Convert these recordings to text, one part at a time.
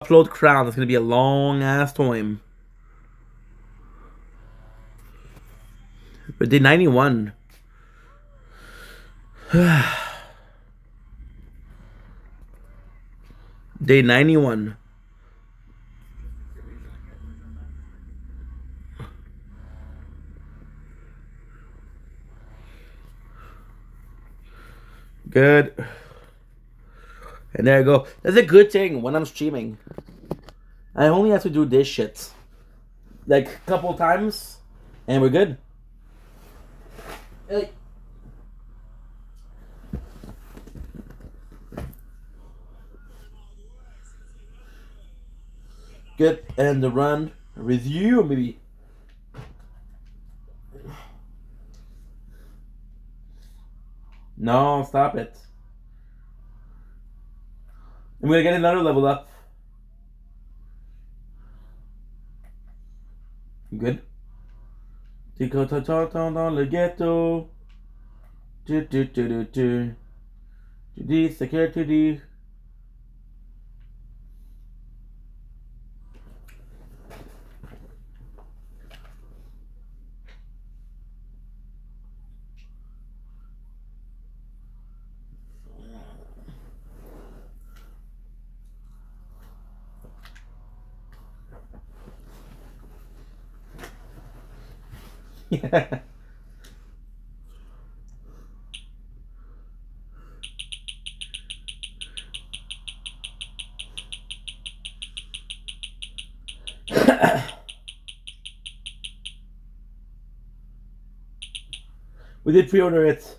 Upload crown. It's gonna be a long ass time. But day 91. Day 91. Good. And there you go. That's a good thing when I'm streaming. I only have to do this shit like a couple times, and we're good. Hey. Good. And the run with you, maybe. No, stop it. I'm gonna get another level up. Good. Dans le ghetto. Tu dis ce que tu dis. Yeah. We did pre-order it.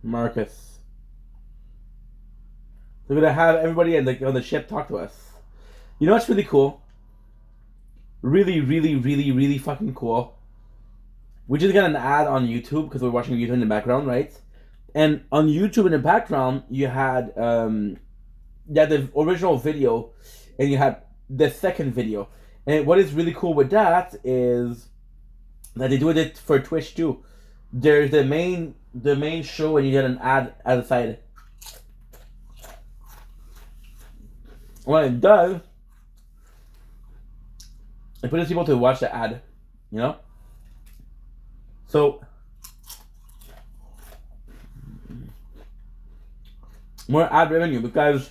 Marcus. They're gonna have everybody on the ship talk to us. You know what's really cool? Really, really, really, really fucking cool. We just got an ad on YouTube because we're watching YouTube in the background, right? And on YouTube in the background, you had the original video, and you had the second video. And what is really cool with that is that they do it for Twitch too. There's the main show, and you get an ad at the side. What it does, it pushes people to watch the ad, you know? So, more ad revenue because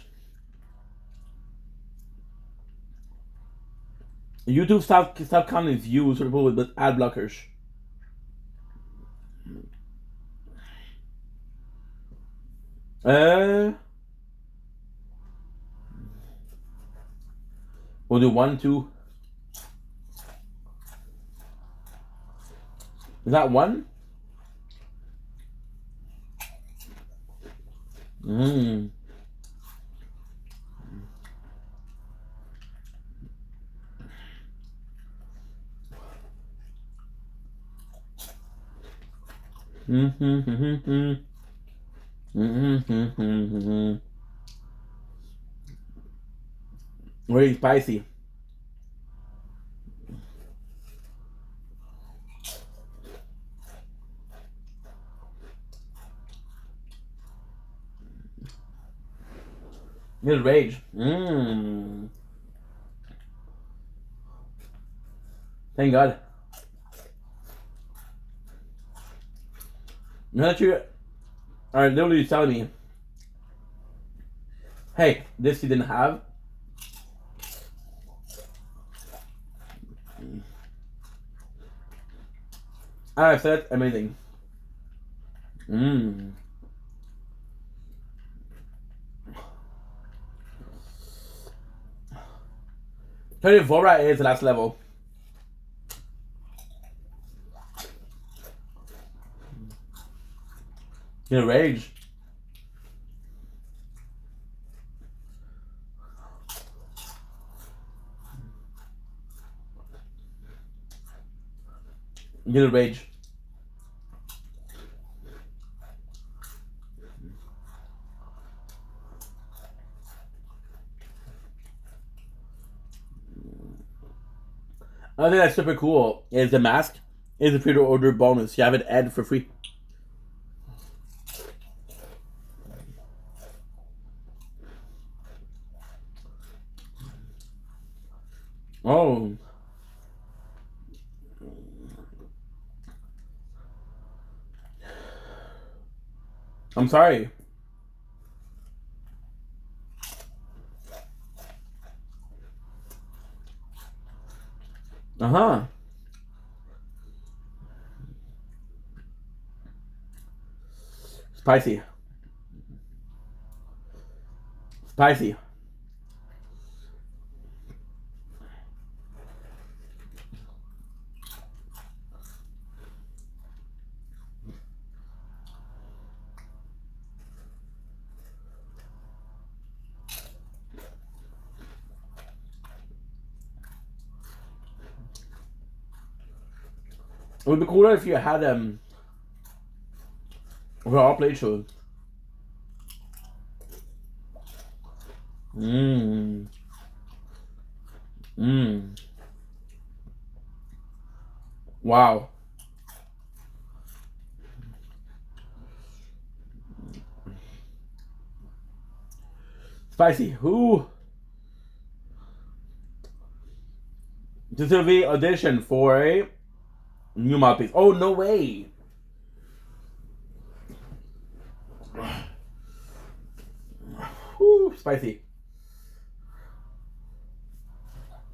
YouTube stop counting views for people with ad blockers. We'll do 1, 2. Is that 1? Mmm. Very spicy. Little rage. Thank God. Now that you're are literally telling me, hey, this you didn't have. I said amazing. Mmm. 24 right is the last level. Gonna rage. Gonna rage. Another thing that's super cool is the mask is a pre-order bonus. You have it added for free. Oh. I'm sorry. Uh-huh. Spicy. Spicy. It would be cooler if you had raw plate shows. Mmm. Mmm. Wow. Spicy. Ooh. This will be audition for a new mouthpiece. Oh, no way. Ooh, spicy.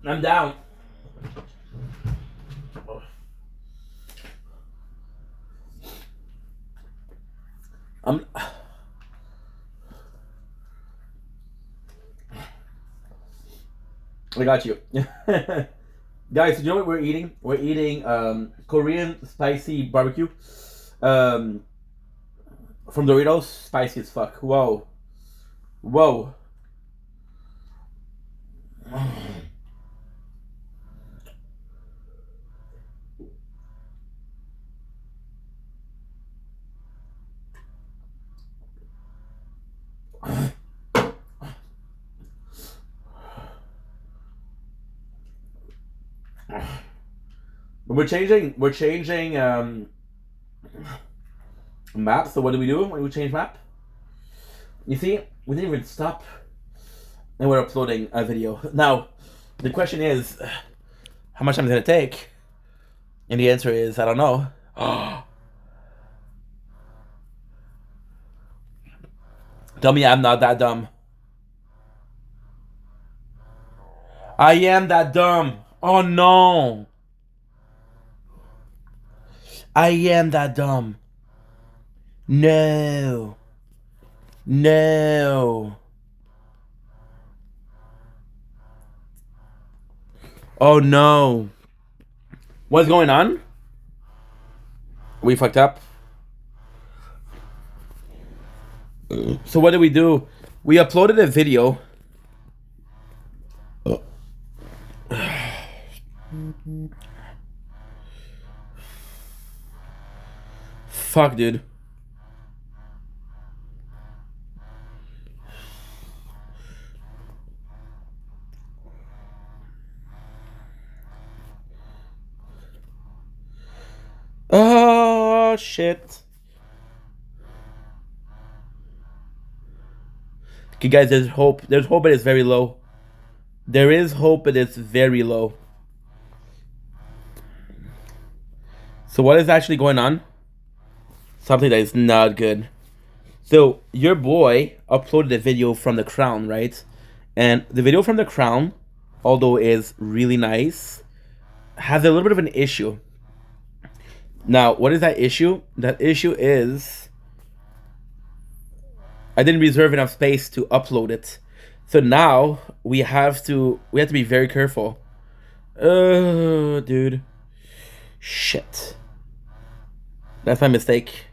I'm down. I got you. Guys, you know what we're eating? We're eating Korean spicy barbecue. From Doritos. Spicy as fuck. Whoa. Whoa. We're changing map. So what do we do when we change map? You see, we didn't even stop, and we're uploading a video. Now, the question is, how much time is it gonna take? And the answer is, I don't know. Tell me I'm not that dumb. I am that dumb. Oh no. I am that dumb. No. No. Oh no. What's going on? We fucked up. So what did we do? We uploaded a video. Fuck, dude. Oh shit. Okay, guys, there's hope. There's hope, but it's very low. There is hope, but it's very low. So what is actually going on? Something that is not good. So your boy uploaded a video from The Crown, right? And the video from The Crown, although is really nice, has a little bit of an issue. Now, what is that issue? That issue is I didn't reserve enough space to upload it. So now we have to be very careful. Oh, dude. Shit. That's my mistake.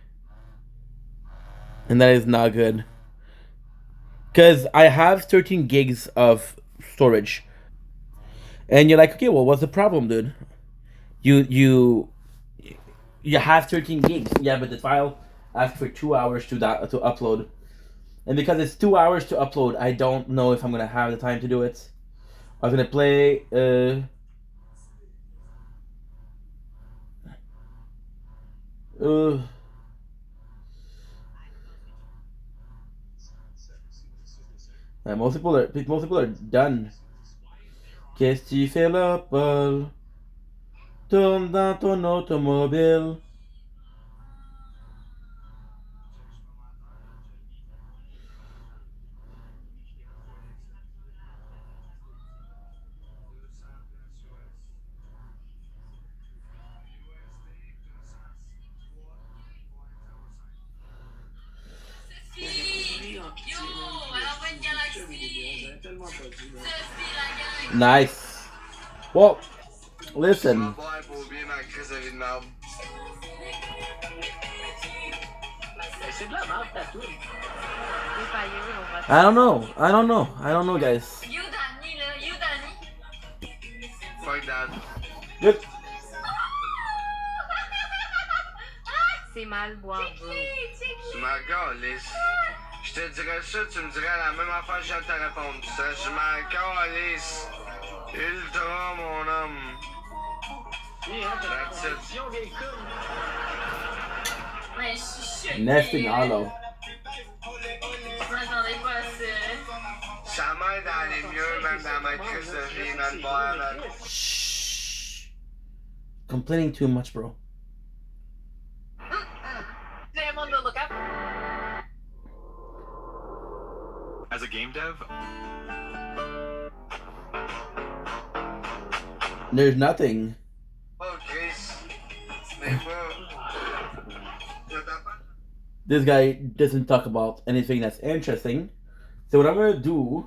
And that is not good. Because I have 13 gigs of storage. And you're like, okay, well, what's the problem, dude? You have 13 gigs. Yeah, but the file asks for 2 hours to upload. And because it's 2 hours to upload, I don't know if I'm going to have the time to do it. I was going to play... most people are done. Qu'est-ce que tu fais là, Paul? Tourne dans ton automobile. Nice. Well, listen. I don't know, guys. Fuck that. Good. C'est mal boire, bro. Tu m'en calisses. Je te dirais ça, tu me dirais la même affaire, je viens de te répondre. Je m'en calisse. Ultra, mon homme. That's it. Nesting hollow. Ça m'aide à aller mieux, même dans ma crise de vie, man. Boire, man. Shh. Complaining too much, bro. As a game dev, There's nothing. Oh, Chris. Mais pas. This guy doesn't talk about anything that's interesting. So what I'm gonna do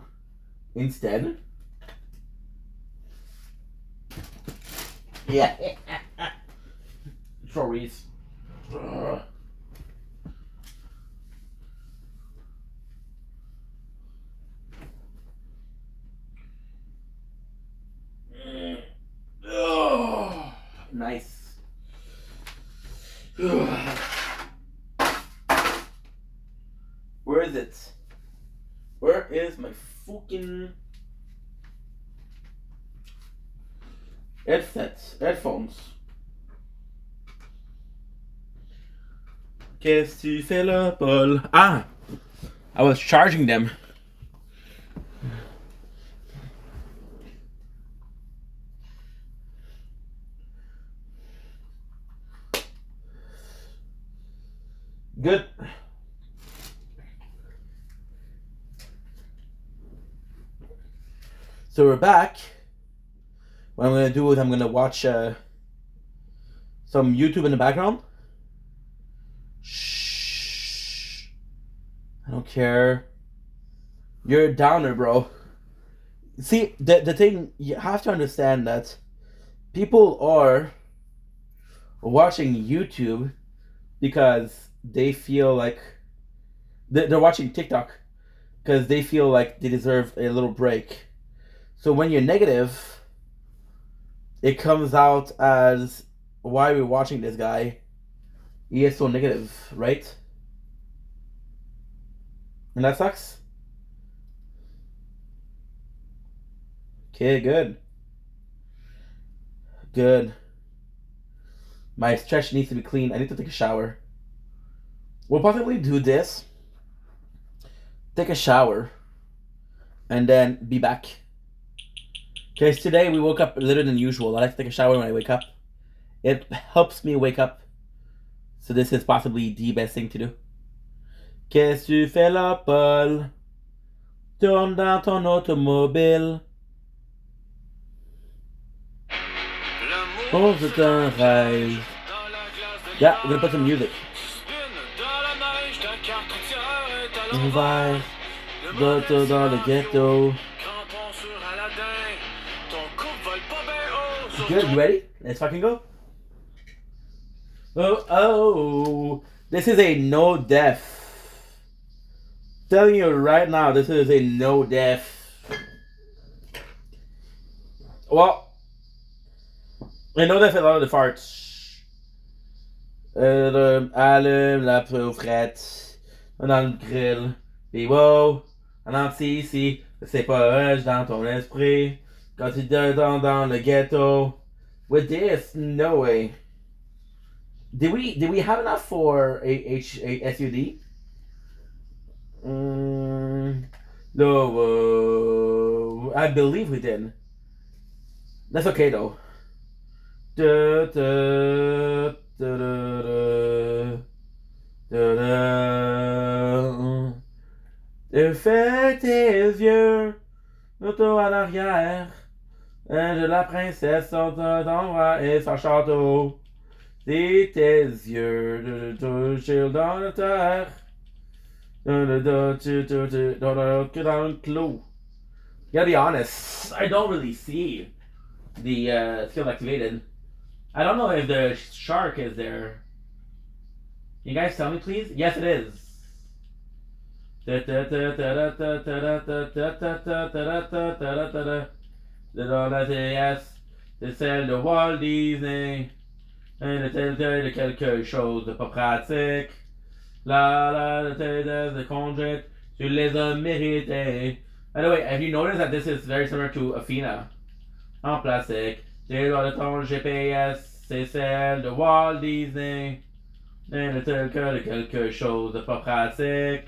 instead. Yeah. Sorries. Nice. Where is it? Where is my fucking headphones? Qu'est-ce que tu fais là, Paul? Ah! I was charging them. Good. So we're back. What I'm gonna do is I'm gonna watch some YouTube in the background. Shh. I don't care. You're a downer, bro. See, the thing, you have to understand that people are watching YouTube because they feel like they're watching TikTok because they feel like they deserve a little break. So when you're negative, it comes out as, why are we watching this guy? He is so negative, right? And that sucks. Okay, good. Good. My stretch needs to be clean. I need to take a shower. We'll possibly do this. Take a shower. And then be back. Because today we woke up later than usual. I like to take a shower when I wake up. It helps me wake up. So this is possibly the best thing to do. Qu'est-ce que tu fais là, Paul? Tourne dans ton automobile. Oh, c'est un rêve. Yeah, we're gonna put some music. L'hiver, dans le ghetto. Good, you ready? Let's fucking go. Oh, this is a no def. Telling you right now, this is a no def. Well, I know def a lot of the farts. Allume la frette dans le grill. Puis wow, un ici, c'est pas rush dans ton esprit. Quand tu dans le ghetto. With this, no way. Did we have enough for a SUD? No, I believe we did. That's okay though. Da, da, da, da, da, da. Fais tes yeux, auto en arrière. De la princesse sont d'endroit et son château. Si tes yeux touchent dans la terre. Que dans le clou. Gotta be honest, I don't really see the skill activated. I don't know if the shark is there. Can you guys tell me, please? Yes, it is. Yes, c'est celle de Walt Disney. De quelque chose de pas pratique. The conduit, tu les as mérités. By the way, have you noticed that this is very similar to Athena? En plastique. J'ai le ton GPS, c'est celle de Walt Disney. De quelque chose de pas pratique.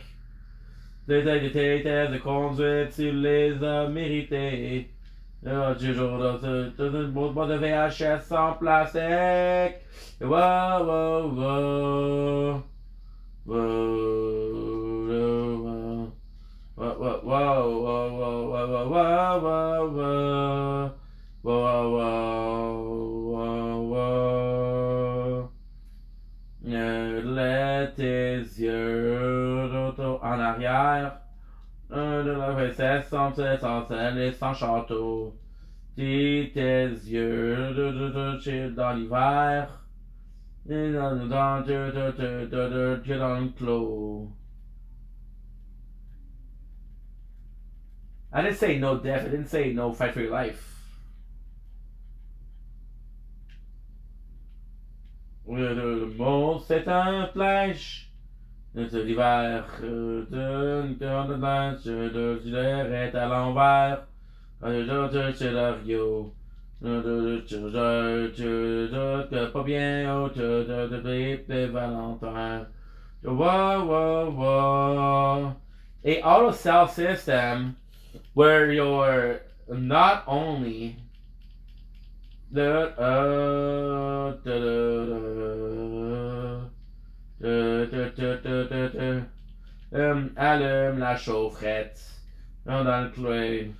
Des tests de conduite, tu les as mérités. Toujours dans une boîte de VHS en plastique. Wow, wow, wow. Whoa, whoa, whoa, whoa, whoa, whoa, whoa, whoa, whoa, whoa. Let tes yeux en arrière. De la princesse sans celle et sans château. Si tes yeux dans l'hiver. Dans le clos. I didn't say no death. I didn't say no fight for your life. Le monde, c'est un flèche. L'hiver, de l'air est à l'envers. Le scénario. Pas bien, de Valentin. Whoa, whoa, whoa. A auto cell system where you're not only allume la chaufferette dans le club.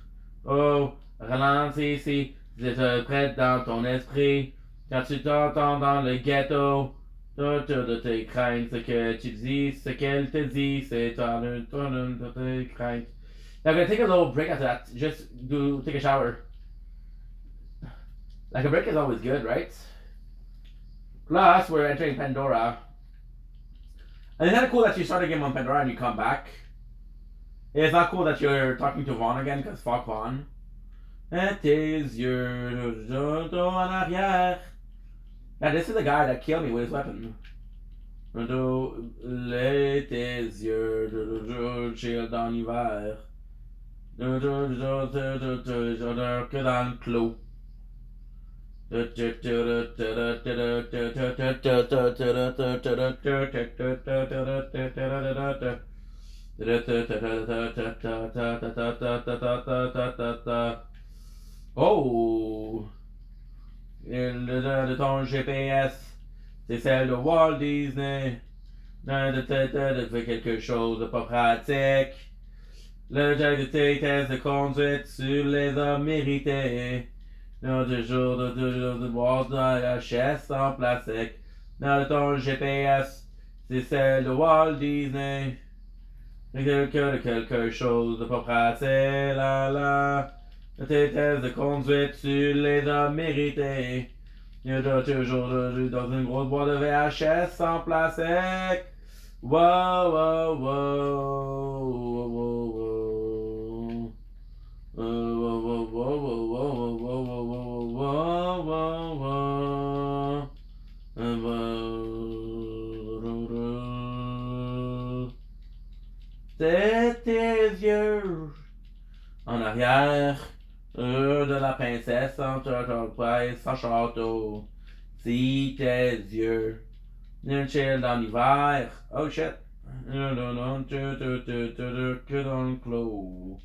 Oh, ralentis ici, c'est prête dans ton esprit. Quand tu t'entends dans le ghetto, autour de tes craintes, ce que tu dis, ce qu'elle te dit, c'est ton de tes craintes. Now I'm gonna take a little break after that. Just take a shower. Like a break is always good, right? Plus, we're entering Pandora. And it's kind of cool that you start a game on Pandora and you come back. It's not cool that you're talking to Vaughn again, because fuck Vaughn. Et tes yeux en arrière. Yeah, this is the guy that killed me with his weapon. Les tes yeux shield dans l'hiver. Que dans le clos. Oh! De ton GPS, c'est celle de Walt Disney. De faire quelque chose de pas pratique. Le jack de tes tests de conduite, tu les as mérités. Non, toujours de boire dans la chaise en plastique. Dans ton GPS, c'est celle de Walt Disney. Quelque chose de pas pratique, la la. Tes tests de conduite, tu les as mérités. Il y a toujours dans une grosse boîte de VHS en plastique. Wow, wow, wow, wow, wow, wow. Wow, wow, wow, wow, wow, wow, wow, wow, wow, wow. C'est tes yeux en arrière de la princesse entre son château. Si tes yeux une chill dans l'hiver. Oh shit. Non, non, non, que dans le clos.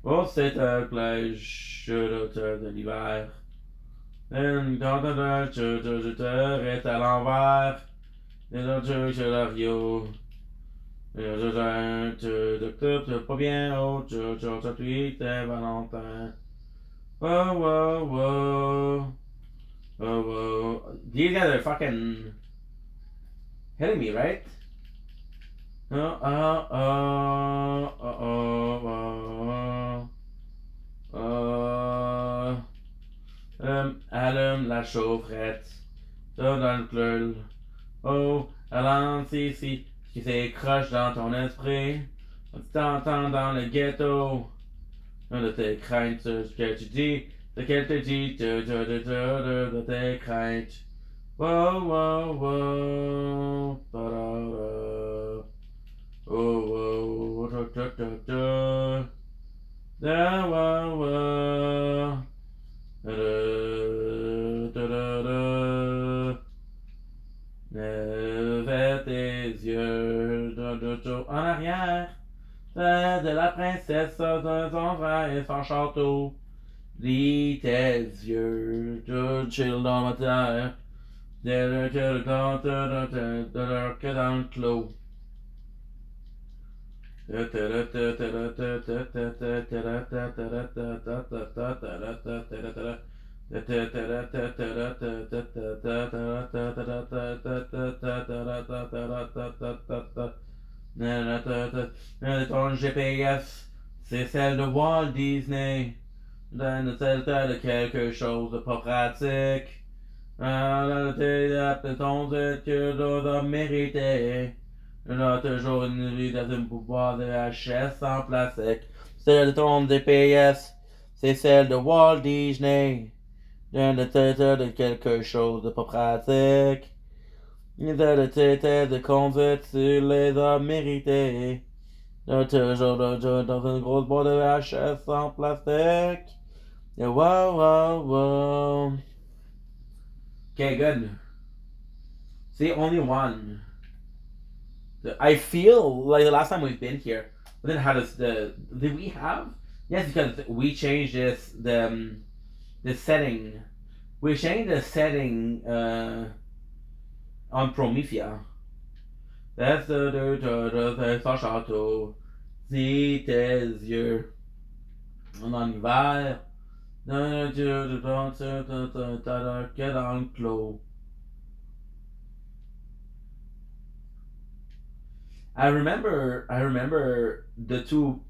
Oh, c'est un plage de l'hiver. Quand je te reste à l'envers. Et là, je la rio. Je te pas bien haut. Je suis Valentin. Whoa, whoa, whoa. Whoa, whoa. These guys are fucking hitting me, right? Oh, oh, oh, oh, oh, oh, oh. Allume la chaufferette. Ça dans le club. Oh, ralentis ici. Qui s'écroche dans ton esprit. Tu t'entends dans le ghetto. De tes craintes, ce que tu dis. Ce qu'elle te dit. De tes craintes. Wow, wow, wow. Pa-da-da. Oh, wow, da, da, da, da. Da, wow, wow. Da, da, da, da. Vers tes yeux, en arrière, de la princesse de son frère et son château. Lis tes yeux, chill dans ma terre, de leur que dans le clos. Ton GPS, c'est celle de Walt Disney. Donne celle de quelque chose de pas pratique. Ton que tu dois mériter. On a toujours une vie dans un pouvoir de HS en plastique. Celle de ton GPS, c'est celle de Walt Disney. De quelque chose de pas pratique. De conduite, tu les as mérités. Toujours dans une grosse boîte de HS en plastique. Yeah, wow, wow, wow. Okay, good. See, only one. I feel like the last time we've been here, but then how does did we have? Yes, because we changed the setting. We changed the setting on Promethea. That's the château. Si tes yeux en hiver, que dans le clos. I remember the two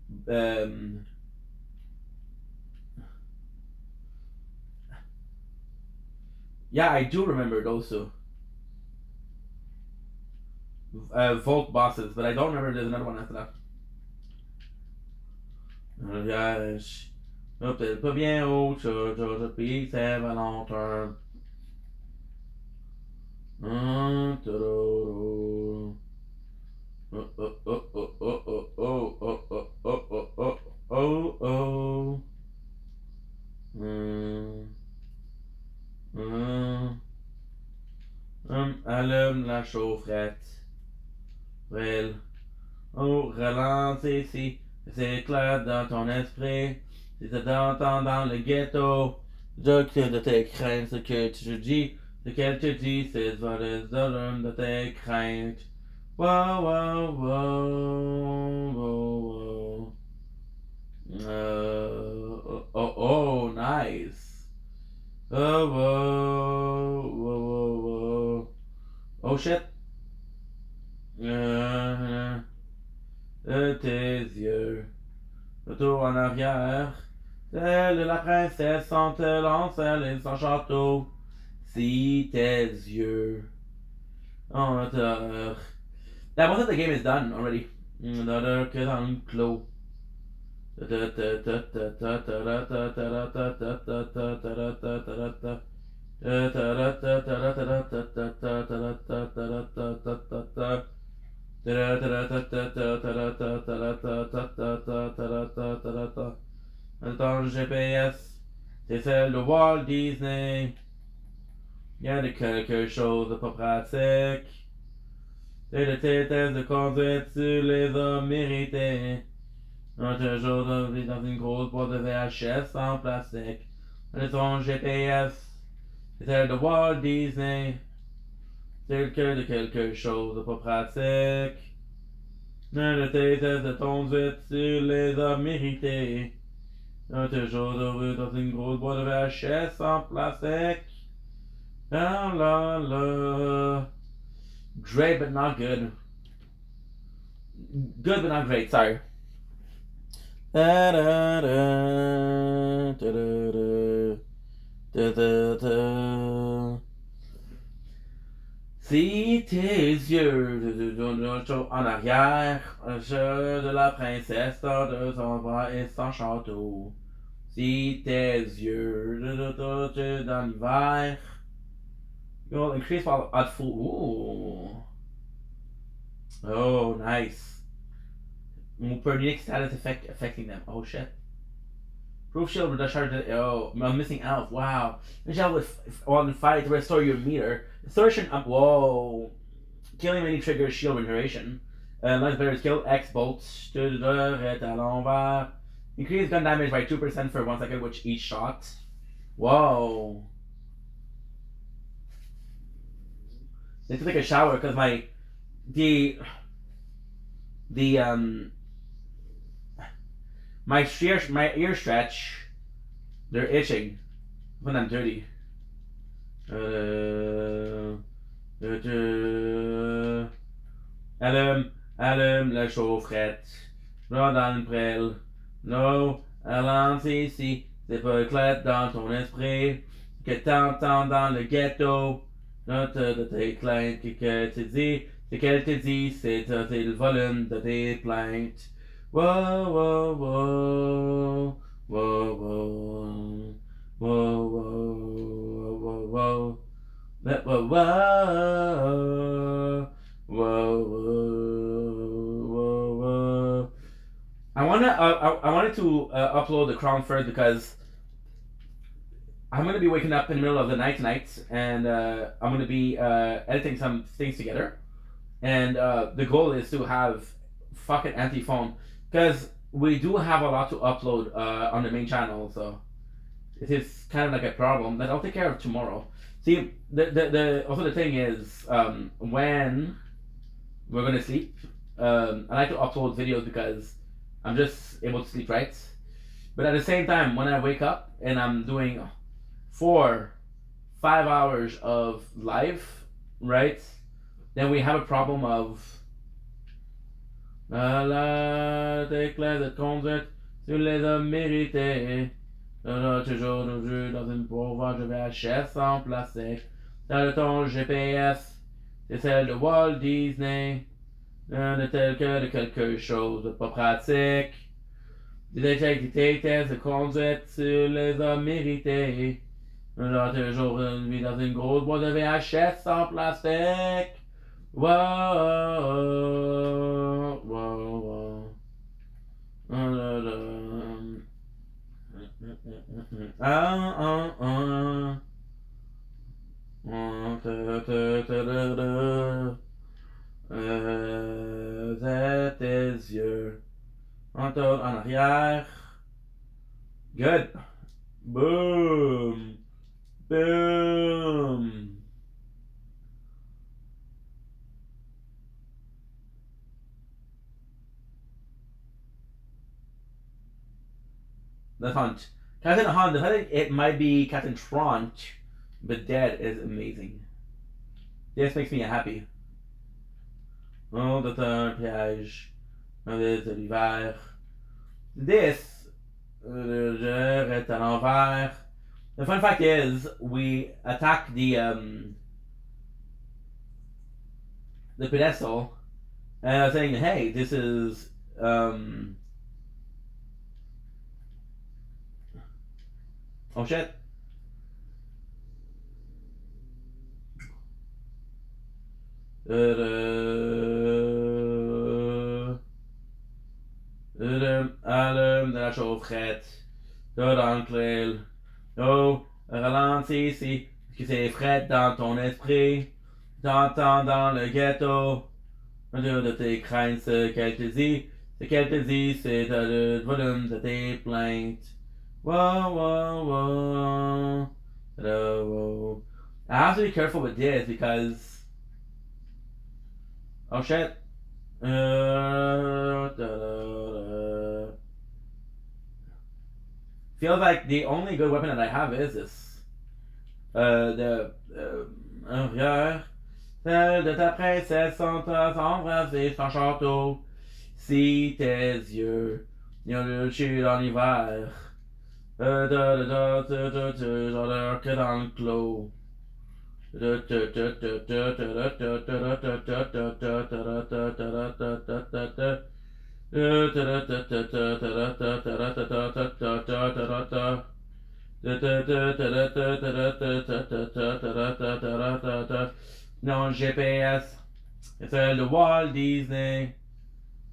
yeah, I do remember those two. Volt bosses, but I don't remember there's another one after that. Yes. Peut-être pas bien haut, puis c'est Valentin. Oh, oh, oh, oh, oh, oh, oh, oh, oh, oh, oh, oh, oh. Allume la chaufferette. Well. Oh, ralentis ici. t'éclates dans ton esprit. Si tu t'entends dans le ghetto, de tes craintes, ce que tu dis, ce qu'elle te dit, c'est de tes craintes. Wow, wow, wow, wow, wow. Oh, nice. Oh, whoa, whoa, whoa, whoa. Oh, shit. Tes yeux. Retour en arrière. Telle la princesse sans te lancer sans château. Si tes yeux. En hauteur. That most of the game is done already. L'odeur que dans le clos. Dans le GPS, c'est celle de Walt Disney. Il y a de quelque chose de pas pratique. C'est de tes tests de conduite, tu les as mérités. Un jour dans une grosse boîte de VHS en plastique. Ton GPS, c'est celle de Walt Disney. C'est de quelque chose de pas pratique. Un de tes tests de conduite, tu les as mérités. Toujours heureux dans une grosse boîte de VHS en plastique. Ah la la. Great but not good. Good but not great, sorry. Da da da da da da da da. Si tes yeux en arrière, jeu de la princesse de son bras et son château. Si tes yeux dans l'hiver. You'll increase while at full. Ooh. Oh, nice. Per unique status effect affecting them. Oh shit. Proof shield with discharge. Oh, I'm missing elf. Wow. Michelle with on fight to restore your meter. Distortion up. Whoa. Killing many triggers shield regeneration. Nice player skill. X bolts. Est à l'envers. Increase gun damage by 2% for 1 second, which each shot. Whoa. Need to take a shower because the my ear stretch, they're itching when I'm dirty. Allume la chaufferette. Va dans le prêle. No, allons ici. C'est pas éclate dans ton esprit. Que t'entends dans le ghetto. Note de tes plaintes que tu dis. Ce qu'elle te dit, c'est le volume de tes plaintes. Whoa, whoa, whoa. Whoa, whoa. Whoa, whoa, whoa, whoa. Whoa, whoa, whoa. Whoa, whoa, whoa. I wanted to upload the crown first because I'm gonna be waking up in the middle of the night tonight, and I'm gonna be editing some things together. And the goal is to have fucking anti-phone because we do have a lot to upload on the main channel, so it is kind of like a problem that I'll take care of tomorrow. See, the thing is when we're gonna sleep, I like to upload videos because I'm just able to sleep right. But at the same time, when I wake up and I'm doing 4-5 hours of live, right? Then we have a problem of t'éclats de conduite, tu les as mérités. Toujours nos jeux dans une pauvre de VHS en plastique. Dans ton GPS, c'est celle de Walt Disney. De tel que de quelque chose de pas pratique. Des tests de conduite, tu les as mérités. Toujours lui dans une grosse boîte de VHS en plastique. Whoa, whoa, whoa. Tes yeux On tourne en arrière. Good. Boom. Boom. The hunt. Captain Hunt, I think it might be Captain Tranch, but that is amazing. This makes me happy. Oh, the third piège. De l'hiver. This est à l'envers. The fun fact is, we attack the pedestal, and I was saying, hey, this is oh shit. Allume de la chaufferette. Dans le trail. Oh, ralentis ici, que c'est frais dans ton esprit. T'entends dans le ghetto. De tes craintes, ce qu'elle te dit. Ce qu'elle te dit, c'est le volume de tes plaintes. Whoa, whoa, whoa. Whoa. I have to be careful with this because. Oh shit. Feels like the only good weapon that I have is this. The. Arrière. Celle de ta princesse sont embrasés son château. Si tes yeux n'ont lu dans l'hiver. Genre que dans le clos. Non, GPS, c'est celle de Walt Disney.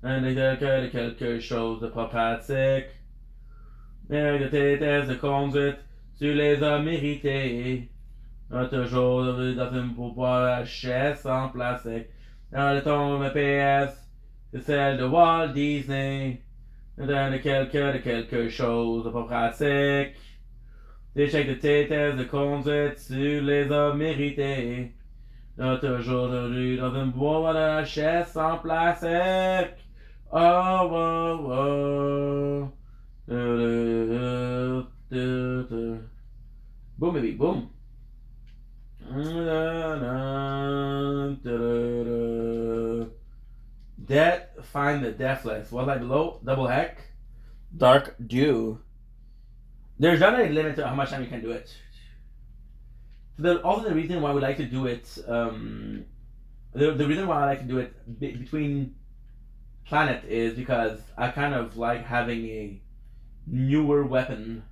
De quelque chose de pas pratique. Mais de tes tests de conduite, tu les as mérités. Toujours dans une pourboire à chaise en plastique. Dans le ton PS, c'est celle de Walt Disney. De quelque chose de pas pratique. Des chèques de tes tests de conduite, tu les as mérités. Toujours dans une boîte à chaise en plastique. Oh, oh, oh. Boom, baby, boom. Death, find the deathless. What lie below? Double heck. Dark dew. There's not a limit to how much time you can do it. Also, the reason why we like to do it, the reason why I like to do it between planet is because I kind of like having a newer weapon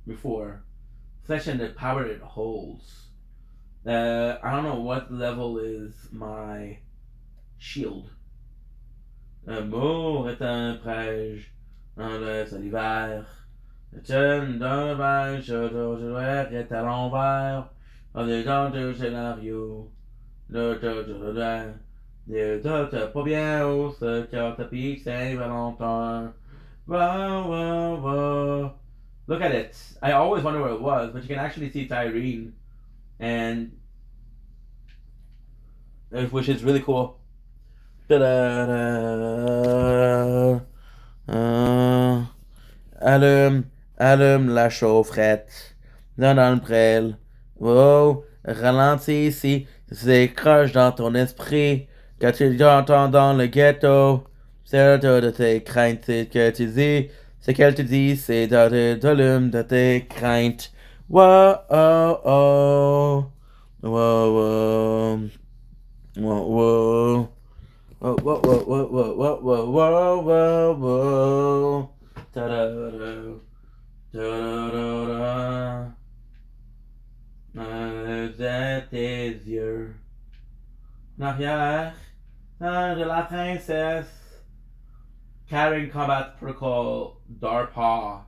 before, especially the power it holds. I don't know what level is my shield. L'amour est un prêche, on laisse à l'hiver. Le dans le bain, je est à l'envers. On est dans deux scénarios. Le pas bien haut, ce cœur tapis Saint-Valentin. Wow, wow, wow. Look at it. I always wonder where it was, but you can actually see Tyrene, and which is really cool. Allume la chaufferette. Dans le prêle. Wow, ralentis ici. C'est croche dans ton esprit. Quand tu entends dans le ghetto. C'est de tes craintes que tu dis. Ce qu'elle te dit, c'est dans le volume de tes craintes. Wow, oh, oh. Wow, wow. Wow, wow. Whoa, whoa, whoa, whoa, whoa, whoa, whoa, whoa, whoa. Ta-da-da. Ta-da-da-da. Dans tes yeux. En arrière, de la princesse. Carrying Combat Protocol Dharma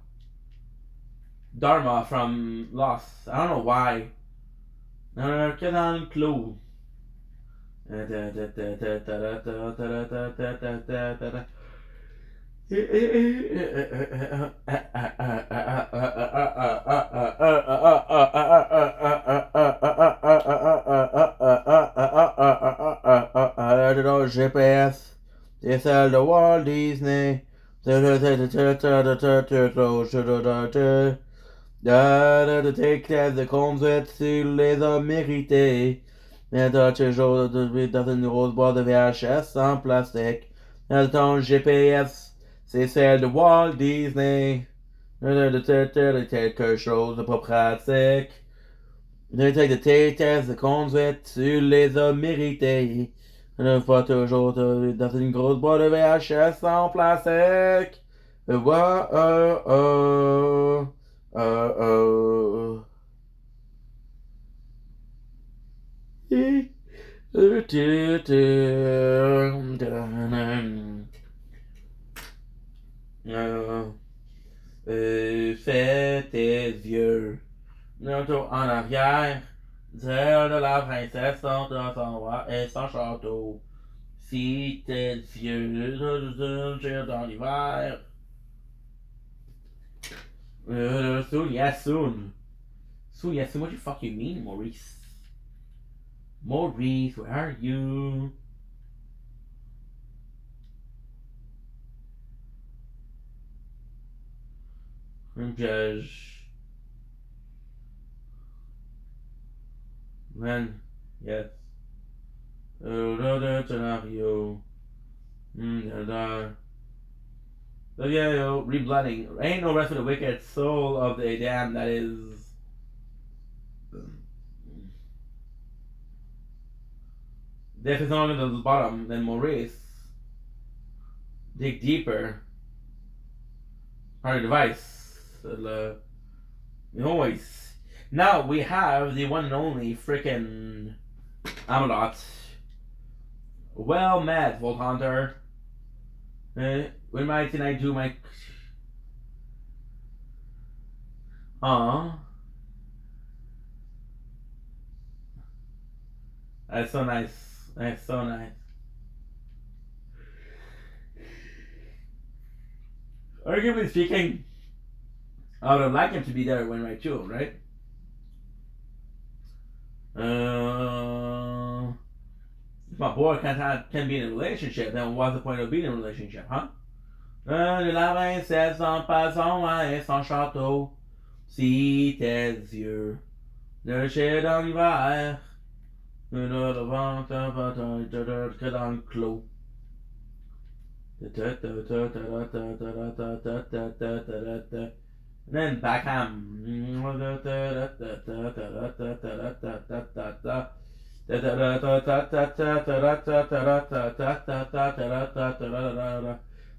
from Lost. I don't know why. Que dans le clos. GPS, c'est celle de Walt Disney. De tes classes de conduite, tu les as méritées. Mais t'as toujours dans une grosse boîte de VHS en plastique. Ton GPS, c'est celle de Walt Disney. De quelque chose de pas pratique. De tes tests de conduite, tu les as mérités. Une fois toujours dans une grosse boîte de VHS en plastique. Wow, oh, oh, oh, oh. Fais tes yeux. Bientôt en arrière. Dire de la princesse sans son roi et son château. Si tes yeux dans l'hiver. Soon, yes, soon. Soon, yes, soon. What the fuck you mean, Maurice? Maurice, where are you? Judge. When? Yes. Scenario. So yeah, yo, reblooding. Ain't no rest for the wicked soul of the damn that is. Death is only the bottom, then Maurice. Dig deeper. Part of the device. Noise. Now we have the one and only frickin' Amalot. Well met, Volt Hunter. When might I do my. That's so nice. That's so nice. Arguably speaking, I would have liked him to be there when right too, right? If my boy can be in a relationship, then what's the point of being in a relationship, huh? De la princesse en passant et son château, si tes yeux de chez dans l'hiver, de devant que dans le clos. And then backhand.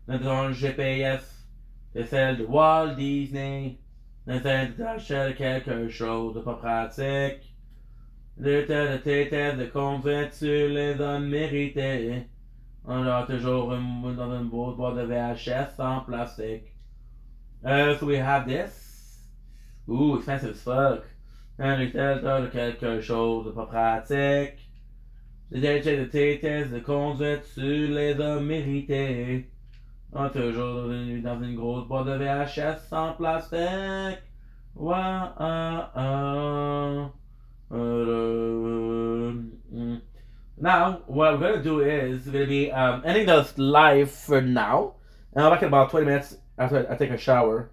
Dans le GPS, c'est celle de Walt Disney. D'acheter quelque chose de pas pratique. De tes tests de conduite, tu les as mérités. On a toujours dans une boîte de VHS en plastique. So we have this. Ooh, expensive as fuck. Un hôtel de quelque chose de pas pratique. Les tests de conduite, tu les as mérités. On a toujours dans une grosse boîte de VHS en plastique. Wow, Now, what we're gonna do is we're gonna be ending this live for now, and I'll back in about 20 minutes after I take a shower,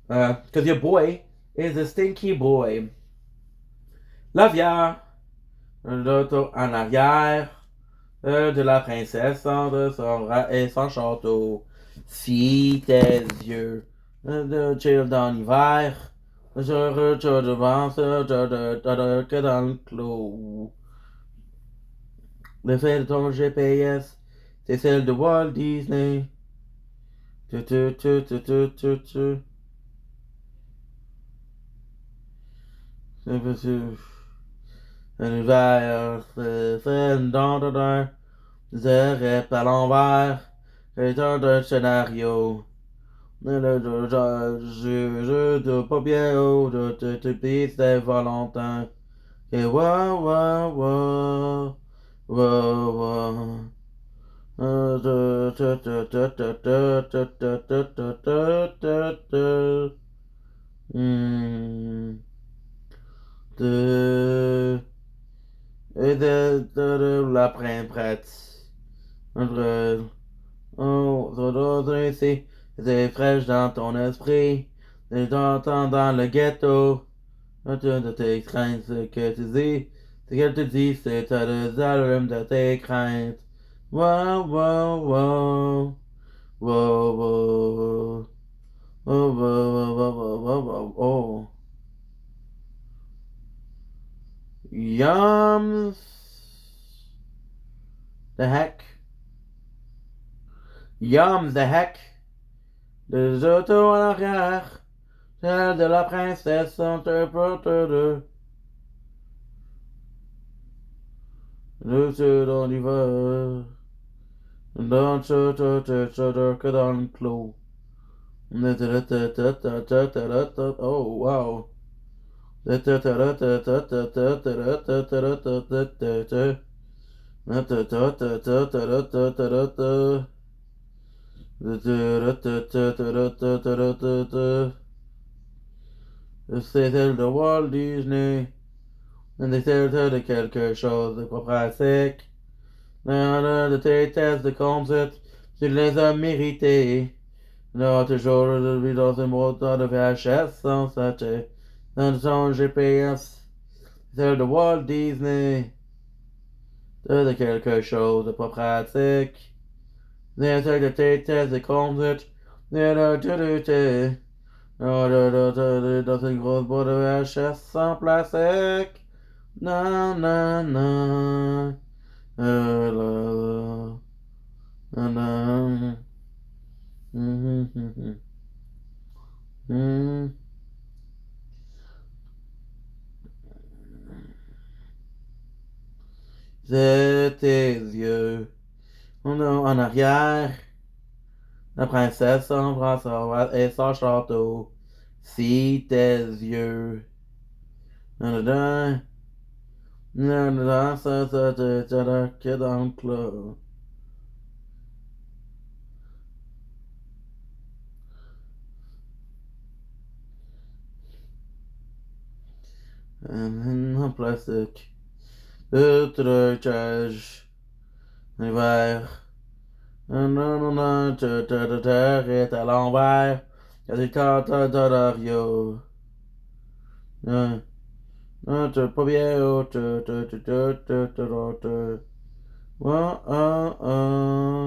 because your boy is a stinky boy. Love ya. Retour en arrière de la princesse de son rat et son château. Si tes yeux de chill dans l'hiver, je retourne devant que dans le clos. Le fait de ton GPS, c'est celle de Walt Disney. Un univers, c'est dans rep à l'envers, c'est un scénario. Jeu de paupières haut, de piste des Valentin. Et wow, wow, wow, wow, wow. La prête. Entre. Oh, d'autres ici. C'est fraîche dans ton esprit. Et t'entends dans le ghetto. De tes craintes, ce que tu dis. Ce qu'elle te dit, c'est des alarmes de tes craintes. Wow, wow, wow. Wow, wow. Oh, wow, wow, wow, wow, wow, oh. Yums. The heck? Yum, the heck? Des autos en arrière. Celles de la princesse sont un porteur. Le sud on y va. Dans que dans le clos. Oh, wow. C'est celle de Walt Disney. C'est de quelque chose de pratique. De tes tests de concept, tu les as mérités. Non, toujours dans un mode de VHS sans sachet. Dans son GPS, celle de Walt Disney. De quelque chose de pas pratique. De tes tests de concept, dans une grosse boîte de VHS sans plastique. Non, non, non. La, la. C'est tes yeux. En arrière, la princesse embrasse et son château. Si tes yeux. Nanana, nanana, ça te que dans le clos. En plastique. Le trucage. L'hiver. Non, non, non, terre est à l'envers. Y'a des cartes d'Orario. Non, non, pas bien. Oh, oh, oh.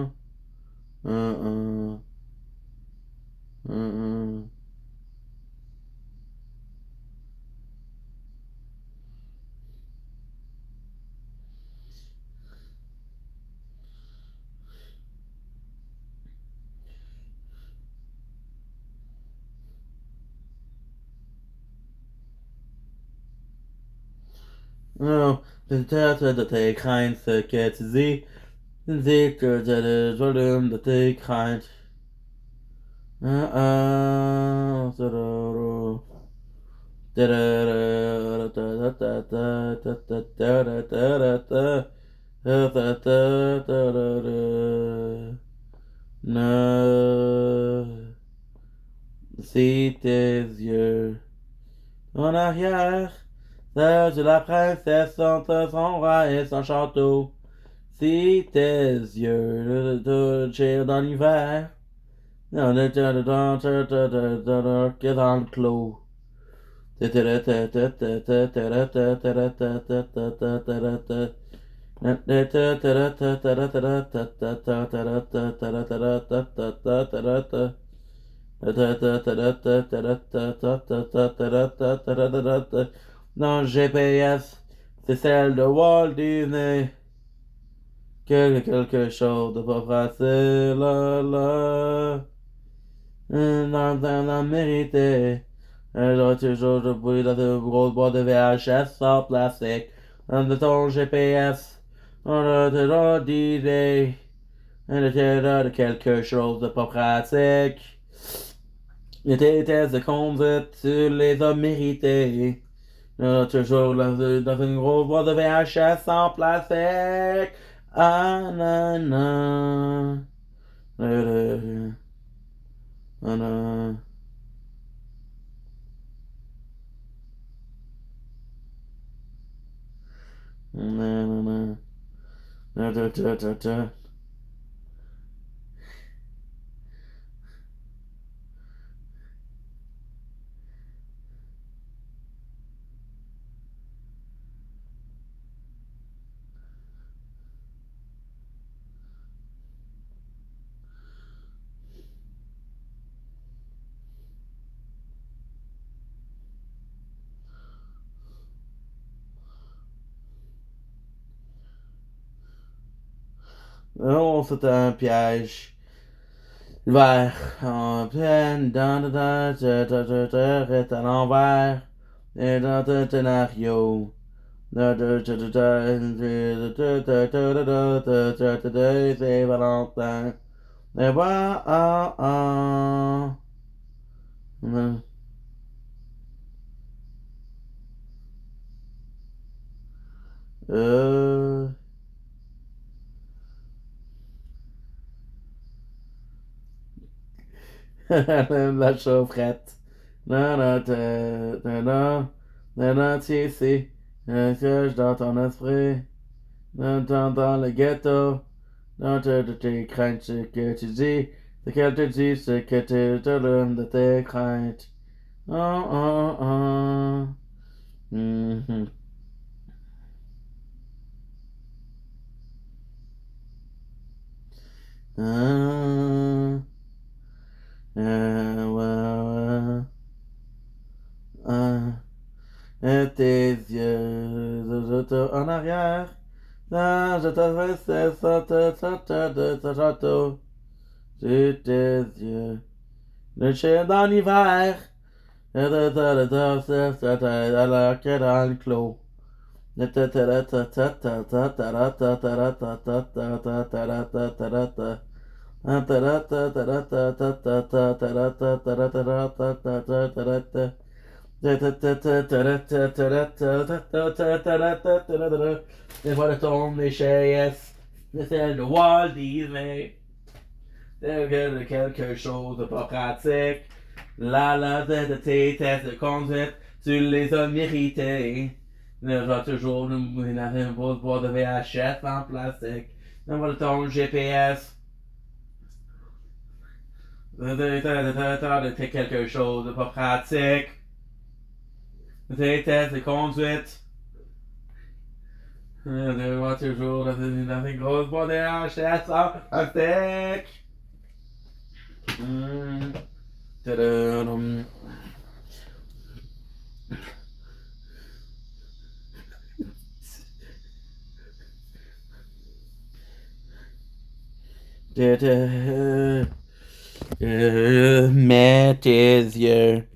Non, peut-être de tes craintes, ce que tu dis. Tu dis que tu as le volume de tes craintes. Ah, ah, ne si tes yeux en arrière, celle de la princesse entre son roi et son château. Si tes yeux de dans l'hiver, non, que dans le clos. Dans GPS, c'est celle de Walt Disney. Quelque chose de pas facile, là. Dans la mérité. Elle a toujours de bruit dans une grosse boîte de VHS sans plastique. De ton GPS, on a toujours d'idées. Elle était là de quelque chose de pas pratique. Et tes tests de conduite, tu les as mérités. Toujours dans une grosse boîte de VHS sans plastique. Ah, na, na. Na, na, na. Na, na, na. Da, da, da, da, da. Oh, c'est un piège. Vert en pleine, dans est à l'envers, et dans le scénario. C'est Valentin. Et voilà. La chaufferette. Non, non, non, non, non, c'est un siège dans ton esprit. Dans le ghetto. Non, tes craintes, ce que tu dis. Ce qu'elle te dit, ce que tu te donnes de tes craintes. Oh, oh, oh. Mm-hmm. Ah, ouais, ah. Et tes yeux, en arrière. Là, je te fais sortir de ce château. Sur tes yeux. Le chien dans l'hiver. Alors que dans le clos. Et voilà tombe les chaises. C'est celle de Walt Disney. C'est quelque chose de pas pratique. La de tes tests de conduite, tu les as mérités. Je vais toujours nous une pause boîte de VHS en plastique. Et voilà ton GPS. C'est quelque chose de pas pratique. Tes tests de conduite. Je vois toujours dans une grosse boîte de VHS en plastique. Ta-da-dum. Mets tes yeux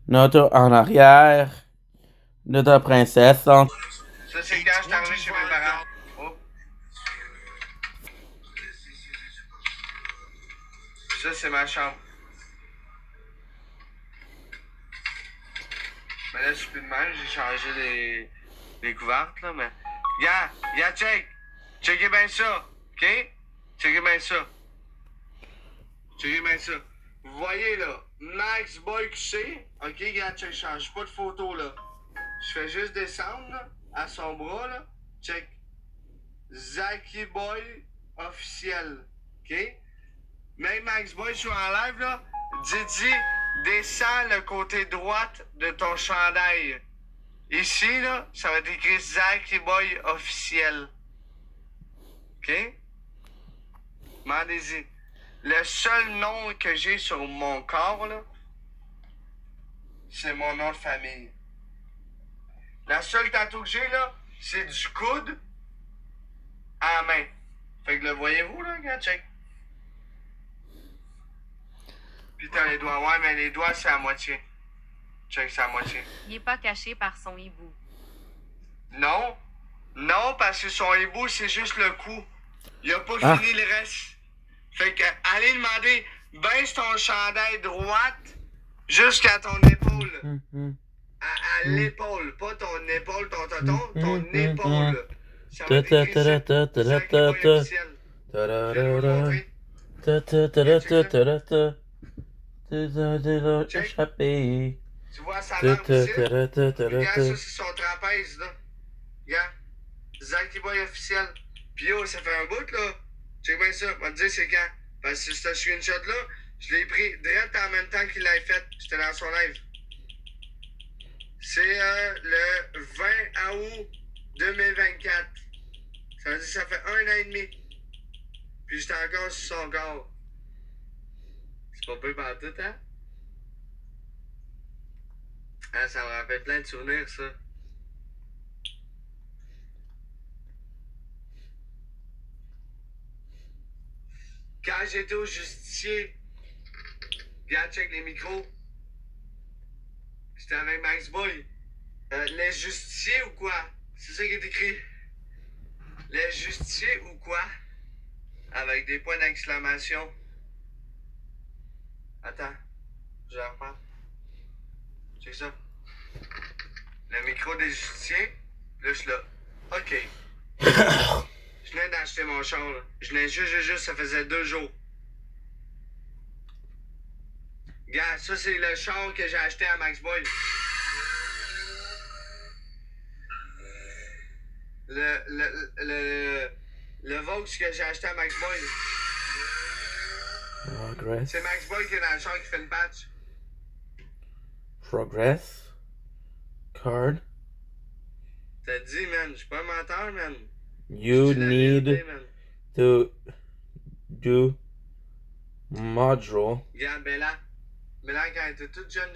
notre en arrière de ta princesse. Ça, c'est quand je suis arrivé chez mes parents. Oh. Ça, c'est ma chambre. Mais là, je suis plus de même. J'ai changé les couvertes, là. Mais. Gars, check. Checkez bien ça. OK? Checkez bien ça. Checkez bien ça. Vous voyez, là, Max Boy QC. OK, gars, check. Je change pas de photo, là. Je fais juste descendre, là, à son bras, là. Check. Zaki Boy officiel. OK? Même Max Boy, je suis en live, là. Didi, descends le côté droite de ton chandail. Ici, là, ça va être écrit Zaki Boy officiel. OK? Mandez-y. Le seul nom que j'ai sur mon corps, là, c'est mon nom de famille. La seule tatou que j'ai, là, c'est du coude à la main. Fait que le voyez-vous, là, regarde, check. Putain, les doigts, ouais, mais les doigts, c'est à moitié. Check, c'est à moitié. Il n'est pas caché par son hibou. Non. Non, parce que son hibou, c'est juste le cou. Il a pas fini le reste. Fait que, allez demander, baisse ton chandail droite jusqu'à ton épaule. À l'épaule, pas ton épaule, ton tonton, ton épaule. Ça va être écrit ici. Zach Boy officiel. Je vais vous le montrer. Check. Échappé. Tu vois sa barbe ici? Regarde, ça, c'est son trapèze, là. Regarde. Zach Boy officiel. Puis yo, ça fait un bout, là. Check bien ça. On va te dire c'est quand. Parce que ce screenshot-là, je l'ai pris direct en même temps qu'il l'a fait. J'étais dans son live. C'est le 20 août 2024. Ça veut dire que ça fait 1 an et demi. Puis j'étais encore sur son corps. C'est pas peu par tout, hein? Ah, ça me rappelle plein de souvenirs, ça. Quand j'étais au justicier, regarde, check les micros. J'étais avec Max Boy. Les justiciers ou quoi? C'est ça qui est écrit. Les justiciers ou quoi? Avec des points d'exclamation. Attends, je reprends. Check ça. Le micro des justiciers. Là, je suis là. OK. Je venais d'acheter mon char, là. Je venais juste, ça faisait 2 jours. Regarde, ça, c'est le char que j'ai acheté à Max Boy. Le Vaux que j'ai acheté à Max Boy. Progress. C'est Max Boy qui est dans le char qui fait le patch. Progress. Card. T'as dit, man, je suis pas un menteur, man. You Je dis la need vérité, man. to do module Regarde, Bella. Bella, quand elle était toute jeune.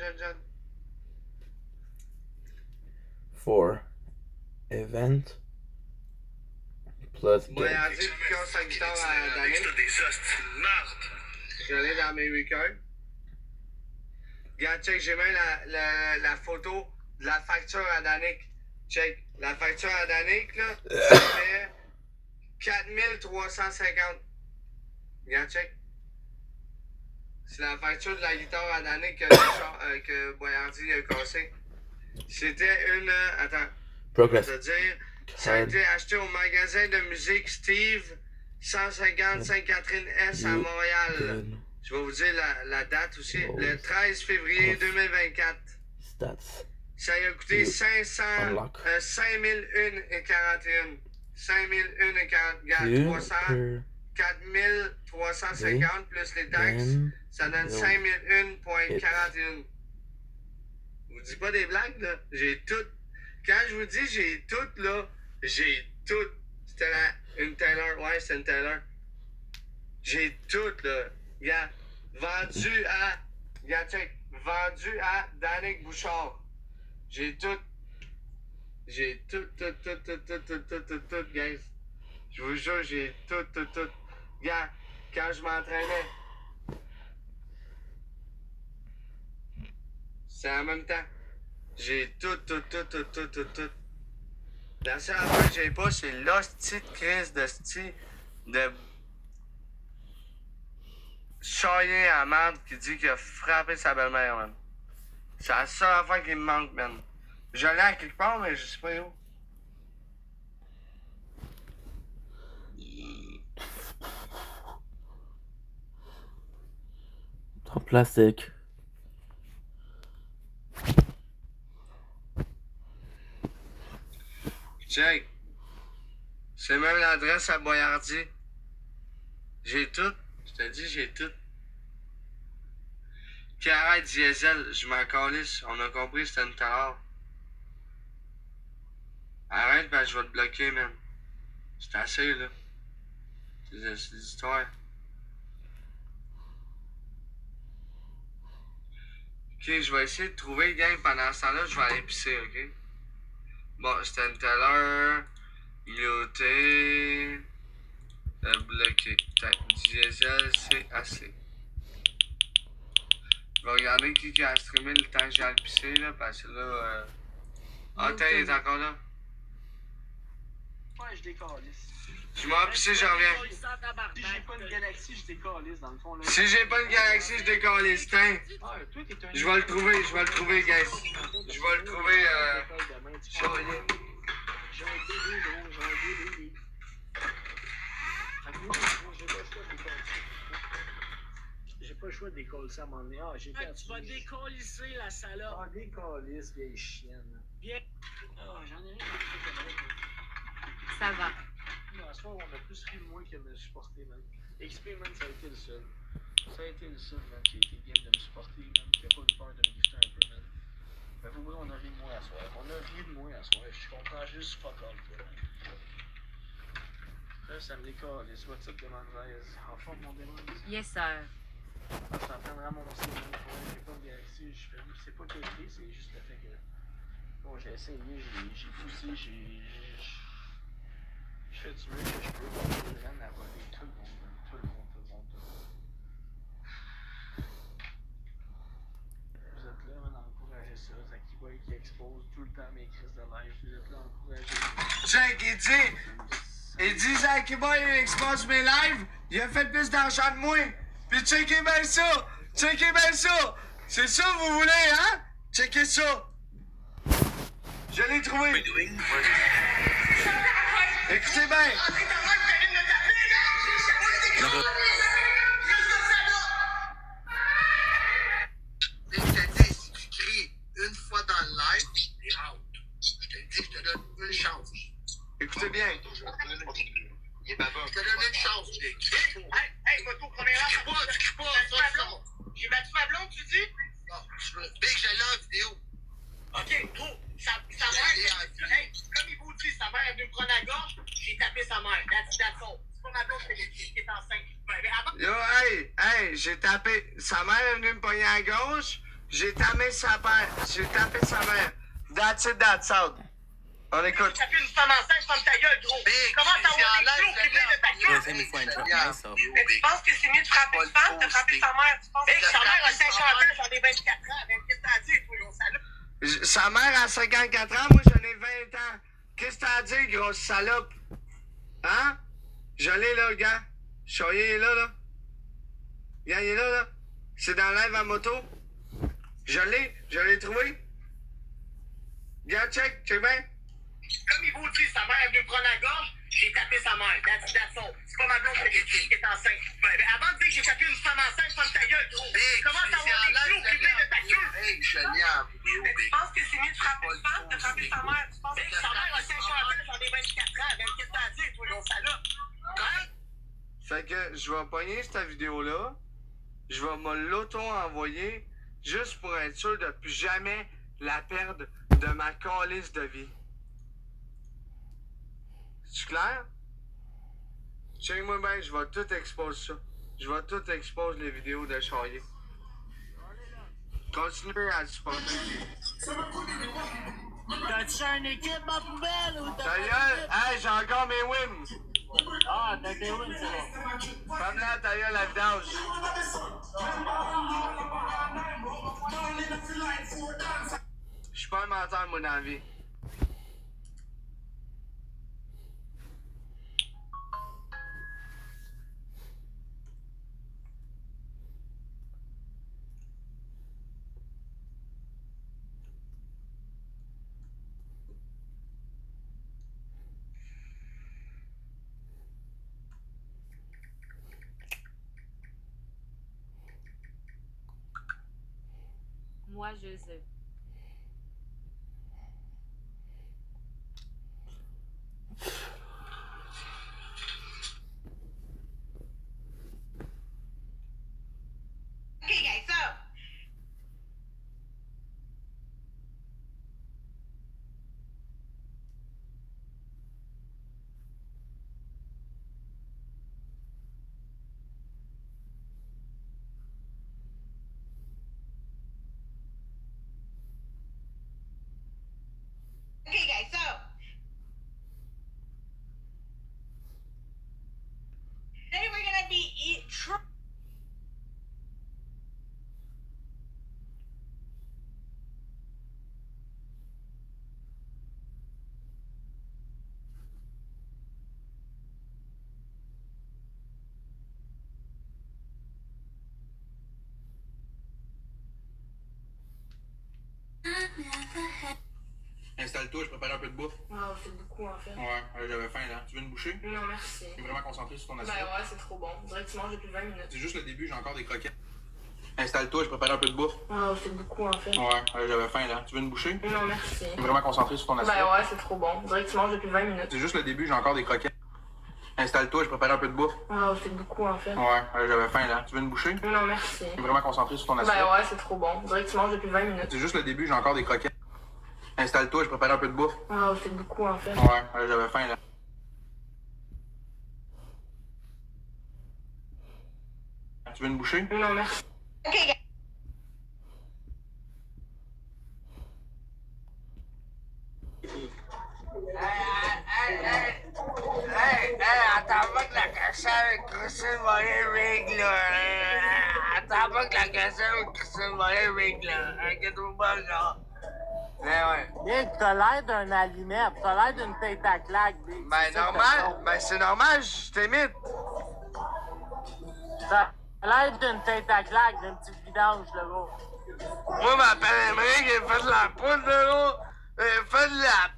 for event plus Bon, il game. a dit qu'il casse sa guitare à Danick. Je suis allé dans mes records. Regarde, check, j'ai même la photo de la facture à Danick. Check, la facture à Danick, là, ça fait 4350. Regarde, check. C'est la facture de la guitare à Danick que Boyardi a cassé. C'était une... attends, Progress. je vais te dire. Ça a été acheté au magasin de musique Steve, 150 Sainte-Catherine-S à Montréal. Je vais vous dire la date aussi. Le 13 février 2024. Stats. Ça a coûté 5001 et 41. 5001 et 41. 4350 plus les taxes. Ça donne 5001,41. Je vous dis pas des blagues, là. J'ai tout. Quand je vous dis j'ai tout, là, j'ai tout. C'était une Taylor. Ouais, c'était une Taylor. J'ai tout, là. Regarde. Vendu à. Regarde, check. Vendu à Danick Bouchard. J'ai tout. J'ai tout, guys. Je vous jure, j'ai tout. Regarde, quand je m'entraînais. C'est en même temps. J'ai tout. La seule affaire que j'ai pas, c'est l'hostie de crise de chien à merde qui dit qu'il a frappé sa belle-mère, man. C'est la seule affaire qui me manque, man. Je l'ai à quelque part, mais je sais pas où. En plastique. Check. C'est même l'adresse à Boyardi. J'ai tout. Je te dis, j'ai tout. Qui arrête diesel, je m'en calisse. On a compris, c'était une terreur. Arrête, ben je vais te bloquer, man. C'est assez, là. C'est des histoires. Ok, je vais essayer de trouver le gang. Pendant ce temps-là, je vais aller pisser, ok? Bon, c'était une Taylor. Muté. Bloqué. Diesel, c'est assez. Je vais regarder qui a streamé le temps que j'ai à le pisser, là, parce que là... Ah, t'es, il est encore là. Ouais, je décalisse. Je m'en pisser, je reviens. Si j'ai pas une galaxie, je décalisse dans le fond. Là. Si j'ai pas une galaxie, je décalisse. Tiens, Ah, toi, t'es un... je vais le trouver, guys. Je vais le trouver, J'ai un bébé, gros, j'ai un bébé. choix de décoller ça à un moment donné. Ah, j'ai fait. Tu vas décollisser la salope. Ah, décollisse, vieille chienne. Bien. Ah, j'en ai rien à foutre. Ça va. Non, à ce moment, on a plus ri de moi que de me supporter, man. XP, man, ça a été le seul. Ça a été le seul, man, qui a été game de me supporter, man, qui a pas eu peur de me gifter un peu, man. Mais pour vrai, on a ri de moi à soir. On a ri de moi à soir. Je comprends juste fuck all, quoi. Là, ça me décalisse. What's up, Demonrise? En forme, mon Demonrise? Yes, sir. Je suis en train de ramasser, man. Pour vrai, j'ai pas de galaxie. C'est pas qualité, c'est juste le fait que. Bon, j'ai essayé, j'ai poussé, je fais du mieux que je peux. Je viens à voler tout le monde, man. Tout le monde. Vous êtes là, man, à encourager ça. Zaki Boy qui expose tout le temps mes crises de live. Vous êtes là à encourager. Check, il dit Zaki Boy expose mes lives, il a fait plus d'argent que moi. Puis checkez bien ça, c'est ça que vous voulez, hein? Checkez ça. Je l'ai trouvé. Écoutez bien. Je te dis, si tu cries une fois dans le live, t'es out. Je te dis, je te donne une chance. Écoutez bien. Je te donne une chance. Hey, moto, première heure. Tu cries pas, j'ai battu ma blonde, tu dis? Non, dès que j'ai là en vidéo. Ok, gros, sa mère, hey, comme il vous dit, sa mère est venue me prendre la gorge, j'ai tapé sa mère. That's all. C'est pas ma blonde qui est enceinte. Yo, hey, j'ai tapé. Sa mère est venue me pogner à gauche, j'ai tapé sa mère. That's it, that's out. On écoute. J'ai tapé une femme enceinte, ferme ta gueule, gros. Comment t'as envoyé des clous qui viennent de ta gueule? Mais tu penses que c'est mieux de frapper une femme que de frapper sa mère? Tu penses que sa mère a 50 ans, j'en ai 24 ans. Qu'est-ce que t'as à dire, toi, on salope? Sa mère a 54 ans, moi j'en ai 20 ans. Qu'est-ce que t'as à dire, grosse salope? Hein? Je l'ai là, gars. Choyer est là. Gars, il est là. C'est dans le live à moto. Je l'ai trouvé. Gars, check bien. Comme il vous dit, sa mère est venue me prendre la gorge, j'ai tapé sa mère. That's all. C'est pas ma blonde qui est enceinte. Avant de dire que j'ai tapé une femme enceinte, ferme ta gueule, gros. Comment t'as envoyé des clous qui viennent de ta gueule? Hey, je l'ai en vidéo. Mais tu penses que c'est mieux de frapper une femme que de frapper sa mère? Tu penses que sa mère a 50 ans, j'en ai 24 ans. Qu'est-ce que t'as à dire, toi, on salope? Hein? Fait que je vais pogner cette vidéo-là. Je vais me l'auto-envoyer juste pour être sûr de ne plus jamais la perdre de ma calice de vie. C'est clair? Check-moi bien, je vais tout exposer ça. Je vais tout exposer les vidéos de Charlier. Continuez à le supporter. T'as-tu une équipe en poubelle ou t'as Ta gueule! Hey, j'ai encore mes wins! Ah, t'as des wins, c'est bon. Femme-là, ta gueule, la vidange. Je suis pas un menteur, moi, dans la vie. Moi, je sais. Okay, guys, so. Okay, guys, so. Today we're gonna be Installe-toi, je prépare un peu de bouffe. Ah, c'est beaucoup en fait. Ouais, j'avais faim là. Tu veux une bouchée? Non, merci. Tu es vraiment concentré sur ton Ben assiette. ouais, c'est trop bon. On dirait que tu manges depuis 20 minutes. C'est juste le début, j'ai encore des croquettes. Installe-toi, je prépare un peu de bouffe. Oh, c'est beaucoup en fait. Ouais, j'avais faim là. Tu veux une bouchée? Non, merci. Tu es vraiment concentré sur ton assiette? Ben ouais, c'est trop bon. On dirait que tu manges depuis 20 minutes. C'est juste le début, j'ai encore des croquettes. Installe-toi, je prépare un peu de bouffe. Oh, c'est beaucoup en fait. Ouais, j'avais faim là. Tu veux une bouchée? Non, merci. Tu es vraiment concentré sur ton assiette? Ben ouais, c'est trop bon. On dirait que tu manges depuis 20 minutes. C'est juste le début, j'ai encore des croquettes. Installe-toi, je prépare un peu de bouffe. Oh, c'est beaucoup en fait. Ouais, j'avais faim là. Tu veux une bouchée? Non, merci. Okay, guys. Attends pas que la cassette Christine va les règles, là. Attends pas que la cassette Christine va les règles, là. Inquiète-toi pas, là. Mais ouais. Big, t'as l'air d'un allumette, t'as l'air d'une tête à claque, Big. Ben C'est ça que normal, ben c'est normal, je t'imite. t'as. T'as l'air d'une tête à claque, d'un petit vidange, là, gros. Moi, ma palaimerie, elle fait de la poudre, là. Elle fait de la...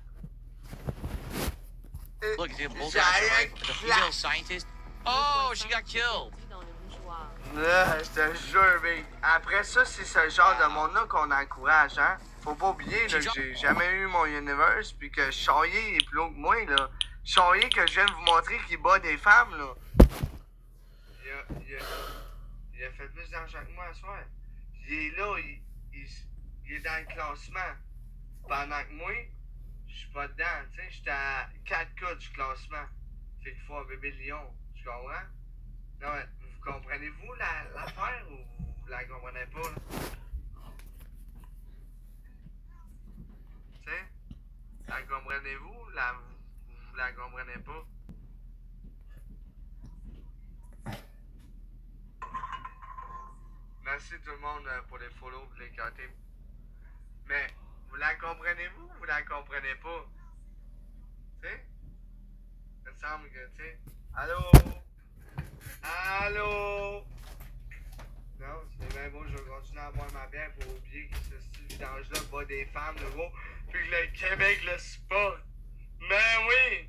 Look, the bulldozer, Giant right? The female scientist. Oh, she got killed. Dans le mouchoir. Là, je te jure, mec. Après ça, c'est ce genre de monde-là qu'on encourage, hein. Faut pas oublier, là, que j'ai jamais eu mon universe, puis que Charrier est plus haut que moi, là. Charrier que je viens de vous montrer qu'il bat des femmes, là. Il a fait plus d'argent que moi ce soir. Il est là, il est dans le classement. Pendant que moi, je suis pas dedans, tu sais, j'étais à 4 cas du classement. Fait qu'il faut un bébé lion, tu comprends? Non, mais vous comprenez-vous l'affaire ou vous la comprenez pas, là? Tu sais? La comprenez-vous ou vous la comprenez pas? Merci tout le monde pour les follow et les cantés. Mais vous la comprenez-vous ou vous la comprenez pas? Tu sais? Il me semble que, tu sais. Allô? Allô? Non, c'est bien beau, je vais continuer à boire ma bière pour oublier que ce style vidange-là bat des femmes, le gros, puis que le Québec le supporte. Ben oui!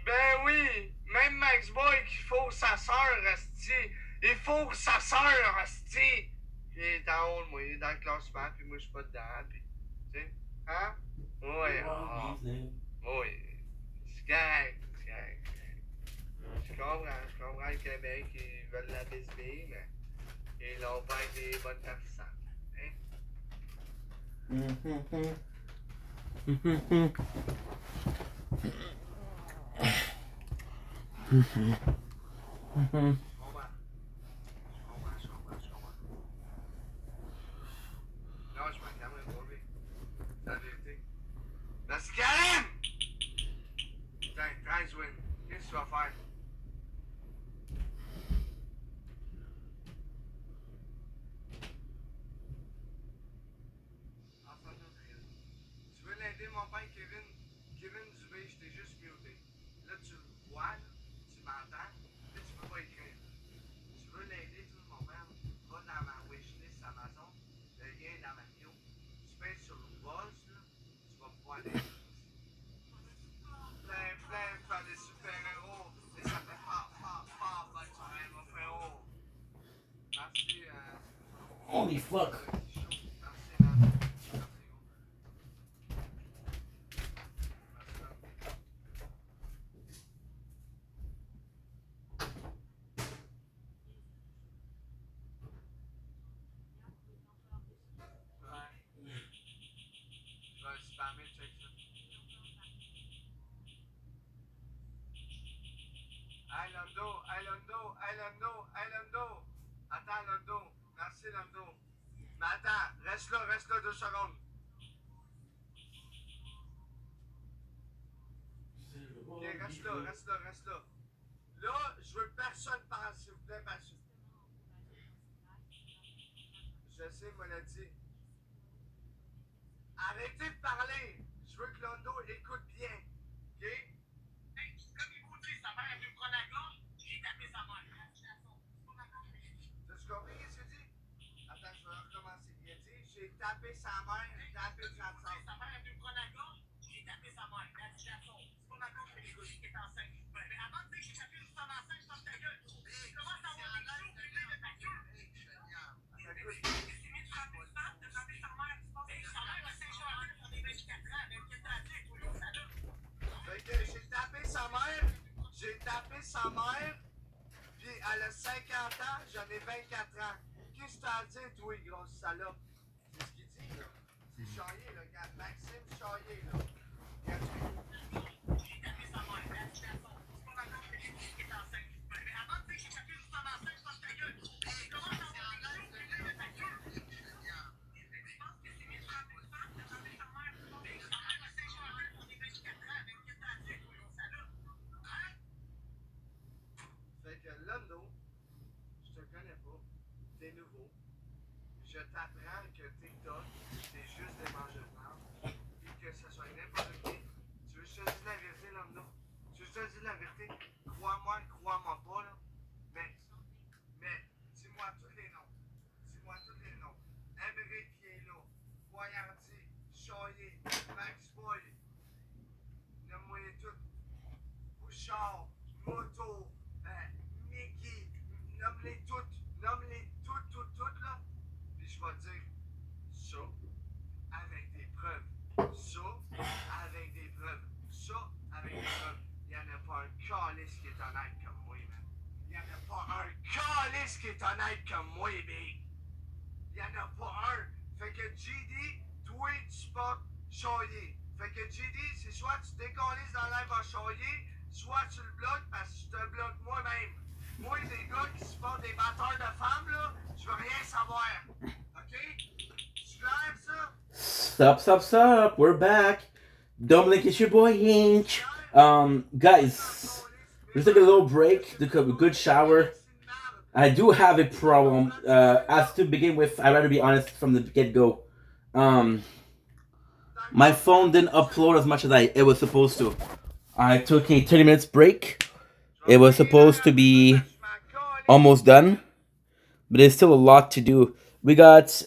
Ben oui! Même Max Boy qui faut sa sœur, Asti! Il faut sa sœur, Asti! Il est en haut, moi, il est dans le classement, puis moi je suis pas dedans, puis. Tu sais? Hein? Oui, oui. C'est correct, c'est correct. Je comprends le Québec, ils veulent la bisbille, mais ils l'ont pas avec des bonnes personnes. Hein? Je comprends. Non, je m'en calmerai pas, lui. C'est la vérité. Merci, Karim! Putain, 13 win. Qu'est-ce que tu vas faire? Tu veux l'aider, mon père, Kevin? Kevin Dubé, je t'ai juste muté. Là, tu le vois, là, tu m'entends, mais tu peux pas écrire. Tu veux l'aider, toi, mon père? Va dans ma wishlist Amazon, le lien est dans ma bio. Tu pèses sur le buzz, là, tu vas pouvoir l'aider. Plein, faire des super-héros. Et ça fait pas, ben, tu vois, mon frérot. Merci, Holy fuck. Merci, man. Merci, gros. Je vais spammer, check ça. Hey Lando. Attends, Lando. Merci, Lando. Mais attends, reste là 2 secondes. Ok, reste là. Là, je veux que personne parle, s'il vous plaît, parce que... Je sais, il me l'a dit. Arrêtez de parler. Je veux que Lando écoute bien. Ok? Hey, comme il vous dit, sa mère est venue me prendre la gorge, j'ai tapé sa mère. T'as-tu compris ce qu'il dit? Attends, je vais recommencer. Il a dit, j'ai tapé sa mère, j'ai tapé sa sœur. Sa mère est venue me prendre la gorge, j'ai tapé sa mère. C'est pas ma gorge qui est enceinte. Mais avant de dire que j'ai tapé une femme enceinte, je ferme ta gueule. Comment ça va les jours, puis ta gueule? Fait que j'ai tapé sa mère, puis elle a 50 ans, j'en ai 24 ans. Qu'est-ce que t'as à dire, toi, grosse salope? C'est ce qu'il dit, là. C'est Chaillé, là, regarde, Maxime Chaillé, là. Regarde. J'ai tapé sa mère, c'est pas ma tante que j'ai dit qu'elle est enceinte. Mais avant de dire que j'ai tapé juste en enceinte, je pense ta gueule. Comment t'en vas avec ça? Tu ta gueule. Je pense que c'est méchant pour ça, t'as tapé sa mère. Sa mère a 50 ans, on est 24 ans. Mais qu'est-ce que t'as à dire, toi, grosse salope? Hein? Fait que là, non, je te connais pas, t'es nouveau. Je t'apprends que TikTok, c'est juste des mangeurs de merde, et que ce soit n'importe qui. Tu veux que je te dise la vérité, Lando? Tu veux que je te dise la vérité? Crois-moi pas, là. Mais, dis-moi tous les noms. Dis-moi tous les noms. Émeric qui est là. Voyanti, Chaillé, Max Boy. Nomme-moi les toutes. Bouchard, Moto, Mickey. Nomme-les toutes. Nomme-les toutes, là. Puis je vais te dire ça avec des preuves. Ça avec des preuves. Ça avec des preuves. Il n'y en a pas un calice qui est honnête comme moi, man. Il n'y en a pas un calice qui est honnête comme moi, big. Il n'y en a pas un. Fait que GD, toi, tu portes Chaillé. Fait que GD, c'est soit tu décollises dans l'air à Chaillé, soit tu le bloques parce que je te bloque moi-même. Moi, des gars qui supportent des batteurs de femmes, là, je veux rien savoir. OK? Tu clair, ça? Sup. We're back. Dominic, it's your boy Hinch. Guys, just take a little break, took a good shower. I do have a problem. As to begin with, I'd rather be honest from the get-go. My phone didn't upload as much as it was supposed to. I took a 30 minutes break. It was supposed to be almost done, but there's still a lot to do. We got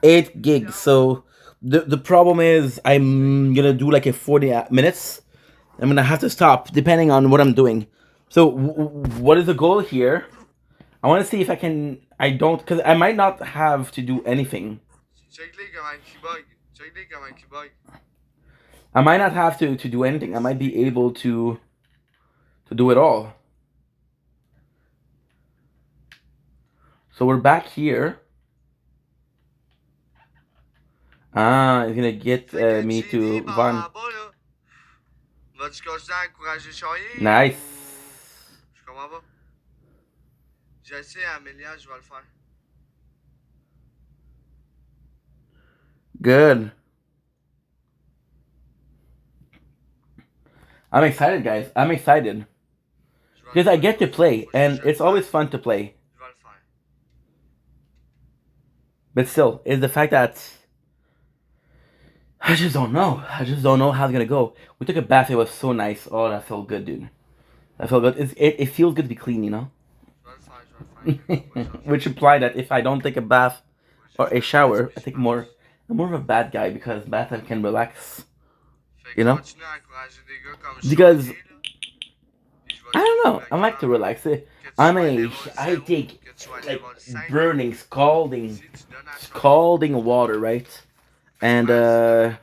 8 gigs, so the problem is I'm gonna do like a 40 minutes. I'm gonna have to stop depending on what I'm doing. So what is the goal here? I want to see if I can. I don't, because I might not have to do anything. I might not have to do anything. I might be able to do it all. So we're back here. It's gonna get me to Van. Vas-tu continuer à encourager Chaillé? Nice. Je comprends pas. Je sais, Amélia, je vais le faire. Good. I'm excited, guys. I'm excited. Because I get to play, and it's always fun to play. Je vais le faire. But still, it's the fact that I just don't know. I just don't know how it's gonna go. We took a bath. It was so nice. Oh, that felt good, dude. That felt good. It feels good to be clean, you know? Je vais le faire. Which implied that if I don't take a bath or a shower, I think more. I'm more of a bad guy because bath I can relax. You know? Because I don't know. I like to relax. I take like burning, scalding water, right? And that's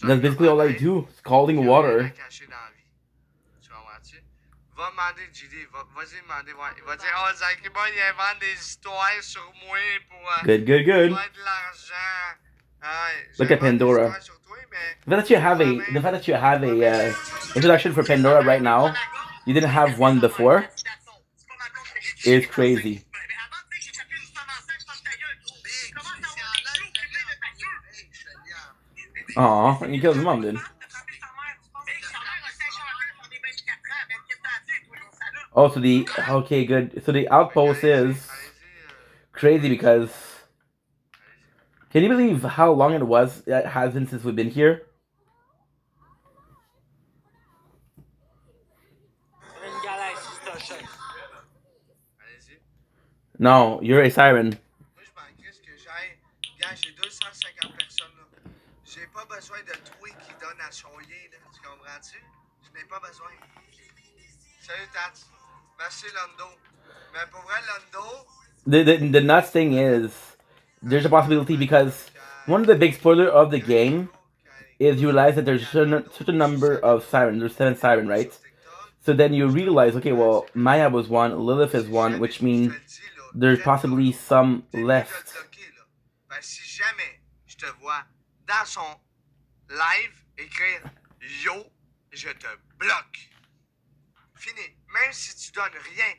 basically all I do. Scalding water. Va demander, JD, vas-y demander, ouais. Il va dire, oh, Zach, bon, il invente des histoires sur moi pour Good. faire de l'argent. Look at Pandora. Sur toi, The fact that you have a introduction for Pandora right now, you didn't have one before, is crazy. Aw, you killed his mom, dude. Oh, okay, good. So the outpost is crazy because, can you believe how long it has been since we've been here? No, you're a siren. J'ai 250 personnes là. J'ai pas besoin de toi qui donne à Chaillé, là. Tu comprends-tu? Je n'ai pas besoin. Salut, Tats. Merci, Londo. Mais pour vrai, Londo... The nuts thing is, there's a possibility because one of the big spoiler of the game is you realize that there's a certain number of sirens. There's 7 sirens, right? So then you realize, okay, well, Maya was one, Lilith is one, which means there's possibly some left. Si jamais je te vois dans son live écrire Yo, je te bloque. Fini. Même si tu donnes rien.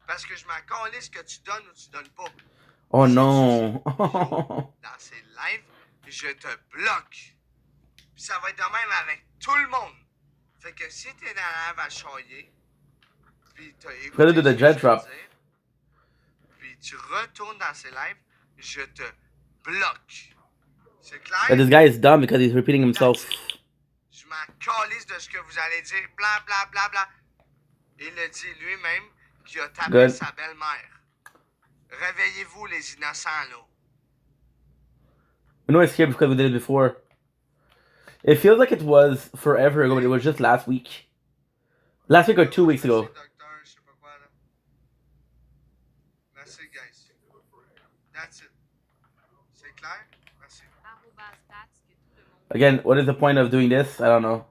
Parce que je m'en calisse que tu donnes ou tu donnes pas. Oh Si no. tu dis Yo dans ses lives, je te bloque. Puis ça va être de même avec tout le monde. Fait que si t'es dans la live à choyer, puis t'as écouté Gotta do the ce que dread je veux drop. dire, puis tu retournes dans ses lives, je te bloque. C'est clair? But this guy is dumb because he's repeating himself. Je m'en calisse de ce que vous allez dire, bla bla bla bla. Il le dit lui-même qu'il a tapé Good. sa belle-mère. Réveillez-vous les innocents là. We know it's here because we did it before. It feels like it was forever ago, but it was just last week. Last week or 2 weeks ago. Merci, docteur, je sais pas quoi, là. Merci, guys. That's it. C'est clair? Merci. Again, what is the point of doing this? I don't know.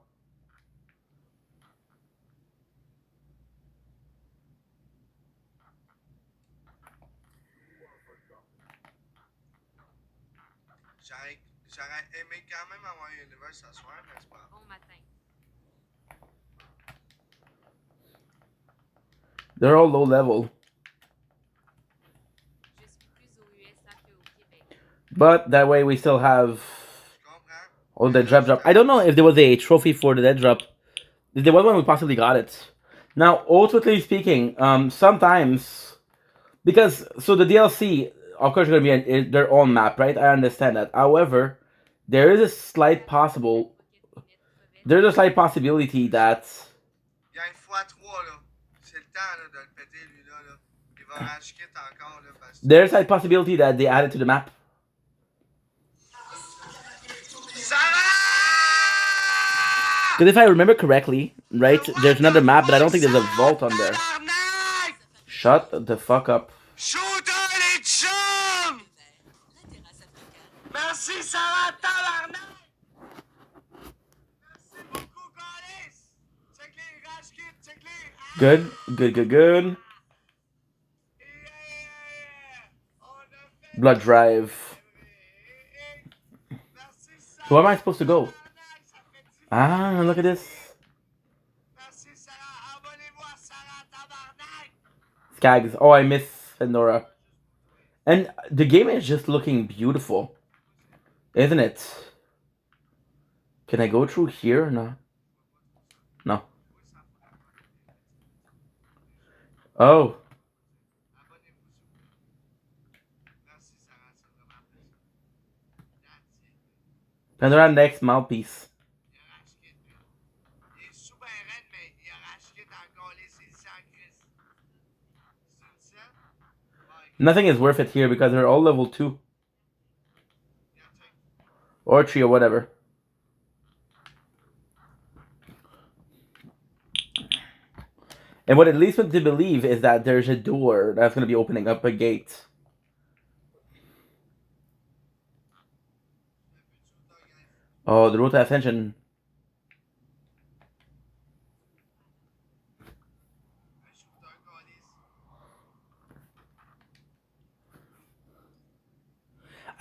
J'aurais aimé quand même avoir un univers ce soir, mais c'est pas. Bon matin. They're all low level. Je suis plus aux USA qu'au Québec. But that way we still have Je comprends. all the dread drop. I don't know if there was a trophy for the dead drop. If there was one, we possibly got it. Now, ultimately speaking, sometimes because so the DLC, of course, going to be their own map, right? I understand that. However, there's a slight possibility that Il y a une fois 3 là. C'est le temps là, de le péter lui là. Il va rage kit encore là. Parce que... there's a possibility that they added to the map. Because if I remember correctly, right, there's another map, but I don't think there's a vault on there. Shut the fuck up. Shooter les chums! Merci Sarah tabarnak! Merci beaucoup Golis! Check les rage kit, check les... Good, good, good, good. Blood drive. So where am I supposed to go? Ah, look at this. Skags. Oh, I miss Fedora. And the game is just looking beautiful. Isn't it? Can I go through here or not? No. Oh. Pandora next mouthpiece. Nothing is worth it here because they're all level 2. Or 3 or whatever. And what it leads me to believe is that there's a door that's going to be opening up a gate. Oh, the road to ascension.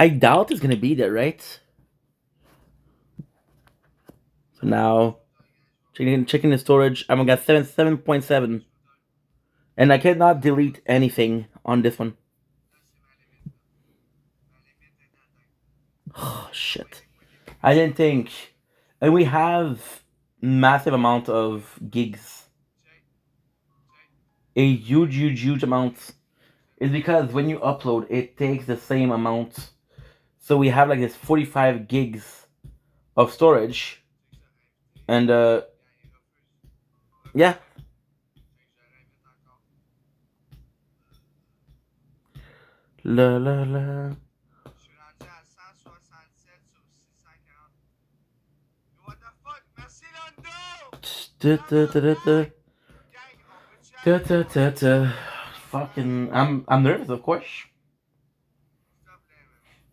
I doubt it's going to be there, right? So now, checking the storage. I'm got 7.7. And I cannot delete anything on this one. Oh, shit. I didn't think. And we have massive amount of gigs. A huge amount. It's because when you upload, it takes the same amount. So we have like this 45 gigs of storage. And yeah. La la la. Fucking, I'm nervous, of course.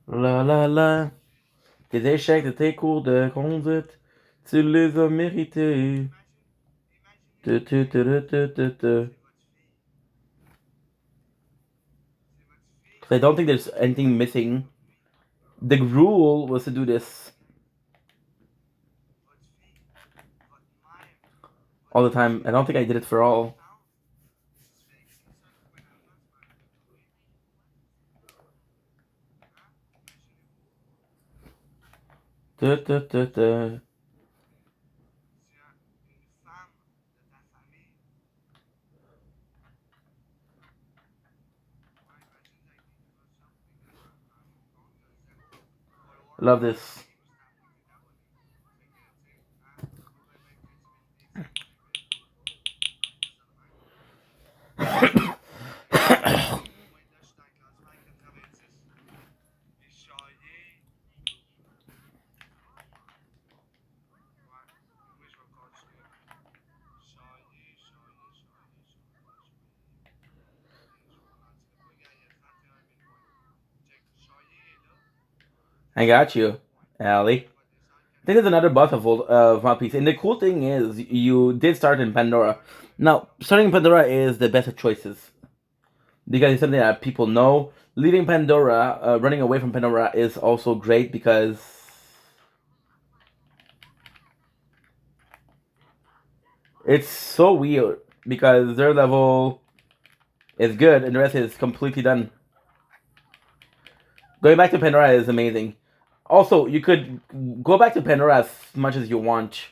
La la la. Tes échecs de tes cours de conduite, tu les as mérités. Tu, tu, tu, tu, tu, tu, tu. 'Cause I don't think there's anything missing. The rule was to do this all the time. I don't think I did it for all. Tu, tu, tu, tu. Love this. I got you, Allie. I think there's another buff of One Piece, and the cool thing is you did start in Pandora. Now, starting in Pandora is the best of choices because it's something that people know. Leaving Pandora, running away from Pandora is also great because it's so weird because their level is good and the rest is completely done. Going back to Pandora is amazing. Also, you could go back to Pandora as much as you want.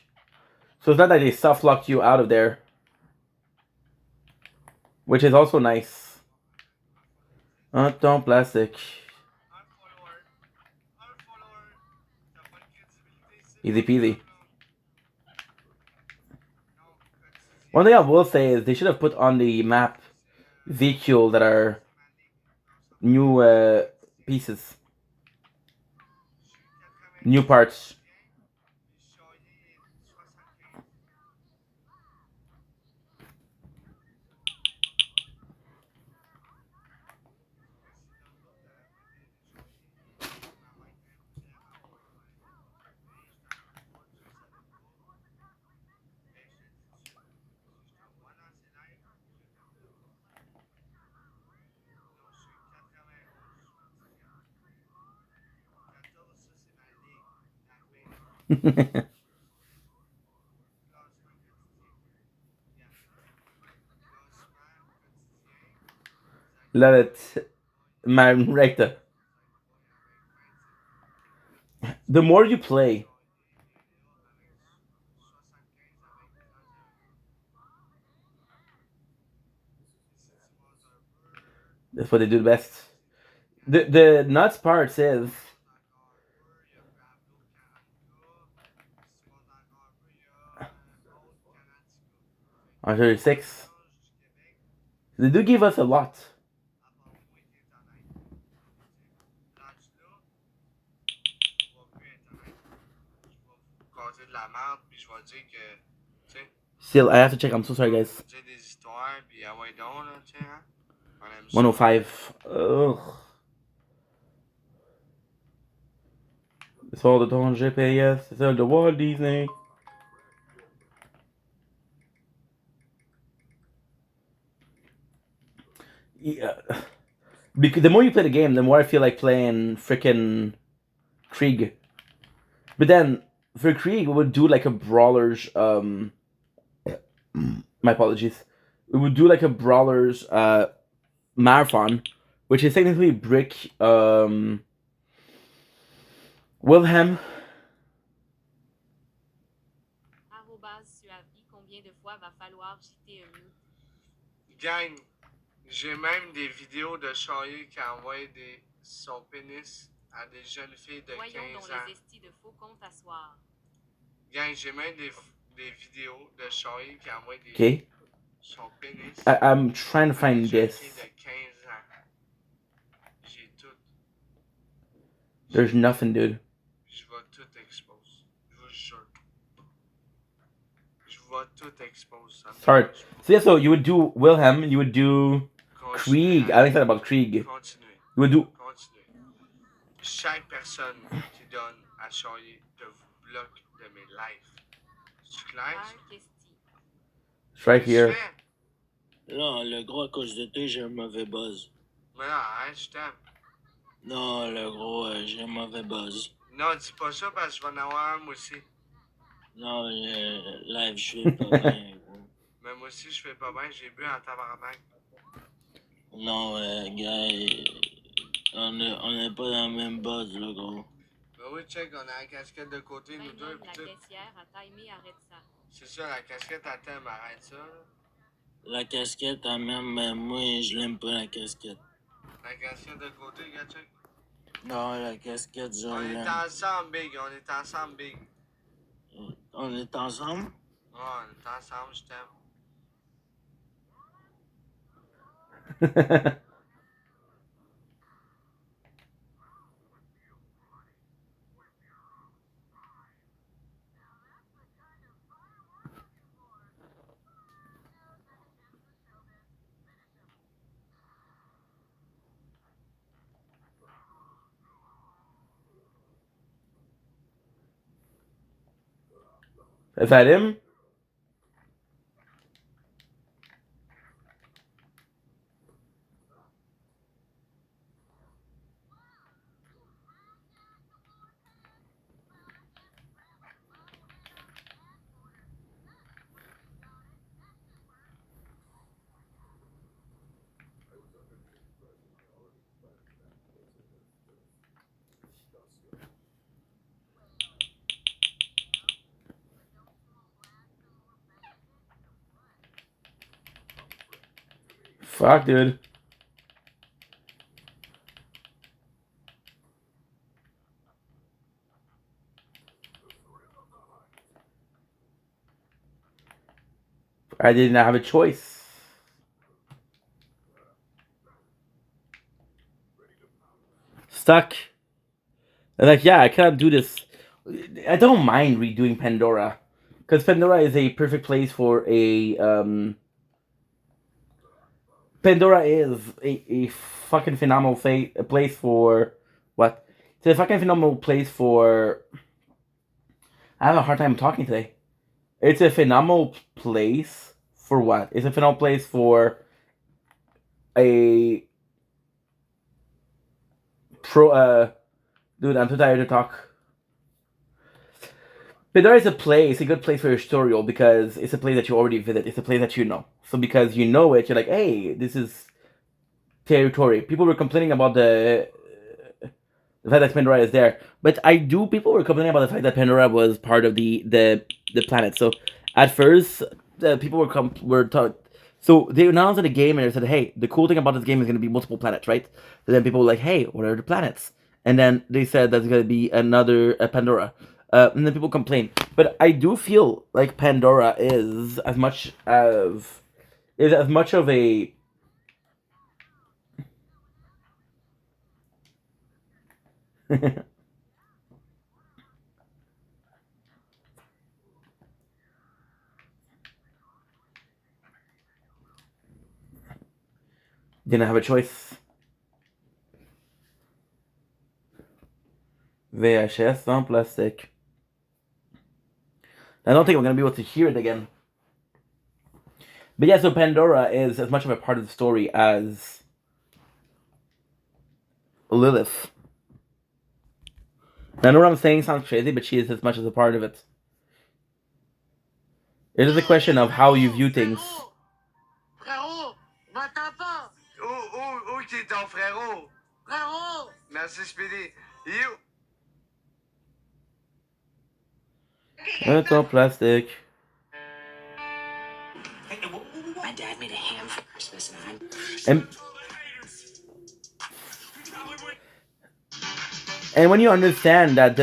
So it's not that they soft locked you out of there. Which is also nice. Don't plastic. Easy peasy. One thing I will say is they should have put on the map vehicle that are new pieces. New parts. Love it. Man, right there. The more you play, that's what they do the best. The nuts part is 136. They do give us a lot. Still, I have to check. I'm so sorry, guys. 105. Ugh. C'est hors de ton GPS, c'est celle de Walt Disney. Yeah. Because the more you play the game, the more I feel like playing freaking Krieg. But then for Krieg, we would do like a brawler's. My apologies. We would do like a brawler's marathon, which is technically Brick Wilhelm. Combien de fois va falloir jeter un mute? Gang, j'ai même des vidéos de Charlie qui envoie son pénis à des jeunes filles de 15 ans. Les estis de faux comptes à soir. Gang, j'ai même des vidéos de Charlie qui envoie son pénis. I'm trying to find this. De 15 ans. J'ai tout. There's nothing, dude. Je vais tout expose. Je vous jure. Je vais vas tout exposer. Ça me Sorry. dérange pas. So yeah, so you would do Wilhelm, you would do Continuez Krieg. à- I think that about Krieg. Continuez. You would do. Continuez. Chaque personne qui donne à charrier de vous bloque de mes lives. C'est clair? ça? Frère Kesti. It's right Qu'est-ce que tu here. fais? Non, le gros, à cause de toi, j'ai un mauvais buzz. Mais non, arrête, je t'aime. Non, le gros, j'ai un mauvais buzz. Non, dis pas ça parce que je vais en avoir un moi aussi. Non, live, je suis pas bien, gros. Mais moi aussi, je fais pas bien, j'ai bu en tabarnak. Non, gars, on n'est pas dans le même buzz, là, gros. Ben oui, check, on a la casquette de côté, nous Même deux, la pis tout. caissière a timé arrête ça. C'est ça, la casquette à thème, arrête ça. Là. La casquette, même moi, je l'aime pas, la casquette. La casquette de côté, gars, check. Non, la casquette, je On est l'aime. ensemble, Big, on est ensemble, Big. On est ensemble? Ouais, on est ensemble, je t'aime. Is that him? Fuck, dude. I did not have a choice. Stuck. And like, yeah, I cannot do this. I don't mind redoing Pandora. Because Pandora is a perfect place for a, Pandora is a fucking phenomenal place for... What? It's a fucking phenomenal place for... I have a hard time talking today. It's a phenomenal place for what? It's a phenomenal place for a... Dude, I'm too tired to talk. Pandora is a place, a good place for your tutorial because it's a place that you already visit. It's a place that you know. So because you know it, you're like, hey, this is territory. People were complaining about the fact that Pandora is there, but people were complaining about the fact that Pandora was part of the planet. So at first, people were taught. So they announced the game and they said, hey, the cool thing about this game is going to be multiple planets, right? So then people were like, hey, what are the planets? And then they said there's going to be another Pandora. And then people complain. But I do feel like Pandora is as much of a... Didn't have a choice. VHS en plastic. I don't think I'm going to be able to hear it again. But yeah, so Pandora is as much of a part of the story as Lilith. I know what I'm saying sounds crazy, but she is as much as a part of it. It is a question of how you view things. Frérot, m'attends pas! Où qui est ton frérot? Frérot! Merci, Speedy. You. It's all plastic. My dad made a ham for Christmas, And when you understand that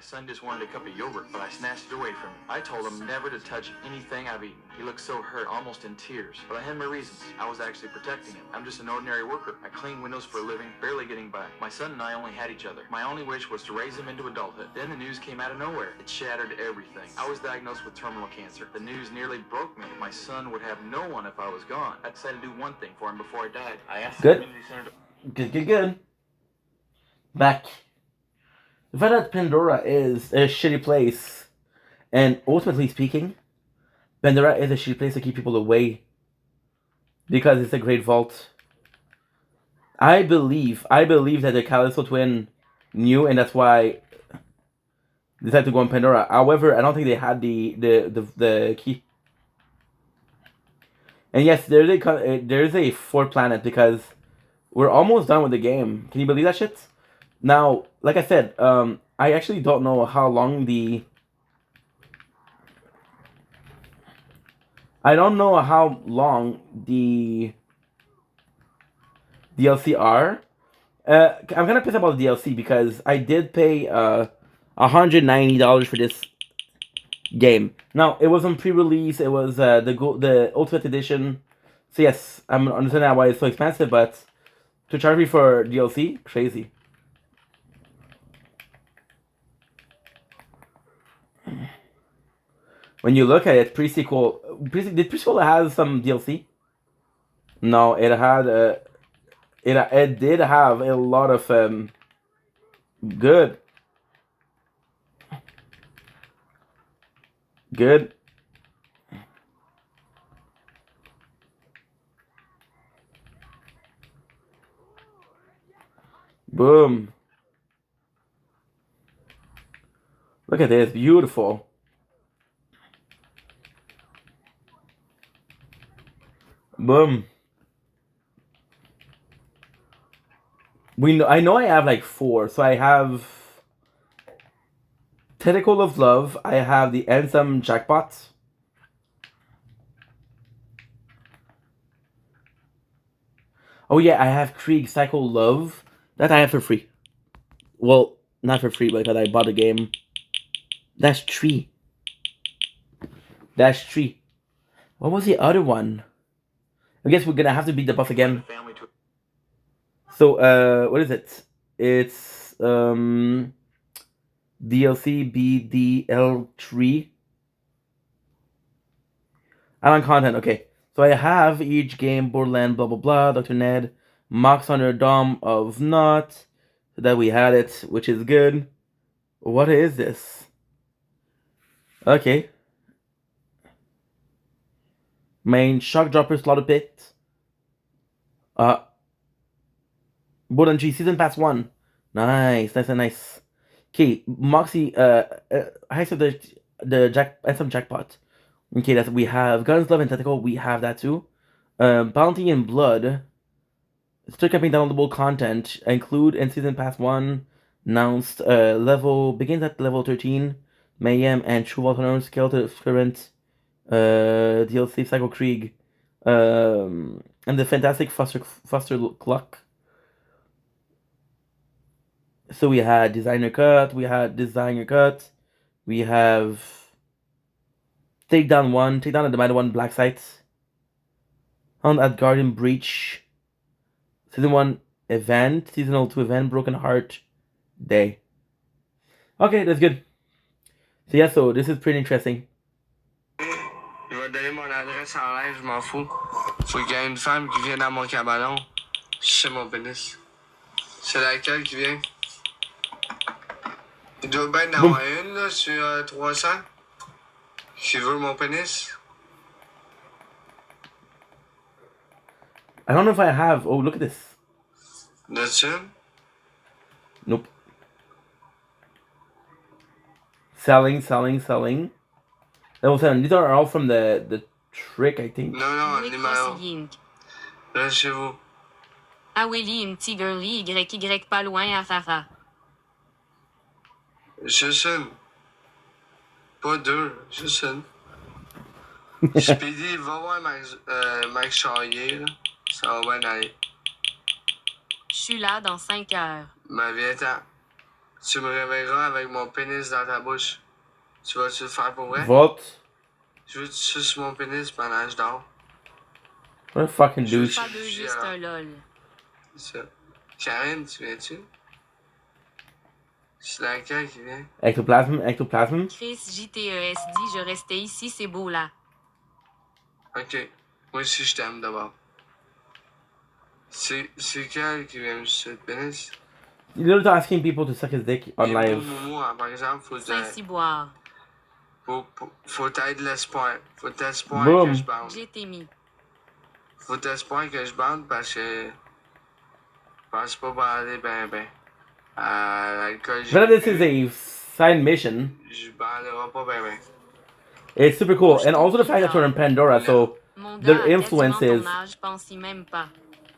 son just wanted a cup of yogurt, but I snatched it away from him. I told him never to touch anything I've eaten. He looked so hurt, almost in tears. But I had my reasons. I was actually protecting him. I'm just an ordinary worker. I clean windows for a living, barely getting by. My son and I only had each other. My only wish was to raise him into adulthood. Then the news came out of nowhere. It shattered everything. I was diagnosed with terminal cancer. The news nearly broke me. My son would have no one if I was gone. I decided to do one thing for him before I died. I asked the community center to... Good. Back. The fact that Pandora is a shitty place, and ultimately speaking, Pandora is a shitty place to keep people away because it's a great vault. I believe that the Callisto twin knew, and that's why they decided to go on Pandora. However, I don't think they had the key. And yes, there's a fourth planet because we're almost done with the game. Can you believe that shit? Now, like I said, I actually don't know how long the... I don't know how long the DLC are. I'm kind of pissed about the DLC because I did pay $190 for this game. Now, it was on pre-release. It was the Ultimate Edition. So yes, I'm understanding why it's so expensive, but to charge me for DLC, crazy. When you look at it, pre-sequel, did pre-sequel have some DLC? No, it had it did have a lot of good. Boom. Look at this, beautiful. Boom. I know I have like 4, so I have Tentacle of Love, I have the Ansem Jackpot. Oh yeah, I have Krieg Cycle Love. That I have for free. Well, not for free, because I bought the game. That's 3. What was the other one? I guess we're gonna have to beat the boss again. So, what is it? It's DLC BDL3. Island content, okay. So I have each game, Borderland, blah blah blah, Dr. Ned, Mox Under Dome of Not. So that we had it, which is good. What is this? Okay. Main Shock Dropper Slaughter Pit. Borderland G Season Pass 1. Nice. Okay, Moxie, I said some jackpot. Okay, that's we have Guns, Love, and Tentacle. We have that too. Bounty and Blood. Still camping downloadable content. Include in Season Pass 1. Announced level begins at level 13. Mayhem and True Volcano scale to current DLC Cycle Krieg. And the fantastic Foster Cluck. So we had Designer Cut, we have Takedown 1, Takedown at the Mighty 1 Black Sites, Hound at Guardian Breach, Season 1 Event, Seasonal 2 Event, Broken Heart Day. Okay, that's good. So yeah, so this is pretty interesting. Je vais te donner mon adresse en live, je m'en fous. Faut qu'il y ait une femme qui vient dans mon cabanon. C'est mon pénis. C'est laquelle qui vient? Il doit bien en avoir une là, sur 300 qui veut mon pénis. I don't know if I have. Oh, look at this. That's une? Nope. Selling. Level 7. These are all from the trick, I think. Non, numéro. Là, chez vous. Ah Willy, une petite girly, YY pas loin à Farah. Juste une. Pas 2, juste une. Speedy, va voir Mike Charrier, là. Ça va bien aller. Je suis là dans 5 heures. Mais viens-t'en. Tu me réveilleras avec mon pénis dans ta bouche. Tu vas-tu le faire pour vrai? What? Je veux que tu suces mon pénis pendant que je dors. What a fucking Je veux douche. Pas deux, juste un lol. C'est ça. Karine, tu viens-tu? C'est laquelle qui vient? Ectoplasm. Chris JTES dit je restais ici, c'est beau là. Ok. Moi aussi, je t'aime d'abord. C'est quelle qui vient me sucer le pénis? You're literally asking people to suck his dick on Les live. moumou, hein, par exemple, Saint-Cyboire. faut être l'espoir. Faut t'espoir Boom. que je bande. JT me. Faut t'espoir que je bande parce que je pense pas bander ben. L'alcool, But this is a side mission. je banderai pas ben. It's super cool. And also the fact that you're in Pandora, so Mon their gars a influence quasiment is ton âge, pense-y même pas.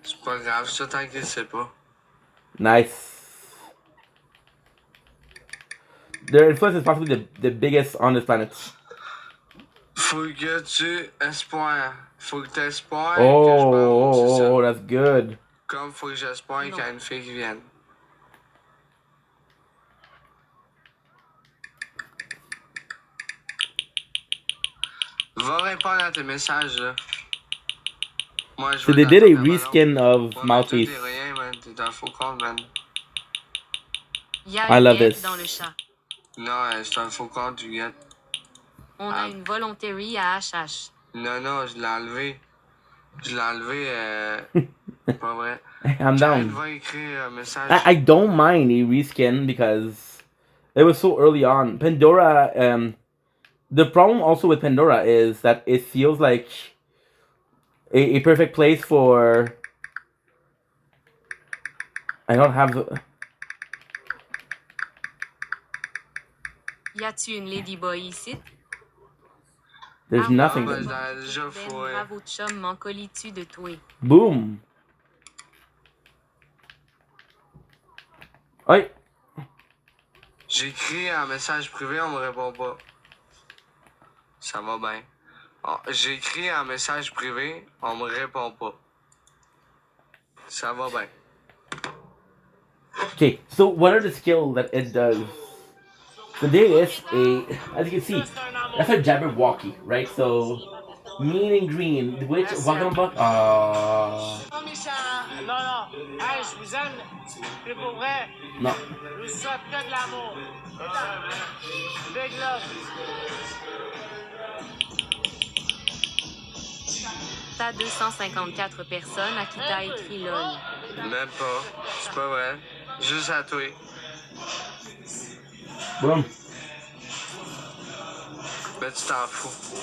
C'est pas grave, ça tant qu'il sait pas. nice. Their influence is possibly the biggest on this planet. Faut que tu espoires. Faut que t'espoires que je bande, c'est ça. Oh, that's good. Comme faut que j'espère qu'il y a une fille qui vienne. Va répondre à tes messages, là. Moi, je So veux they dans did ton a cabanon. reskin of Ouais, mais toi, Mouthpiece. t'es rien, man. T'es un faux con, man. Il y a I une love guette this. dans le chat. Non, c'est un faux con, tu guettes. On a une voluntary à HH. Non, je l'ai enlevé. Pas vrai. I'm Karen down. va écrire un message. I don't mind a reskin because it was so early on. Pandora, the problem also with Pandora is that it feels like a perfect place for. I don't have. Y a-tu une ladyboy ici? There's nothing. Ben, je l'ai déjà Ben, fourré. bravo chum, m'en collis-tu de toi? Boom. Oi. J'écris un message privé, on me répond pas. Ça va bien. Oh, j'écris un message privé, on me répond pas. Ça va bien. Okay, so what are the skills that it does? So there is a, as you can see, that's a Jabberwocky, right? So mean and green, which welcome back. Non, méchant! Non. Hey, je vous aime. C'est pour vrai. No. Je vous souhaite que de l'amour. Big love. T'as 254 personnes à qui t'as écrit lol. Même pas. C'est pas vrai. Juste à toi. Boom. Mais tu t'en fous.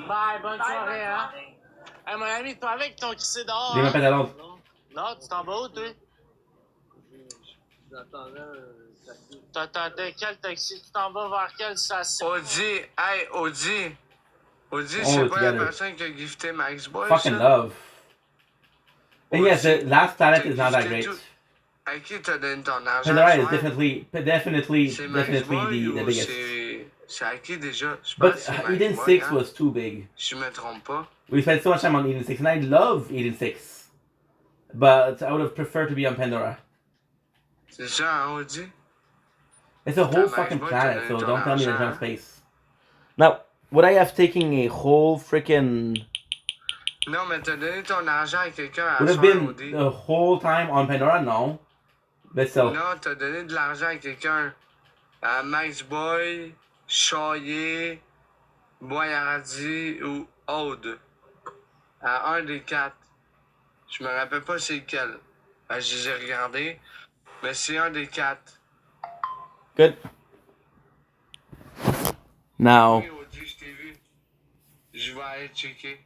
Bye, bonne soirée, hein? Hey, mon ami, toi avec ton crissé dehors. Leave my Hein? pet alone. Non, tu t'en vas où, toi? T'attendais quel taxi? Tu t'en vas vers quelle station? Audi, hey, Audi, Oh, c'est pas la together. personne qui a gifté Max Boy, Fucking ça? love. And yes, the Audi, last planet t'as is not that gifté great. tout. À qui t'as donné ton argent? Pandora ce is soir? definitely C'est Max Boy the ou biggest. c'est à qui déjà? Je pense But que c'est Max Eden Boy, 6 hein? was too big. Je me trompe pas. We spent so much time on Eden 6, and I love Eden 6. But I would have preferred to be on Pandora. C'est ça, hein, Audi? It's a whole Max fucking Boy, planet, t'as so donné don't ton tell me there's argent, no hein? space. Now, would I have taken a whole freaking... Non, mais t'as donné ton argent à quelqu'un à Would have soir, been Audi. the whole time on Pandora? No. But still. Non, t'as donné de l'argent à quelqu'un. À Max Boy, Chaillé, Boyardi ou Aude. À un des quatre. Je me rappelle pas c'est lequel. Je les ai regardés. Mais c'est un des quatre. Good. Now, Oui, Audi, je t'ai vu. Je vais aller checker.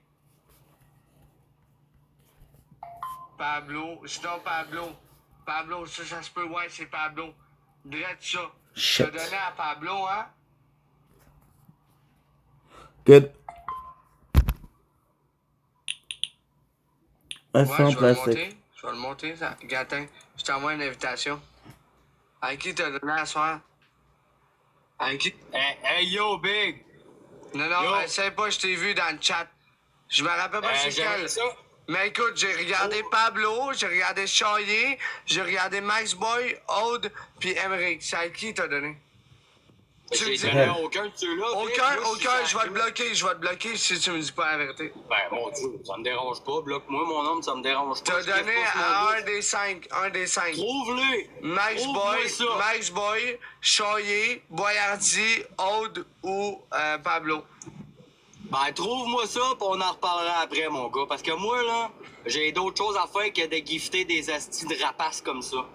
Pablo. Sinon, Pablo. Pablo, ça se peut. Ouais, c'est Pablo. Drette ça. Shit. T'as donné à Pablo, hein? good. That's Ouais, not je vais le plastic. monter. Je vais le monter, ça. Gatin, je t'envoie une invitation. À qui t'as donné à soir? À qui? Hey, yo, Big! Non, Yo. essaie pas, je t'ai vu dans le chat. Je me rappelle pas c'est J'aimerais quel. ça. Mais écoute, j'ai regardé Pablo, j'ai regardé Chaillé, j'ai regardé Max Boy, Aude, puis Emmerich. C'est à qui t'as donné? Tu me dis donné à aucun de ceux-là. aucun, je vais te bloquer si tu me dis pas la vérité. Ben, mon Dieu, ça me dérange pas. Bloque-moi mon nom, ça me dérange pas. T'as donné à un des cinq. Trouve-le! Max Boy, Chaillé, Boyardi, Aude ou Pablo. Ben, trouve-moi ça, pis on en reparlera après, mon gars. Parce que moi, là, j'ai d'autres choses à faire que de gifter des astis de rapaces comme ça.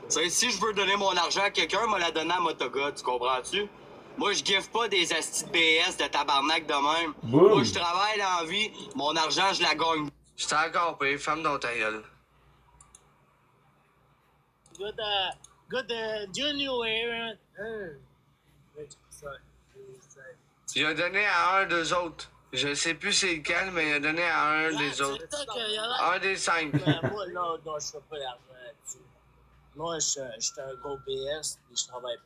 T'sais, si je veux donner mon argent à quelqu'un, me la donner à Motoga, tu comprends-tu? Moi, je gifte pas des astis de BS de tabarnak de même. Boum. Moi, je travaille dans la vie, mon argent, je la gagne. Je t'ai encore payé, femme dans ta gueule. Good January. Il a donné à un des autres. Je sais plus c'est lequel, mais il a donné à un des autres. Un des cinq. Moi, non, je fais pas l'argent là-dessus. Moi, je suis un gros BS et je travaille pas.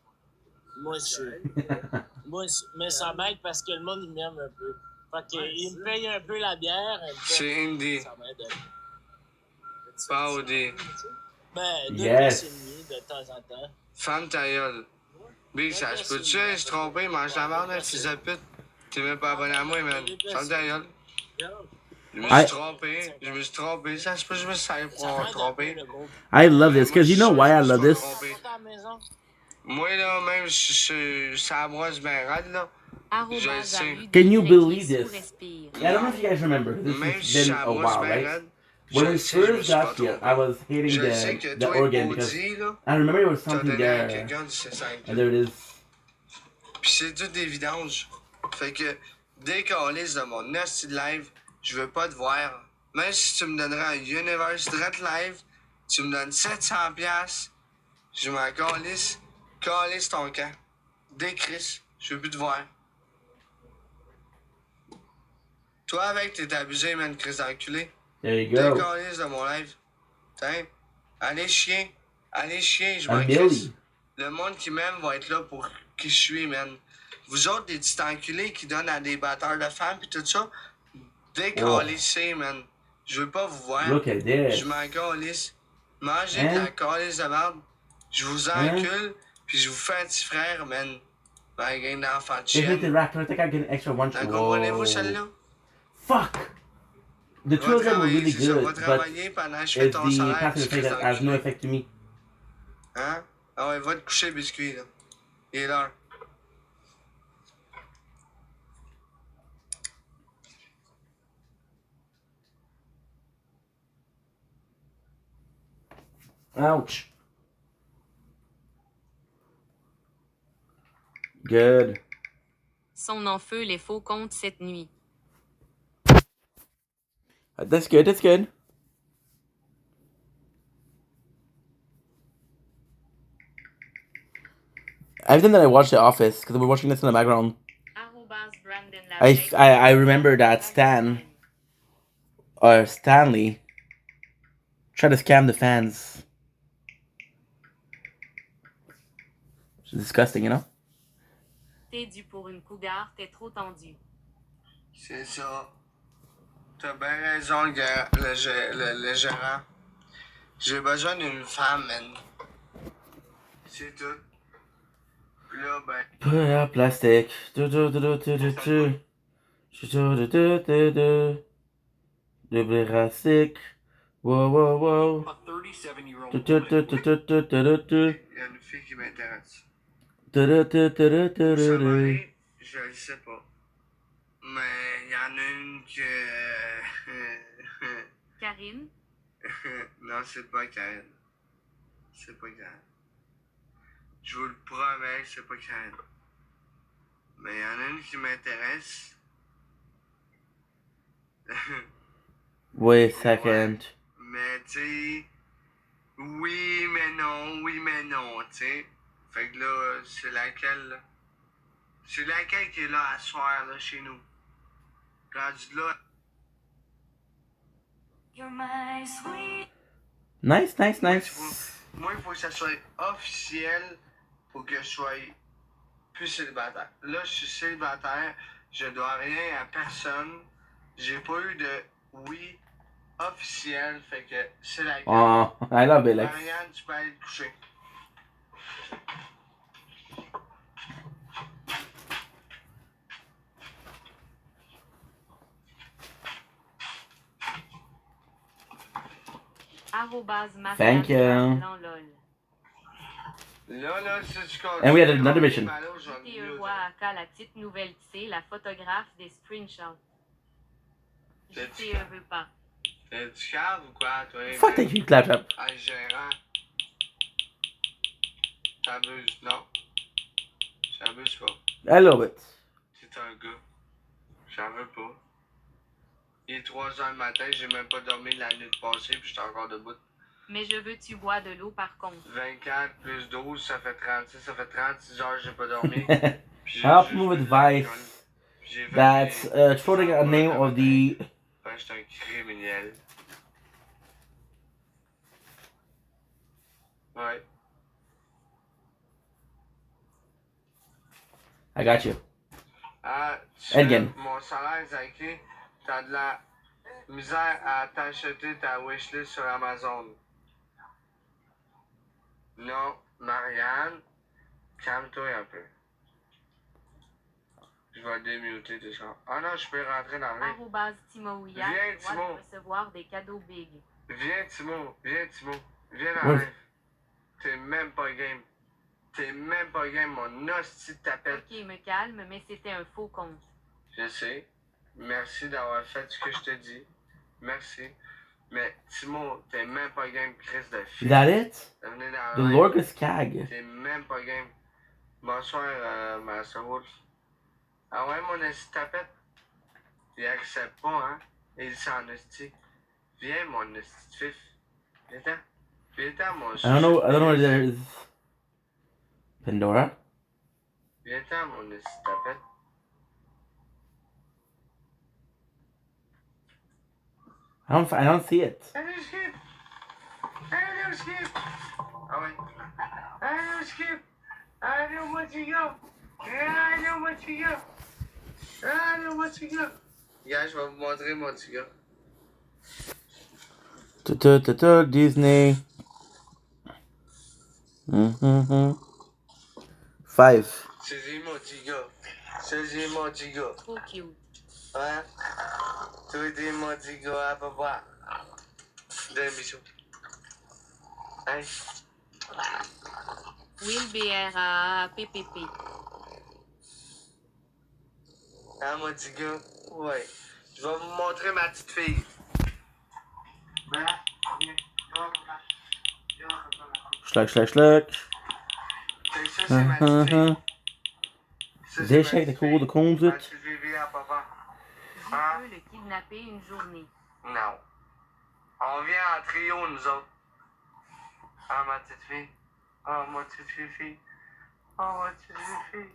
Mais ça m'aide parce que le monde, il m'aime un peu. Fait qu'il me paye un peu la bière. C'est Indy. Ça m'aide. Pas Audi. Ben, 2 Yes. pièces et demi de temps en temps. Femme ta gueule. Big, ça se peut-tu se tromper? Mange la merde, un fils de pute. T'es même pas abonné à moi, man. Femme ta gueule. Je me suis trompé. Ça se peut que je me suis trompé. I love this because you know why I love this? Moi, là, même, ça brosse bien raide, là. Je sais. Can you believe this? Yeah, I don't know if you guys remember. This Même has si been ça a brosse while, bien right? raide. When we first got here, I was hitting Je sais que the toi, organ because Audi, là, I remember there was t'as something donné à there. quelqu'un du C5. And there it is. Pis c'est tout des vidanges. Fait que, dès qu'on liste de mon nasty live, je veux pas te voir. Même si tu me donneras un Universe Direct Live, tu me donnes 700$, je m'en calisse ton camp. Dès Chris, je veux plus te voir. Toi avec, t'es abusé, man, Chris d'enculé. There you Dès go. qu'on liste de mon live. Tiens, allez chier, je A m'en milli. crisse. Le monde qui m'aime va être là pour qui je suis, man. Vous autres, des petits enculés qui donnent à des batteurs de femmes pis tout ça, décalissez, man. Je veux pas vous voir. Look at this. Je m'en calisse. Mangez Hein? de la calisse de merde. Je vous Hein? encule, puis je vous fais un petit frère, man. Ben, gang d'enfant de They hit the chienne. rack. I think I get an extra one. T'en comprenez-vous, Whoa. celle-là? Fuck. The two of them were really c'est ça. Va good, but travailler pendant que je fais it's ton the salaire, passive puis effect that has no effect to me. Hein? Ah ouais, va te coucher, biscuit, là. Il est l'heure. Ouch. Good. Son en feu les faux comptes cette nuit. That's good. That's good. I've done that. I watched The Office because we're watching this in the background. I remember that Stan or Stanley tried to scam the fans. It's disgusting, you know. T'es dû pour une cougar, t'es trop tendu. C'est ça. T'as bien raison, le gérant. J'ai besoin d'une femme, man. C'est tout. Puis là, ben... Put out plastic. Double racik. Wow, wow, wow. A 37-year-old Il y a une fille qui m'intéresse. Où ça va aller, je le sais pas. Mais il y en a une que... Karine? Non, c'est pas Karen. C'est pas Karen. Je vous le promets, c'est pas Karen. Mais il y en a une qui m'intéresse. Wait a second. Mais tu sais, oui mais non, tu sais. Fait que là, c'est laquelle, là? C'est laquelle qui est là à soir, là, chez nous. Rendu là. Nice, nice, nice. Moi, il faut que ça soit officiel pour que je sois plus célibataire. Là, je suis célibataire, je dois rien à personne. J'ai pas eu de oui officielle, fait que c'est la carte. Oh, I love it. Like, Marianne, tu peux aller te coucher. thank you. Là, si tu continues. And we had another mission. JTE voit Aka la petite nouvelle tissée, la photographe des screenshots. JTE veut pas. T'es du cave ou quoi, toi? Fuck that you claptrap. Hey, gérant. T'abuses, non? J'abuse pas. I love it. C'est un gars. J'en veux pas. Il est 3h du matin, j'ai même pas dormi la nuit passée, puis j'étais encore debout. Mais je veux tu bois de l'eau par contre. 24 plus 12, ça fait 36, ça fait 36 heures que j'ai pas dormi. Help me with advice. That's throwing a name of the. Ben, j'étais un criminel. Ouais. I got you. Ah, Again. Mon salaire, Zaki, t'as de la misère à t'acheter ta wishlist sur Amazon. Non, Marianne, calme-toi un peu. Je vais démuter tout ça. Ah non, je peux rentrer dans le Arrobase Timoouya, Viens, droit Timo. de recevoir des cadeaux big. Viens, Timo. Viens dans le live. T'es même pas game. T'es même pas game, mon hostie de tapette. Ok, me calme, mais c'était un faux compte. Je sais. Merci d'avoir fait ce que je te dis. Merci. Mais Timo, t'es même pas game, Chris de fille. Is that it? Venez dans The le live. Lorcas Cag. T'es même pas game. Bonsoir, Master Wolf. Ah ouais, mon hostie de tapette? Il accepte pas, hein? Il s'en hostie. Viens, mon hostie de fif. Viens-t'en. Viens-t'en, mon I don't know where there is. Pandora? Viens-t'en, mon hostie de tapette. I don't see it. Allez, skip! Allez, skip! Ah ouais. Allez, skip! Allez, mon petit gars! Allez, mon petit gars! Allez, mon petit gars! Gars, je vais vous montrer mon petit gars. Disney. 5. C'est mon petit gars. C'est mon petit gars. Trop cute. Hein? Toi, t'es mon petit gars à papa. Donne un bisou. Hein? Will BRAAPPP. Hein, mon petit gars? Ouais. Je vais vous montrer ma petite fille. Schlag. Ça, c'est ma petite fille. Ça, They c'est shake ma the cool, the petite coons fille. Ma it. petite Vivi à papa. Je peux le kidnapper une journée. Non. On vient en trio, nous autres. Ah, ma petite fille. Oh, ma petite fille. Oh, ma petite fille.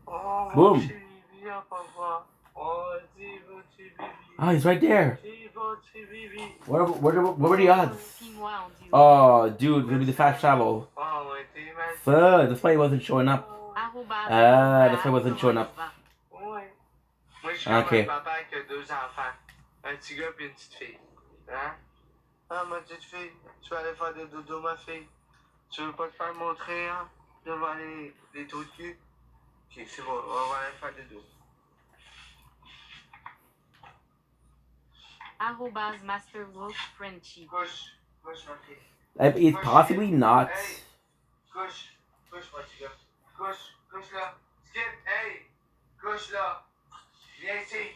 Oh, Boom. mon petit Vivi à papa. Oh, dis, mon petit Vivi. Oh, he's right there. Dis, mon petit Vivi. What were the odds? Puis moi en duo. Oh, dude, gonna be the fast travel. Oh, ouais, t'es ma petite Fuck, that's why he wasn't showing up. Arrobase That's why I wasn't showing up. Ouais. Moi, je suis Ok. comme un papa qui a 2 enfants. Un petit gars puis une petite fille. Hein? Ah, ma petite fille, tu vas aller faire des dodos, ma fille. Tu veux pas te faire montrer, hein? Devant les trous de cul? Ok, c'est bon, on va aller faire des dodos. Arrobase Masterwolf Frenchie. Couche, ma fille. It's possibly not. Hey, couche, mon petit gars. Couche là. Skip, hey, couche là. Viens ici.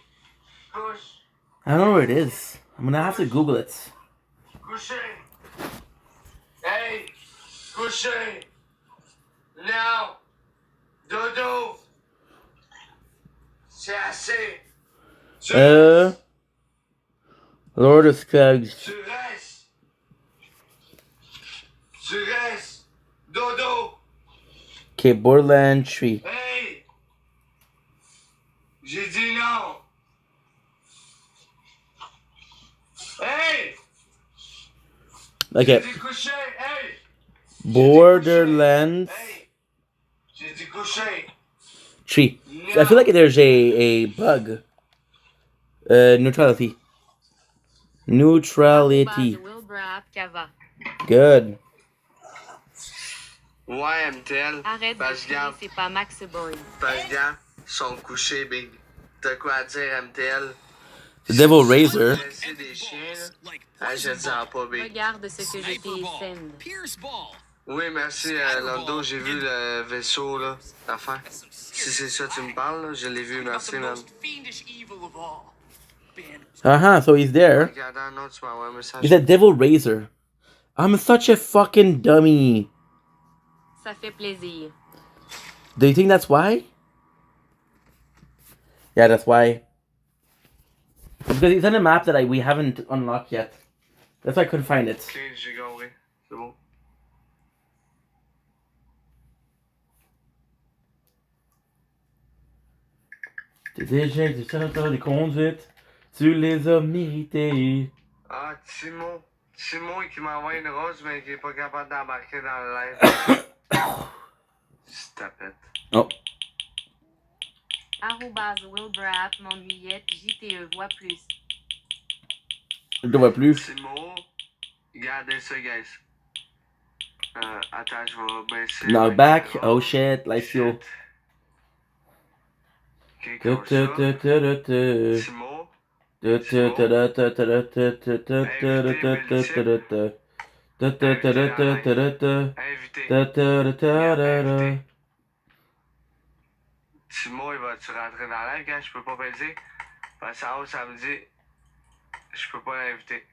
Couche. I don't know where it is. I'm gonna have to Google it. Coucher. Hey, coucher. Now. Dodo. C'est assez. Lord of Skugs. Tu restes. Tu restes. Dodo. Okay, Borderland Tree. Hey. J'ai dit non. Hey. Okay, J'ai dit coucher. Hey. Borderlands Hey. J'ai dit coucher. Tree. I feel like there's a bug. Neutrality. Neutrality. Wilbrap Cava. Good. Ouais, MTL. Arrête de Parce que, crier, regarde, c'est pas Max Boy. parce que, regarde, ils sont couchés, Big. T'as quoi à dire, MTL? The Devil Razor. C'est des chiens, là. Ah, je le sens pas, Big. Regarde ce que je t'ai send. Oui, merci, Lando. J'ai vu le vaisseau, là. L'affaire. Si c'est ça que tu me parles, là, je l'ai vu, merci, man. So he's there. Regarde, non, tu m'envoies un message. He's a Devil Razor. I'm such a fucking dummy. Ça fait plaisir. Do you think that's why? Yeah, that's why. Because it's on a map that we haven't unlocked yet. That's why I couldn't find it. Ok, j'ai compris. C'est bon. Tes échecs de territoire de conduite, tu les as mérités. Ah, Timo. Timo qui m'envoie une rose, mais qui est pas capable d'embarquer dans le live. C'est tapette. Oh. Arrobase Wilbrap, m'ennuyette, JTE, vois plus. Je te vois plus. Timo, regardez ça, guys. Attends, je vais baisser. Knock back. Oh shit. Life steal. Ok, comme ça. Timo. Invité. Timo, il va-tu rentrer dans l'air quand je peux pas baiser? Parce que samedi, je peux pas l'inviter.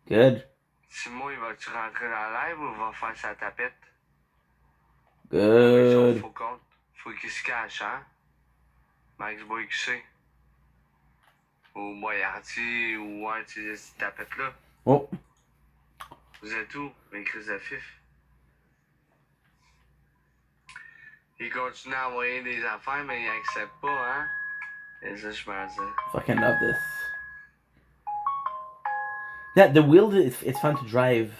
Good. Timo, il va-tu rentrer dans l'air ou il va faire sa tapette? Good. Faut qu'il se cache, hein? Max Boy QC. Ou Boyardi, ou ouais, tu sais, cette tapette-là. Oh. Vous êtes où, mes crises de fif? Il continue à envoyer des affaires, mais il accepte pas, hein? Et ça, je m'en dis. Fucking love this. Yeah, the wheel it's fun to drive.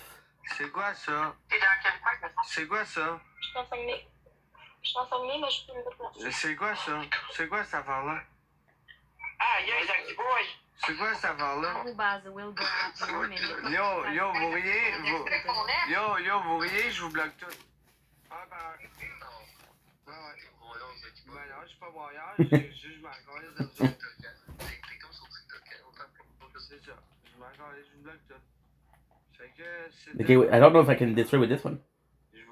C'est quoi ça? C'est quoi ça? Je suis enfermée. Mais je peux me mettre là. C'est quoi ça? C'est quoi cette affaire-là? Ah, yeah, Jackie Boy! C'est quoi cette affaire-là? Arrobase Wilbrap, non, mais Yo, vous riez? Vous riez, je vous bloque tout. Ah, ben. Ouais. Ben non, je suis pas voyeur, je m'en calisse de vous autres. C'est ça. Je m'en calisse, je vous bloque tout. Fait que c'est. Okay, I don't know if I can destroy with this one. Je vais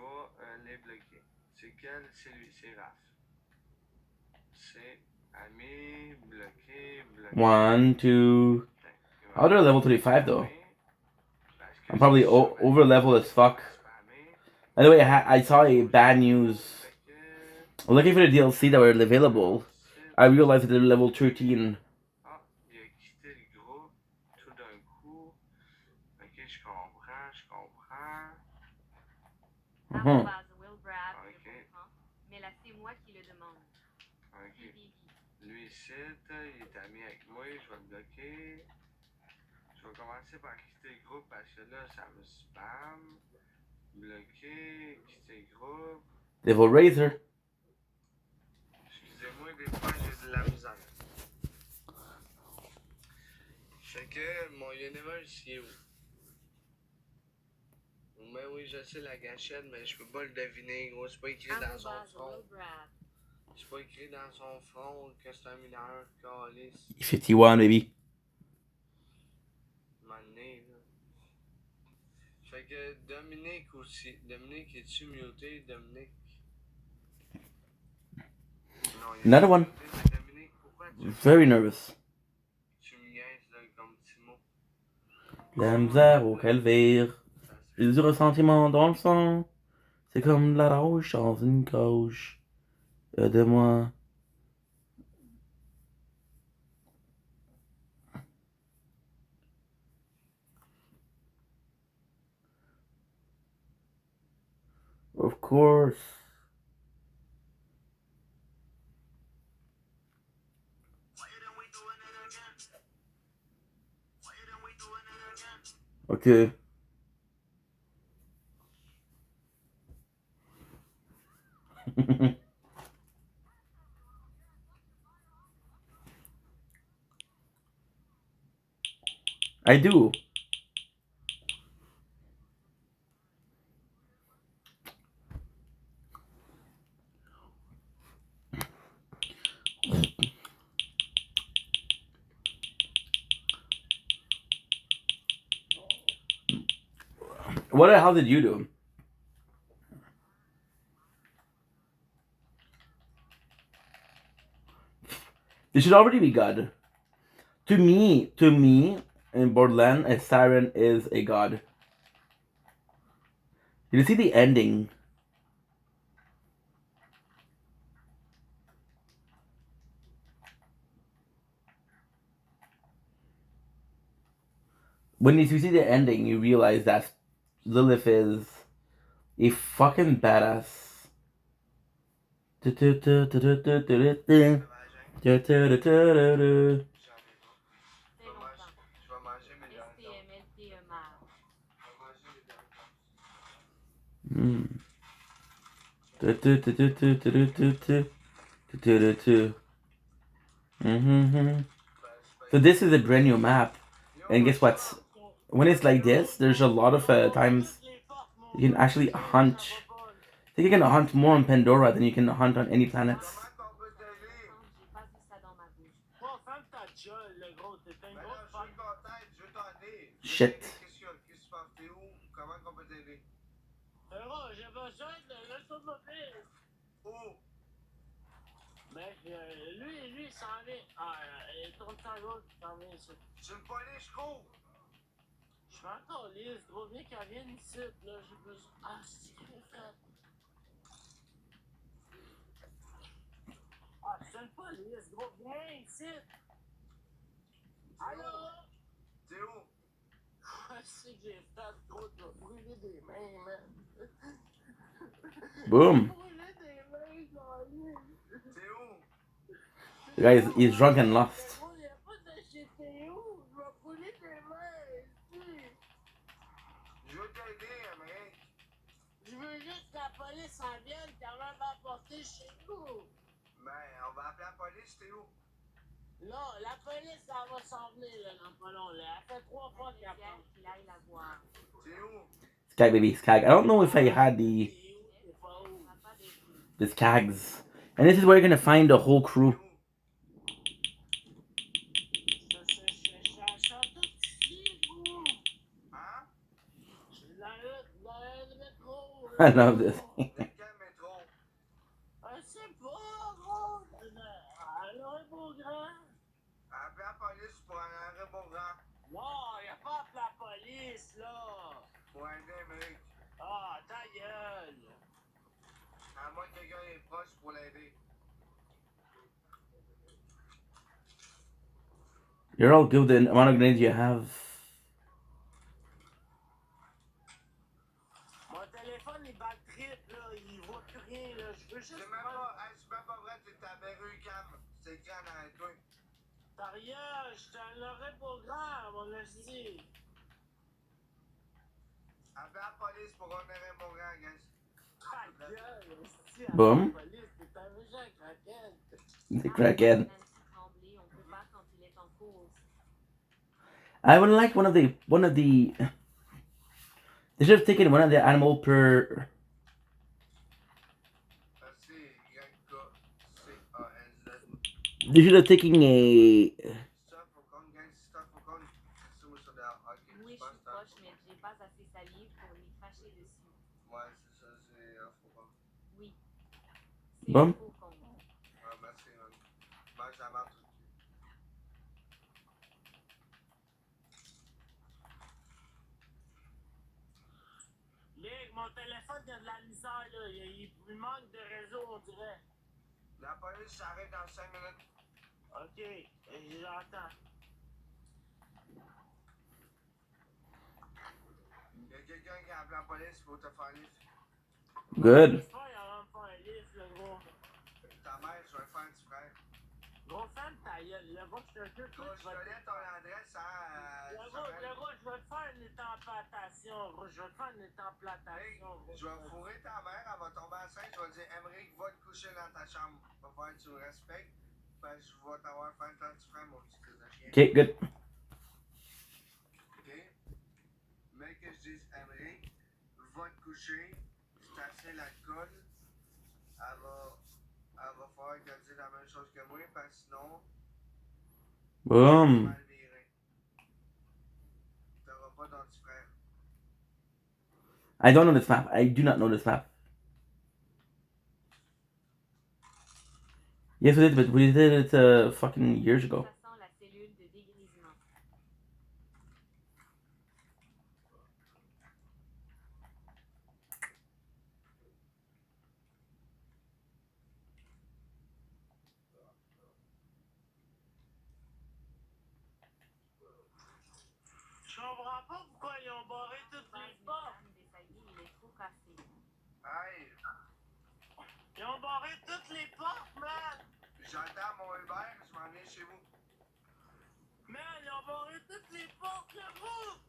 les bloquer. C'est quel? C'est lui, c'est Raph. C'est ami, bloqué. 1, 2. I'll do a level 35 though. I'm probably over level as fuck. By the way, I saw a bad news. I'm looking for the DLC that were available. I realized that they're level 13. Ah, il a quitté le groupe tout d'un coup. Ok, je comprends. Arrobase Wilbrap, je comprends. Mais là, c'est moi qui le demande. Ok. Lui ici, il est ami avec moi, je vais le bloquer. Je vais commencer par quitter le groupe parce que là, ça me spam. Bloquer, quitter le groupe. Devil Razor. Excusez-moi, des fois, j'ai de la misère. Fait que mon universe, il est où? Mais oui, je sais la gâchette, mais je peux pas le deviner, gros. C'est pas écrit dans son front. C'est pas écrit dans son front que c'est un mineur, calice. 51, baby. Mané, là. Fait que Dominique aussi. Dominique, es-tu muté, Dominique? Non, il Another one. muté, Dominique, pourquoi Very nervous. tu me niaises, là, comme Timo? La misère au calvaire. J'ai du ressentiment dans le sang. C'est comme de la roche dans une couche. Aide-moi. Of course. Okay. I do. What the hell did you do? This should already be God. To me, in Borderland, a siren is a god. Did you see the ending? When you see the ending, you realize that Lilith is a fucking badass. So this is a brand new map, and guess what? When it's like this, there's a lot of times you can actually hunt. I think you can hunt more on Pandora than you can hunt on any planets. Shit. Mais lui, il s'en vient. Ah, il tourne à gauche, il s'en vient ici. Tu me police, je cours! Je suis encore lisse, gros, bien qu'elle vienne ici, là, j'ai besoin. Ah, c'est qu'il est fait. Ah, je suis une police, gros, viens ici. Allô? T'es où? C'est que j'ai fait, gros, tu vas brûler des mains, man. Boom. Brûler des mains, Johnny. T'es où? The guy is drunk and lost. Gros, y'a pas de chez Théo, je vais brûler des mains, ici. Je veux t'aider, Amérique. Je veux juste que la police en vienne quand même m'apporter chez nous. Ben, on va appeler la police, t'es où? Non, la police, ça va s'en venir, là, dans pas long, là. Elle fait 3 fois qu'elle passe. Qu'il aille la voir. T'es où? Skag baby, Skag. I don't know if I had the Skags. And this is where you're gonna find the whole crew. Hein? I love this. Quel métro? C'est pas, gros. Alors, beau grand. Appelle la police pour un arrêt bon grand. Non, y'a pas de la police, là. Pour aider, Amérique. Ah, ta gueule. À moins que quelqu'un est proche pour l'aider. You're all good with the amount of grenades you have. Mon téléphone, il bat trip, là. Il voit plus rien, là. Je veux juste. C'est même pas vrai, t'es à Berru Cam. C'est quand dans toi. T'as rien, je t'en aurais pas grand, mon esti. Appelle la police pour un arrêt bon grand, guys. Ta gueule, esti. Boom. La police, t'es un méchant craquette. The crackhead. Nancy Tremblay, on peut pas quand il est en cause. I would like one of the. They should have taken one of the animal per. C-A-N-Z. They should have taken a. Stop for con, guys. Stop for con. C'est où ça dehors? Ok, Oui, je suis proche, mais j'ai pas assez salive pour lui cracher dessus. Ouais, c'est ça, c'est un faux con. Oui. C'est Bon. un faux con. Ouais, merci, man. Mange la marde tout de suite. Ligue, mon téléphone, il y a de la misère, là. Il manque de réseau, on dirait. La police s'arrête dans 5 minutes. Ok, j'entends. Il y a quelqu'un qui a appelé la police pour te faire livre. Good. J'espère qu'il va me faire un livre, le gros. Ta mère, je vais faire un petit frère. Gros fan, ta gueule. Le gros, je te jure, Gros, je te laisse ton adresse, hein. Le gros, je vais te faire une étamplantation, gros. Je vais te faire une étamplantation, gros. Je vais fourrer ta mère, elle va tomber enceinte, je vais dire, Emmerich, va te coucher dans ta chambre. Va falloir que tu me respectes. Ben, je vais t'avoir fait un petit frère, mon petit fils de chien. Okay, good. je dise, Amérique, va te coucher, c'est assez l'alcool, elle va falloir qu'elle dise la même chose que moi, parce que sinon, Boom. mal viré. T'auras pas ton petit frère. I don't know this map. I do not know this map. Yes, we did, but we did it fucking years ago. Ça sent la cellule de dégrisement. Je comprends pas pourquoi ils ont barré toutes les portes. Il est trop cassé. Hey, Ils ont barré toutes les portes, man. j'attends mon Uber, je m'en viens chez vous. Man, ils ont barré toutes les portes, le bout.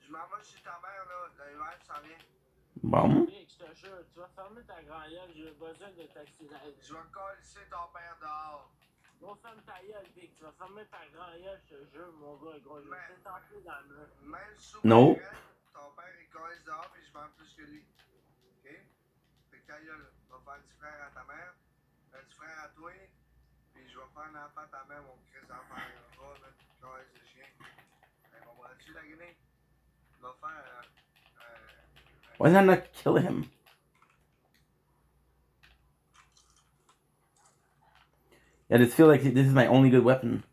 Je m'en vais chez ta mère, là. Le Uber s'en vient. Bon. Nick, je te jure, tu vas fermer ta grand gueule, j'ai besoin de taxi ride. Je vais coller ton père dehors. Gros, ferme ta gueule, Vic. Tu vas fermer ta grand gueule, je te jure, mon gars, gros. Je vais Man. t'enfuir dans le mur. Même sous Non. ma gueule, ton père il colle dehors puis je vends plus que lui. OK? Fait que ta gueule, va faire du frère à ta mère, du frère à toi, puis je vais faire un enfant à ta mère, mon Christ d'enfant. Va, man, colle de chien. Ben, comprends-tu la guinée? Il va faire Why did I not kill him? I just feel like this is my only good weapon.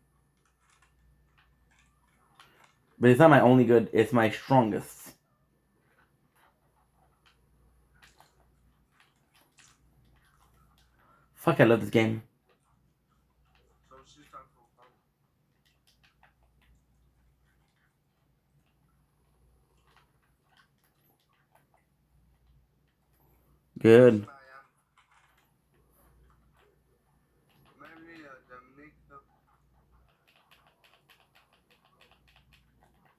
But it's not my only good, it's my strongest. Fuck, I love this game. ça aussi, c'est un faux fond. Good. Même lui, Dominique, là.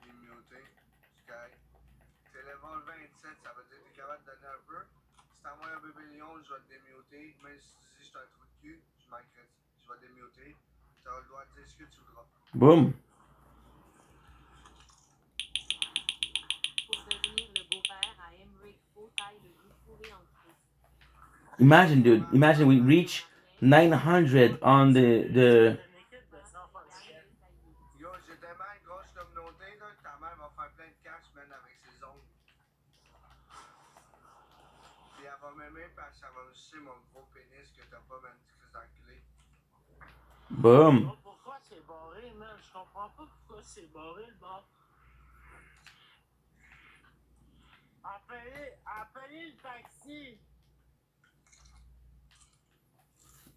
Il est muté. Sky. T'es level 27, ça veut dire que t'es capable de donner un peu. Si t'envoies un bébé lion, je vais te démuter. Même si tu dis que je suis un trou de cul, je m'inquiète. Je vais te démuter. Tu as le droit de dire ce que tu voudras. Boom. Pour devenir le beau-père à Emmerich, faut taille le goût fourré en Christ. Imagine, dude. Imagine we reach 900 on the. Yo, j'ai tellement une grosse communauté, là, que ta mère va faire plein de cash, man, avec ses ongles. Puis elle va m'aimer parce que ça va me sucer mon gros pénis que t'as pas, man, Christ d'enculé. Boom. Pourquoi c'est barré, man? Je comprends pas pourquoi c'est barré, le bar. Appelez le taxi.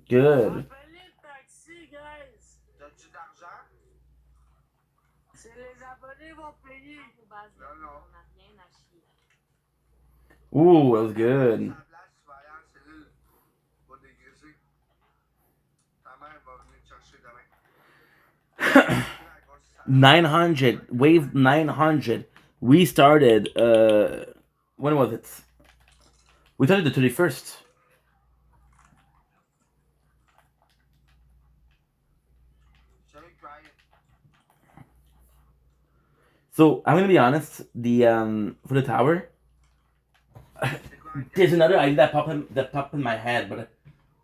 Good. Appelez le taxi, guys. T'as-tu d'argent? C'est les abonnés vont payer. Aux bases de Non, vie, non. on n'a rien à chier. Ooh, that was good. Sa place, tu vas aller en cellule pour dégraisser. Ta mère va venir te chercher demain. 900. Wave 900. We started, when was it? We started the 31st. Salut, Brian. So, I'm gonna be honest, the, for the tower, there's another idea that popped in my head, but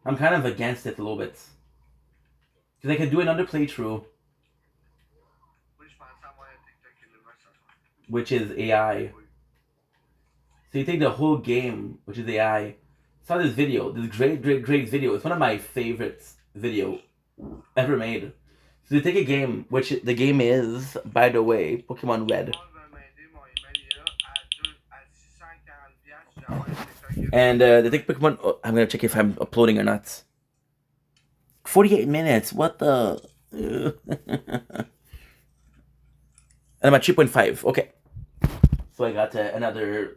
I'm kind of against it a little bit. Because I could do another playthrough, Moi, je pensais avoir un TikTok qui nous va ce soir. which is AI. So you take the whole game, which is AI. Saw this video, this great video. It's one of my favorite video ever made. So you take a game, which the game is, by the way, Pokemon Red. Tout le monde va m'aider, mon email est là à 640$. J'envoie un TikTok qui And they take Pokemon. Oh, I'm gonna check if I'm uploading or not. 48 minutes. What the? And I'm at 3.5. Okay. So I got another.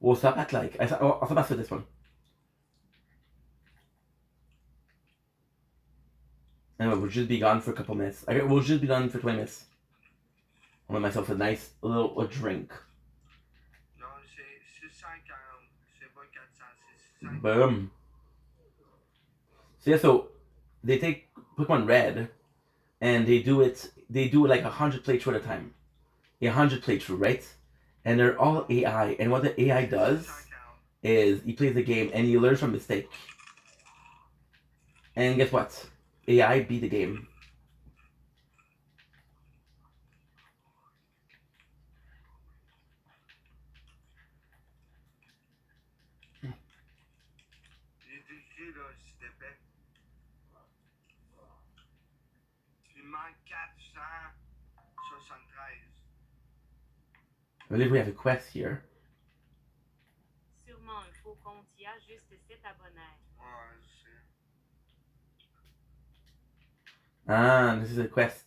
We'll stop at like. I'll stop after this one. Anyway, we'll just be gone for a couple minutes. We'll just be done for 20 minutes. I'll make myself a nice little drink. Non, c'est 640. C'est pas 400, c'est 640. Boom. So yeah, so they take Pokemon Red, and they do it like 100 playthrough at a time. 100 playthrough, right? And they're all AI. And what the AI does is he plays the game and he learns from mistake. And guess what? AI beat the game. Il est écrit là, s'il te plaît. Il manque 473. I believe we have a quest here. Sûrement un faux compte, il y a juste 7 abonnés. Ouais, je sais. Ah, this is a quest.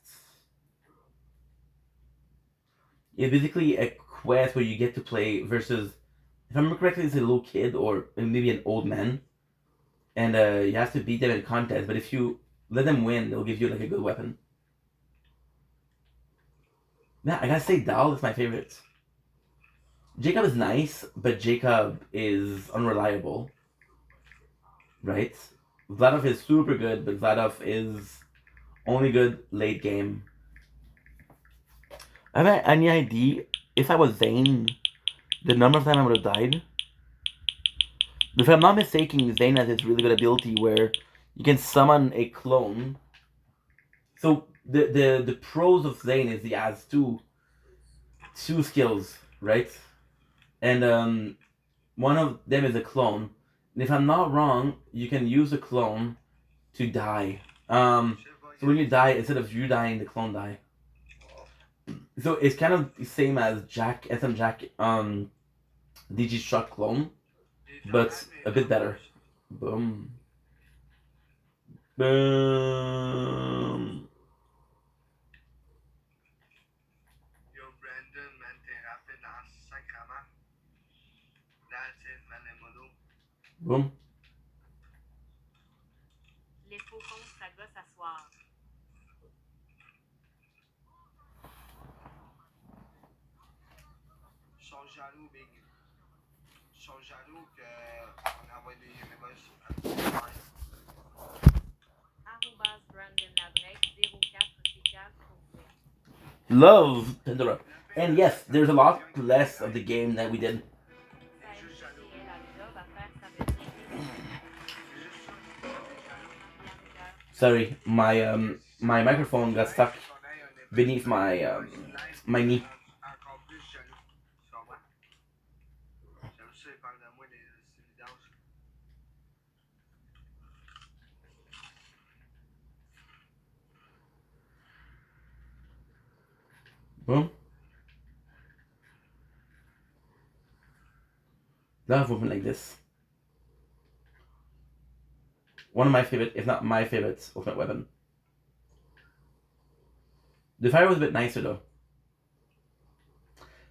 It's basically a quest where you get to play versus, if I remember correctly, it's a little kid or maybe an old man. And you have to beat them in contest, but if you let them win, they'll give you like a good weapon. Yeah, I gotta say, Dal is my favorite. Jacob is nice, but Jacob is unreliable. Right? Vladov is super good, but Vladov is only good late game. I have any idea if I was Zane, the number of times I would have died? If I'm not mistaken, Zane has this really good ability where you can summon a clone. So the pros of Zane is he has two skills, right? And one of them is a clone. And if I'm not wrong, you can use a clone to die. So when you die, instead of you dying, the clone die. So it's kind of the same as Jack, SM Jack, DG Struck clone, but a bit better. Boom. Boom. Yo, Brandon, man, t'es rapide en sacrament. That's it, man, les modos. Boom. Les faux comptes, ça gosse à soir. Ils sont jaloux, Big. Ils sont jaloux qu'on envoie des universes. Arrobas Brandon Labrec 04 Love Pandora. And yes, there's a lot less of the game that we did. Sorry, my microphone got stuck beneath my my knee. Encore plus jaloux. Tu comprends? J'aime ça, il parle de moi des vidanges. Boom. Love movement like this. One of my favorite, if not my favorite, ultimate weapon. The fire was a bit nicer though.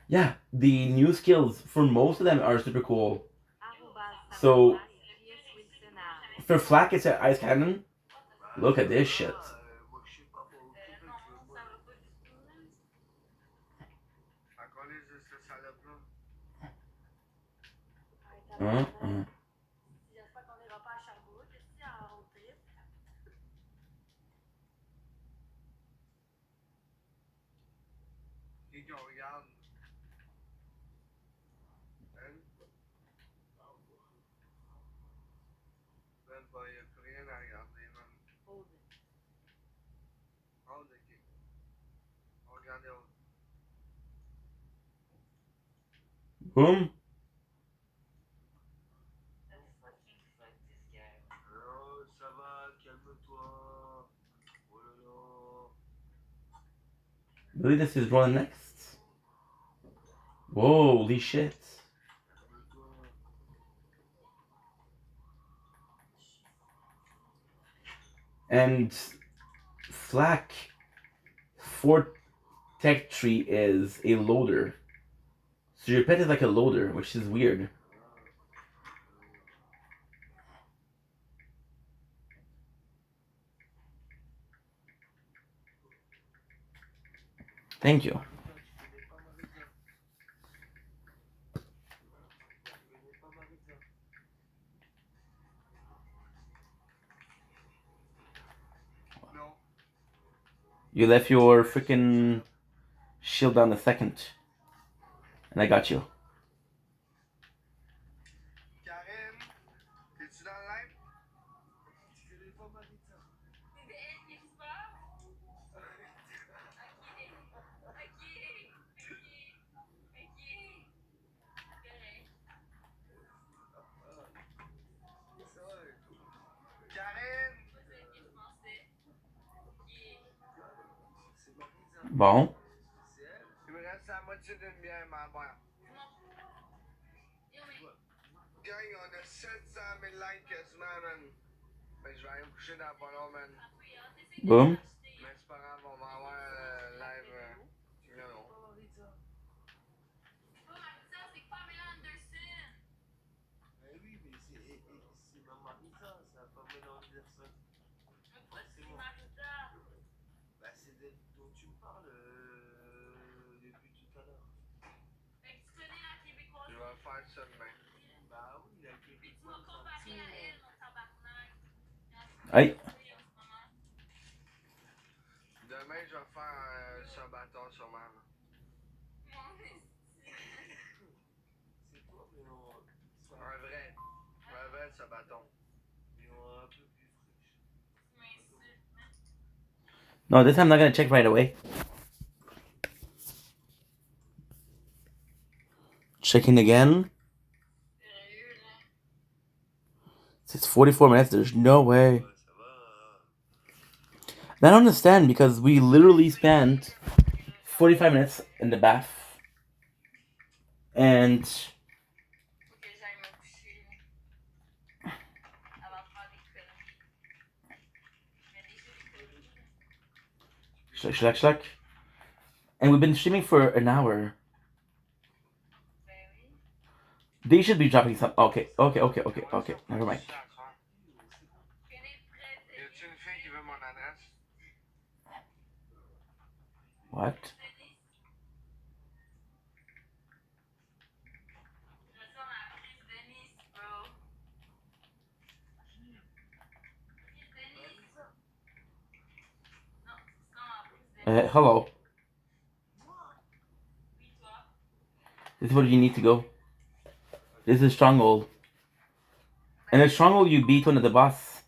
Yeah, the new skills for most of them are super cool. So for Flak, it's an ice cannon. Look at this shit. Encore les de cette salope-là. J'espère qu'on n'ira pas à Sherbrooke, ici, en road trip. Qui qu'on regarde? Hein? Même pas, il n'y a plus rien à regarder, man. Hold the kick. On regarde autre. Boom. Oh, ça va, calme-toi. Oh là là. I believe this is rolling next. Holy shit. And Flak for tech tree is a loader. So your pet is like a loader, which is weird. Thank you. You left your freaking shield down the second. And I got you. Karen, t'es-tu dans le live? Karen! Bon. Il me reste la moitié d'une bière, ma mère. Gang, on a 700 000 likes quasiment, man. Ben, je vais aller me coucher dans pas long, man. Boom. Mais c'est pas grave, on va avoir live. Non, non. Ben oui, mais c'est ma Marisa, ça va pas Pamela Anderson. Forcément. Bah, c'est d'elle dont tu me parles depuis tout à l'heure. Je vais faire ça demain. Bah oui, la québécoise. Aïe. Demain, je vais faire un sabaton sûrement. C'est toi, mais on. Un vrai sabaton. Mais on un peu plus fraîche. No, this I'm not gonna check right away. Checking again. It's 44 minutes. There's no way. I don't understand because we literally spent 45 minutes in the bath. And Shlack. And we've been streaming for an hour. They should be dropping some. Okay. Never mind. Y a-tu une fille qui veut mon adresse? What? Hello. This is where you need to go. This is Stronghold. And in Stronghold you beat one of the boss.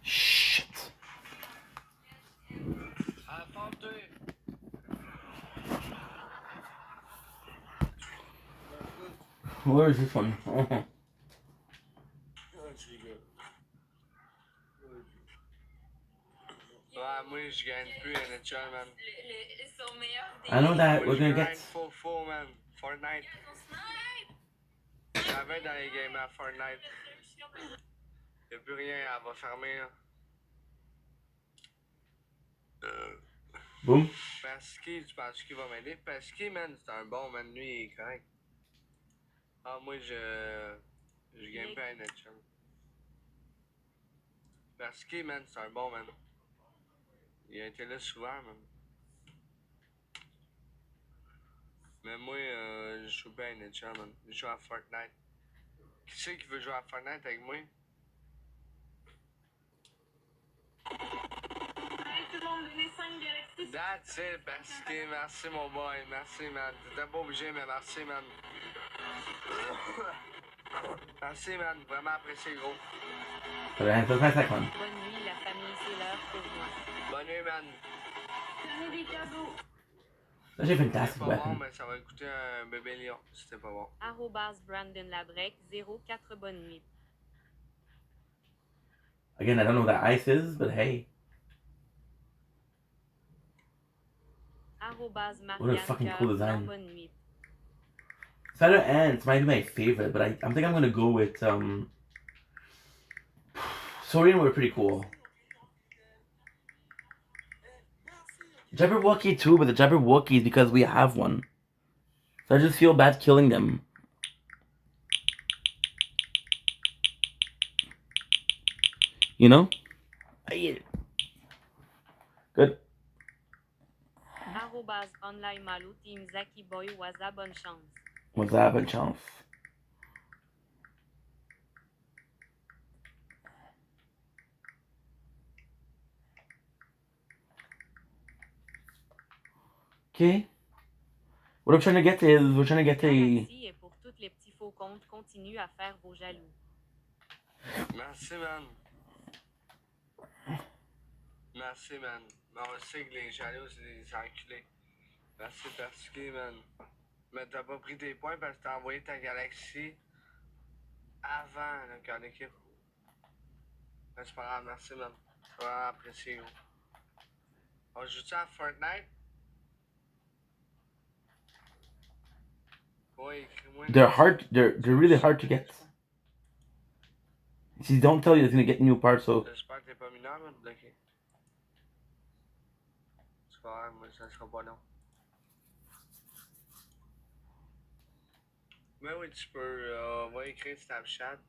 Shit. Where is this one? Oh. Ouais, moi, je gagne plus NHL, man. I know that we're gonna Grind get. full, man. Fortnite. J'avais dans les games à Fortnite. Y'a plus rien, elle va fermer, là. Boom. Pesky, tu penses qu'il va m'aider? Pesky, man, c'est un bon, man. Lui, il est correct. Ah, moi, je gagne pas à NHL. Pesky, man, c'est un bon, man. Il a été là souvent, man. Mais moi, je joue pas à NHL, man. Je joue à Fortnite. Qui c'est qui veut jouer à Fortnite avec moi? That's it, Pesky. Merci, mon boy. Merci, man. T'étais pas obligé, mais merci, man. Merci, man. Vraiment apprécié, gros. Bonne nuit, Bonne nuit, la famille, c'est l'heure pour moi. Bonne nuit, man. Such a C'est fantastic pas bon, weapon. mais ça va coûter un bébé lion. C'était pas bon. Brandon Labrec, 04 bonne nuit. Again, I don't know what that ice is, but hey. What a fucking cool design. Bonne nuit. Spider Ants might be my favorite, but I think I'm gonna go with Saurian were pretty cool. Jabberwocky too, but the Jabberwockies because we have one. So I just feel bad killing them. You know? Good. Arrobase online Malou Team Zaki Boy Waza bonne chance. What's that? Bonne chance. Okay. What I'm trying to get is we're trying to get a. Merci et pour tous les petits faux comptes, continuez à faire vos jaloux. Merci, man. Merci, man. Mais on sait que les jaloux, c'est des enculés. Merci, Persky, man. Mais t'as pas pris tes points parce que t'as envoyé ta galaxie avant le cœur d'équipe. Mais c'est pas grave, merci, man. C'est vraiment apprécié, gros. On joue-tu à Fortnite? Ouais, écris-moi. They're hard. They're really hard to get. See, don't tell you it's gonna get new parts. So. J'espère que t'es pas mineur, man. Ok. C'est pas grave, moi, ça sera pas long. Mais oui, tu peux. On va écrire Snapchat.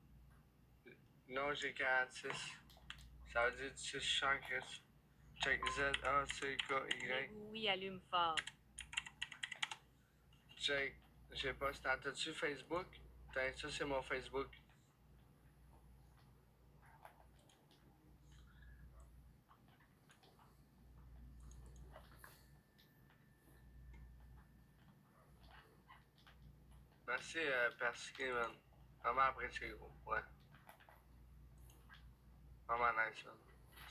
Non, j'ai 46. Ça veut dire que tu sais, je sens que check Z-A-C-K-Y. Oui, allume fort. Check. J'ai pas. T'as-tu Facebook? T'as, ça, c'est mon Facebook. Merci, Persky, man. Vraiment apprécié, gros. Ouais. Vraiment nice, man.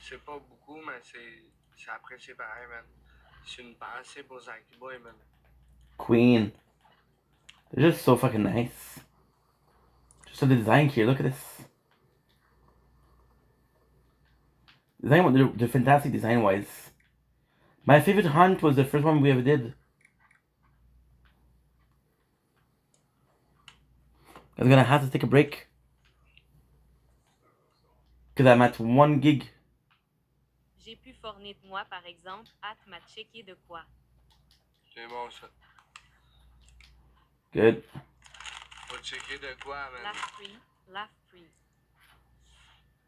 C'est pas beaucoup, mais c'est apprécié pareil, man. C'est une pensée pour Zaki Boy, man. Queen. They're just so fucking nice. Just the design here. Look at this. Design. They're fantastic design wise. My favorite hunt was the first one we ever did. I was gonna have to take a break. Because I'm at 1 gig. J'ai pu fournir de moi, par exemple, hâte m'a checké de quoi. C'est bon, ça. Good. Faut checker de quoi, man? Laugh free, laugh free.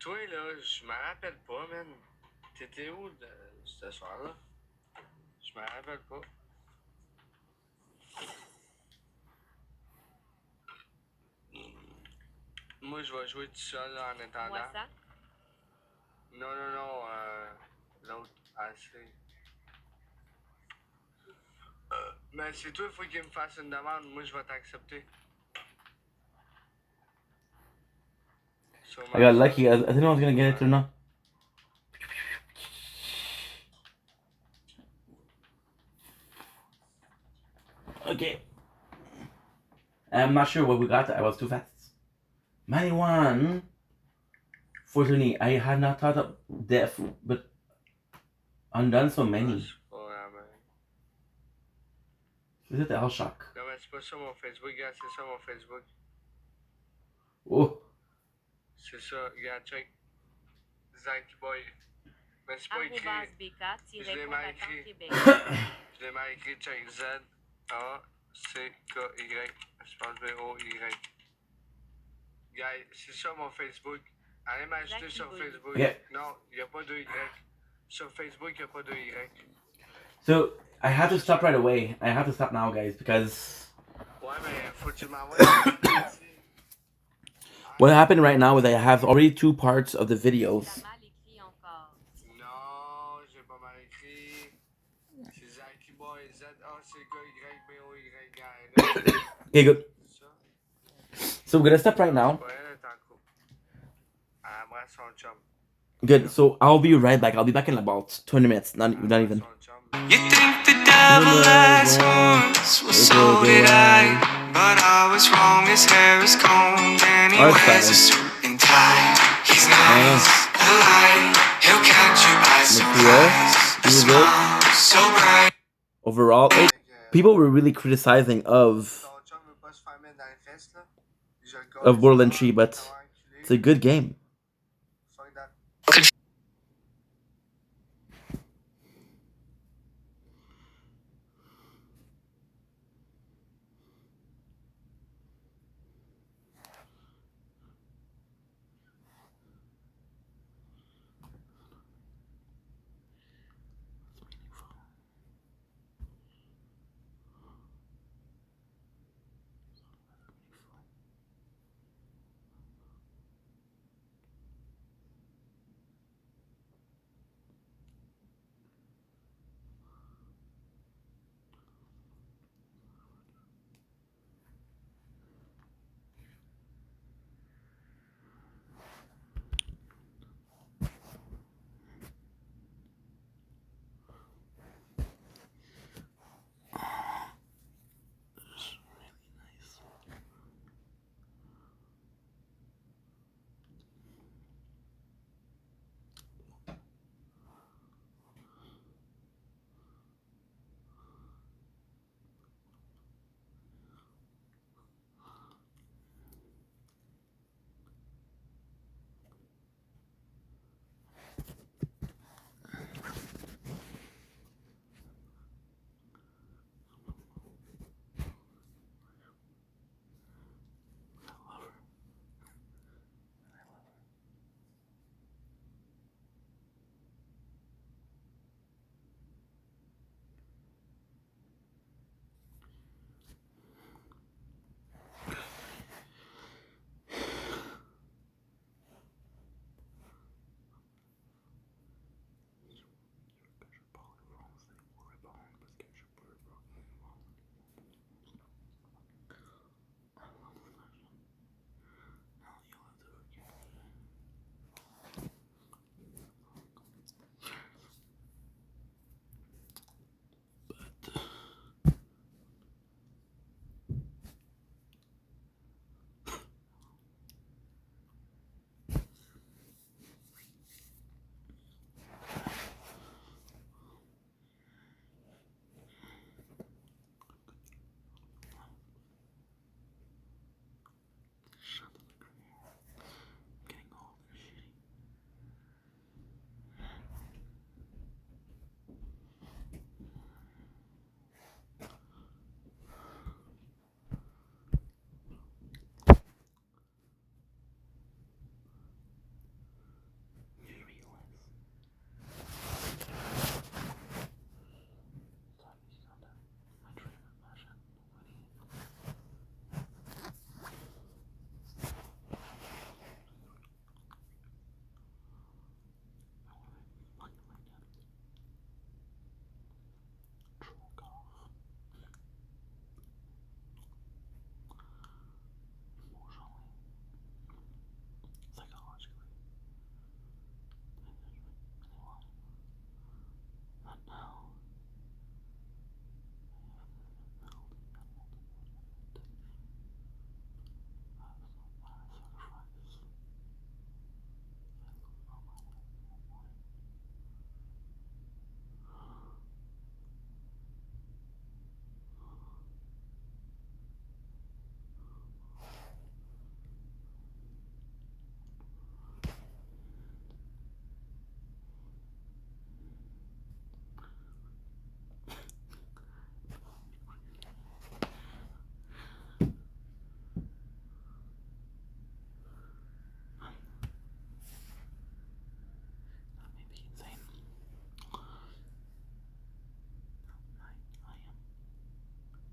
Toi, là, je me rappelle pas, man. T'étais où ce soir-là? Je me rappelle pas. Moi, je vais jouer tout seul, là, en attendant. Moi, ça? Non, non, non, l'autre, assez. Mais c'est toi, il faut qu'il me fasse une demande. Moi, je vais t'accepter. I got lucky. I didn't know I was gonna get it or not. Okay. I'm not sure what we got. I was too fast. 91. Fortunately, I had not thought of death, but undone so many. Is it the shock? Non, mais c'est pas ça mon Facebook, gars, c'est ça mon Facebook. Oh. C'est ça, regarde, check. Zaki Boy. Mais c'est pas écrit. Je l'ai mal écrit. Je l'ai mal écrit, check. Z-A-C-K-Y. Espace B-O-Y. Gars, c'est ça mon Facebook. Allez m'ajouter sur Facebook. Yeah. Non, il n'y a pas de Y. Sur Facebook, il n'y a pas de Y. So, I have to stop right away. I have to stop now, guys, because... Ouais, mais faut que tu m'envoies. What happened right now is I have already 2 parts of the videos. Non, j'ai pas mal écrit. C'est Zaki Boy. Z-A-C-K-Y-B-O-Y. Okay, good. So we're gonna stop right now. Good. So I'll be right back. I'll be back in about 20 minutes. Not even. You think the devil has horns? Well, so did I. But I was wrong. His hair is combed and he wears a suit and tie. He's nice, polite. He'll catch you by surprise. A smile so bright. Overall, people were really criticizing of Borderlands 3, but it's a good game.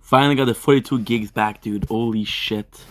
Finally got the 42 gigs back, dude. Holy shit.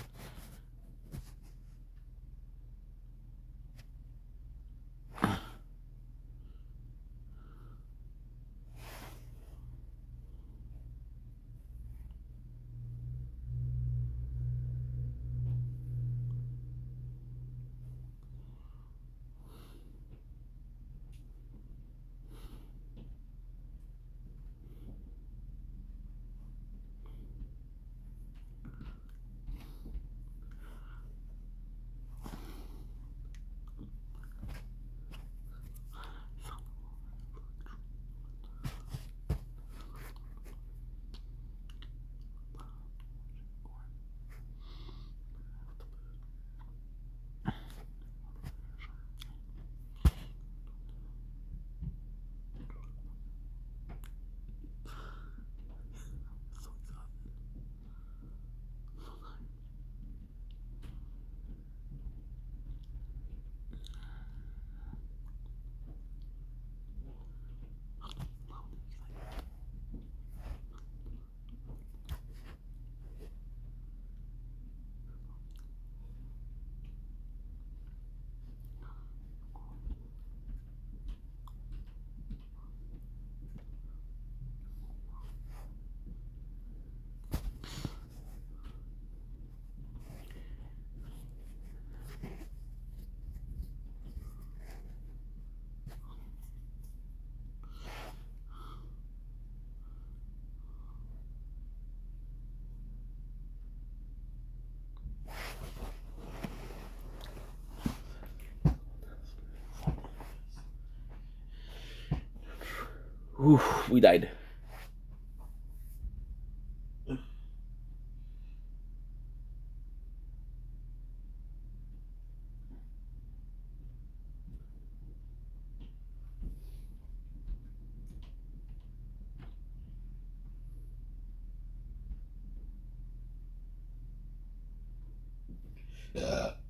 Oof, we died.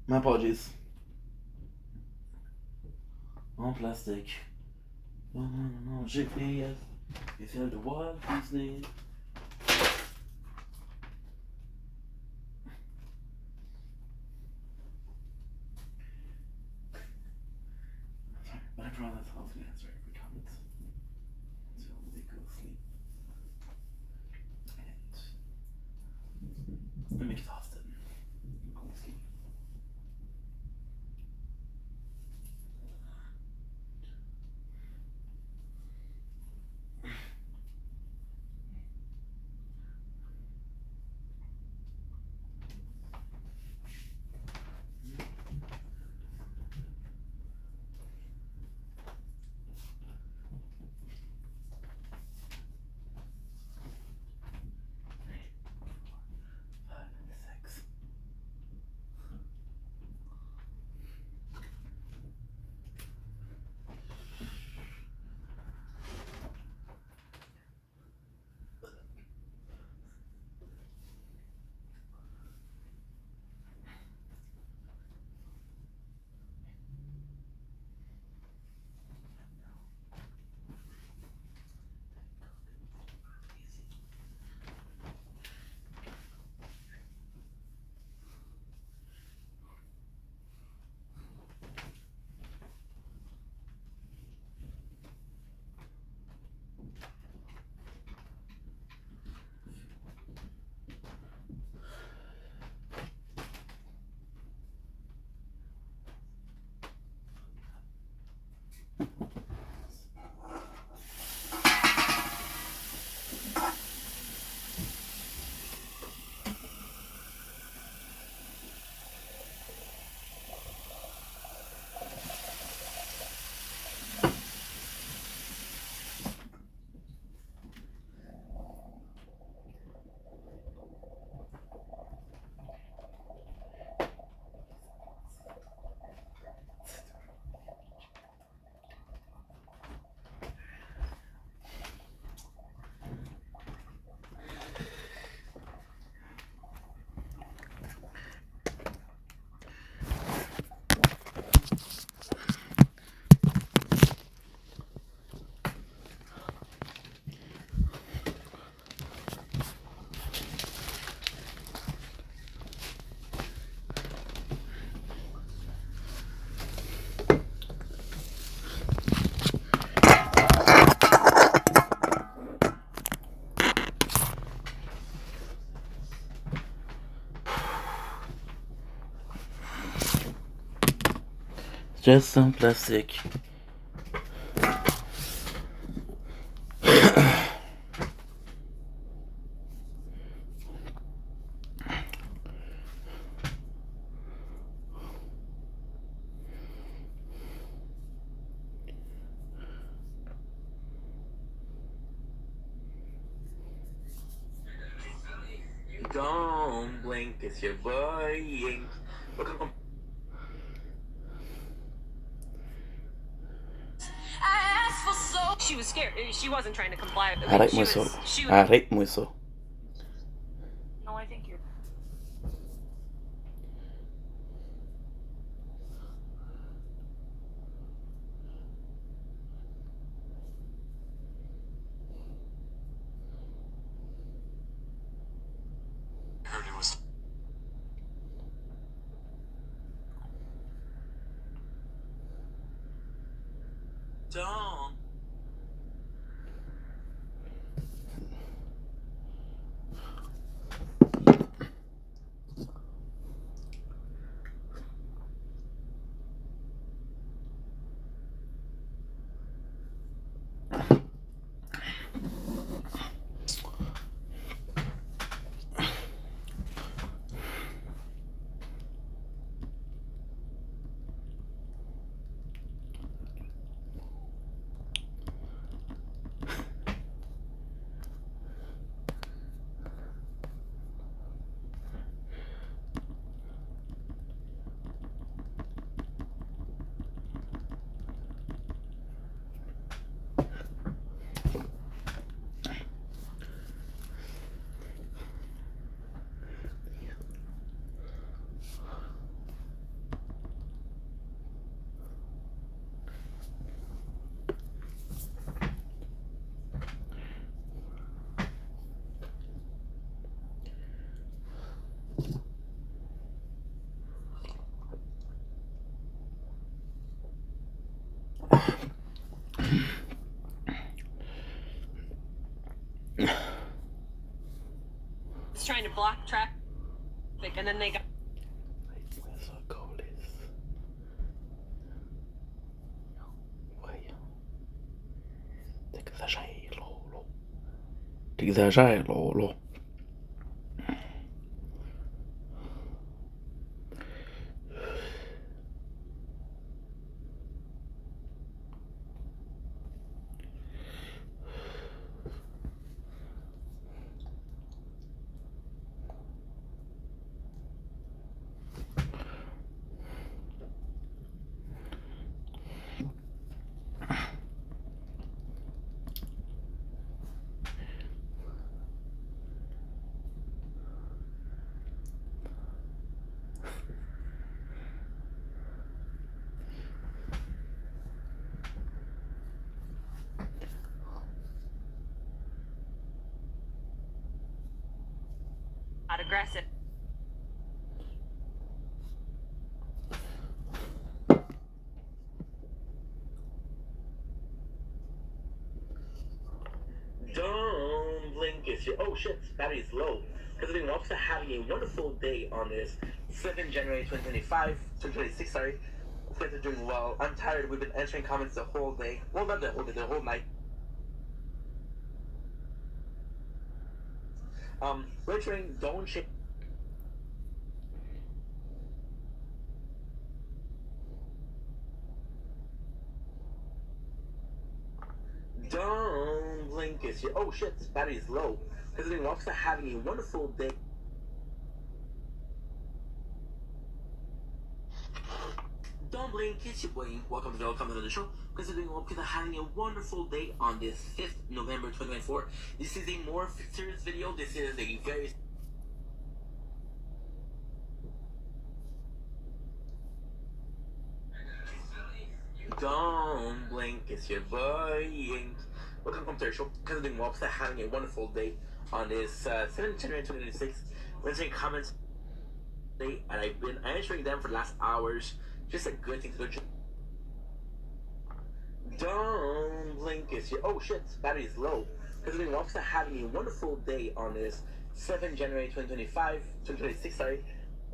My apologies. En plastique. Non, non, non, j'ai payé. Et celle de Walt Disney. But I promise I'll answer every comment until they go to sleep. And I'm exhausted. Just some plastic. Don't blink, it's your boy Ink. Welcome. She was scared. She wasn't trying to comply. Arrête-moi ça. Arrête-moi ça. No, I think you're. I heard it was. Don't. Trying to block traffic, and then they got. T'exagères, là. Aggressive. Don't blink, it's your. Oh shit, battery's low. Because we're also having a wonderful day on this 7th January 2026, sorry. You guys are doing well. I'm tired. We've been answering comments the whole day. Well, not the whole day, the whole night. Retring, don't change. Don't blink, it's your. Oh shit, battery's low. Because we're also having a wonderful day. Don't blink, it's your boy. Welcome to the show. Considering we're having a wonderful day on this 5th November 2024. This is a more serious video. This is a very. Don't blink, it's your boy. Welcome to the show. Considering we're having a wonderful day on this 7th January 2026. We're answering comments today, and I've been answering them for the last hours. Just a good thing to do. Don't blink, it's your. Oh shit, battery's low. Because we're also having a wonderful day on this 7th January 2026, sorry.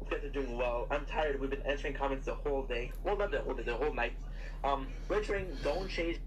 You guys are doing well. I'm tired. We've been answering comments the whole day. Well, not the whole day, the whole night. Registering, don't change.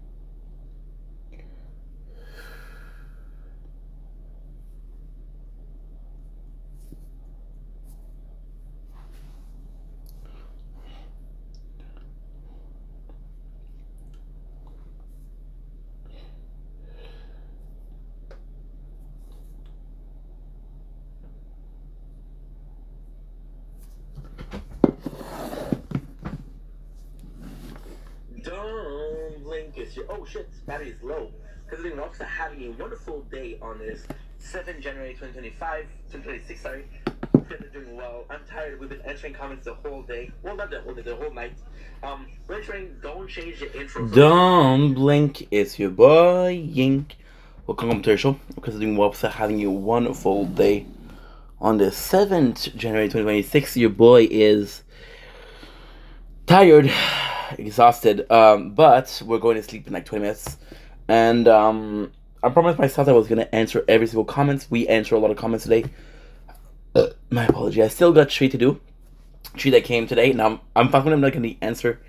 Don't blink. It's your. Oh shit, battery is low. Considering Rocks are having a wonderful day on this 7 January 2026, sorry. You guys are doing well. I'm tired. We've been answering comments the whole day. Well, not the whole day, the whole night. Registering, don't change the intro. Don't blink. It's your boy Yink. Welcome to the show. Considering Rocks are having a wonderful day on the 7th January 2026. Your boy is tired, exhausted, but we're going to sleep in like 20 minutes. And I promised myself I was going to answer every single comment. We answered a lot of comments today. My apology. I still got 3 to do. 3 that came today. Now, I'm not going to answer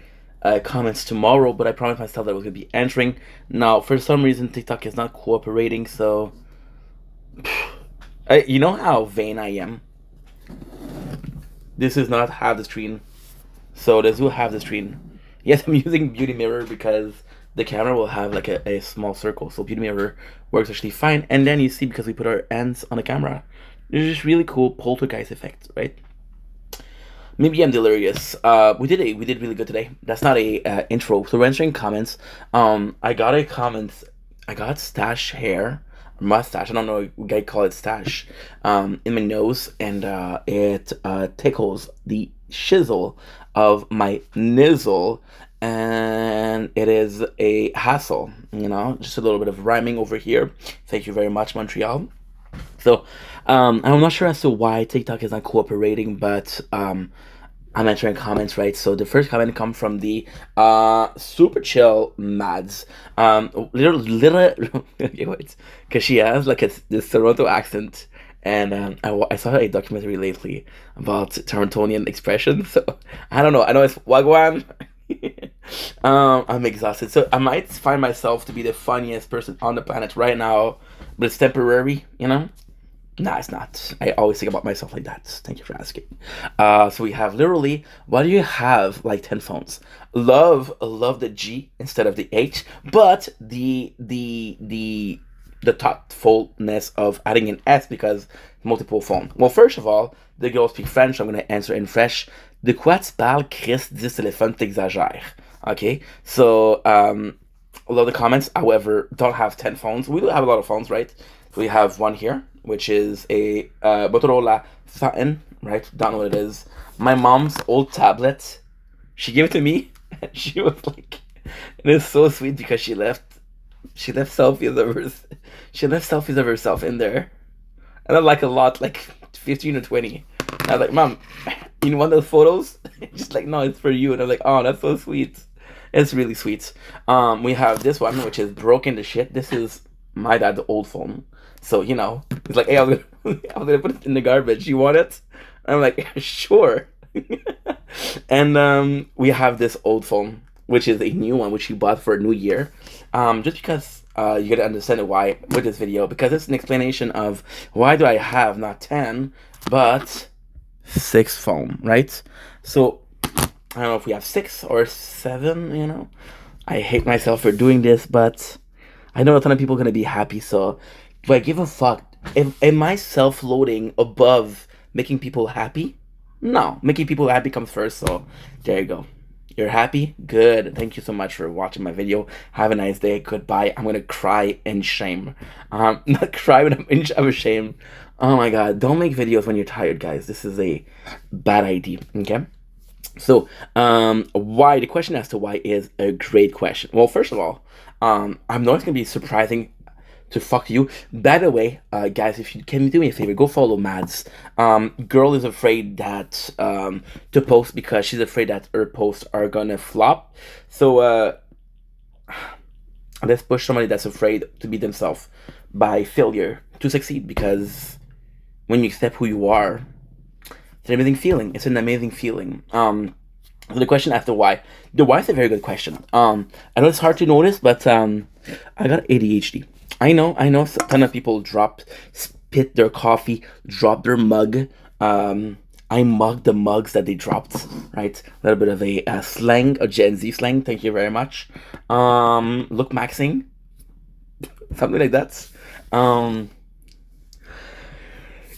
comments tomorrow, but I promised myself that I was going to be answering. Now, for some reason, TikTok is not cooperating, so... you know how vain I am? This is not half the screen. So this will have the screen. Yes, I'm using Beauty Mirror because the camera will have like a small circle. So Beauty Mirror works actually fine. And then you see, because we put our hands on the camera, there's just really cool poltergeist effect, right? Maybe I'm delirious. We did really good today. That's not a intro. So we're answering comments. I got a comment. I got stash hair, mustache. I don't know. We gotta call it stash. In my nose, and it tickles the shizzle of my nizzle, and it is a hassle. You know, just a little bit of rhyming over here. Thank you very much, Montreal. So, I'm not sure as to why TikTok is not cooperating, but I'm answering comments, right? So the first comment comes from the super chill Mads. Little because she has like this Toronto accent, and I saw a documentary lately about Torontonian expression. So I don't know. I know it's wagwan. I'm exhausted, so I might find myself to be the funniest person on the planet right now, but it's temporary, you know. Nah, it's not. I always think about myself like that. Thank you for asking. So we have literally, why do you have like 10 phones? Love the G instead of the H, but the thoughtfulness of adding an S because multiple phone. Well, first of all, the girls speak French, so I'm going to answer in French. De quoi tu parles, Chris? 10 téléphones, t'exagères. Okay, so love the comments. However, don't have 10 phones. We do have a lot of phones, right? We have one here, which is a Motorola Phantom, right? Don't know what it is. My mom's old tablet. She gave it to me. She was like, it is so sweet because she left selfies of herself in there, and I like a lot, like 15 or 20. And I was like, Mom, you want those photos? She's like, no, it's for you. And I'm like, oh, that's so sweet. It's really sweet. We have this one, which is broken to shit. This is my dad's old phone. So, you know, he's like, hey, I was gonna put it in the garbage. You want it? And I'm like, sure. And we have this old phone, which is a new one, which he bought for a new year. Just because you gotta understand why with this video, because it's an explanation of why do I have not 10, but 6 phone, right? So I don't know if we have 6 or 7, you know. I hate myself for doing this, but I know a ton of people are gonna be happy, so do I give a fuck? Am I self-loading above making people happy? No, making people happy comes first, so there you go. You're happy? Good. Thank you so much for watching my video. Have a nice day. Goodbye. I'm gonna cry in shame. Not cry, but I'm in shame. Oh my god, don't make videos when you're tired, guys. This is a bad idea, okay? So, why? The question as to why is a great question. Well, first of all, I know it's gonna be surprising to fuck you. By the way, guys, if you can do me a favor, go follow Mads. Girl is afraid that to post because she's afraid that her posts are gonna flop. So let's push somebody that's afraid to be themselves by failure to succeed, because when you accept who you are, It's an amazing feeling. It's an amazing feeling. So the question after why. The why is a very good question. I know it's hard to notice, but I got ADHD. I know a ton of people spit their coffee, drop their mug. I mugged the mugs that they dropped, right? A little bit of a slang, a Gen Z slang. Thank you very much. Look maxing, something like that.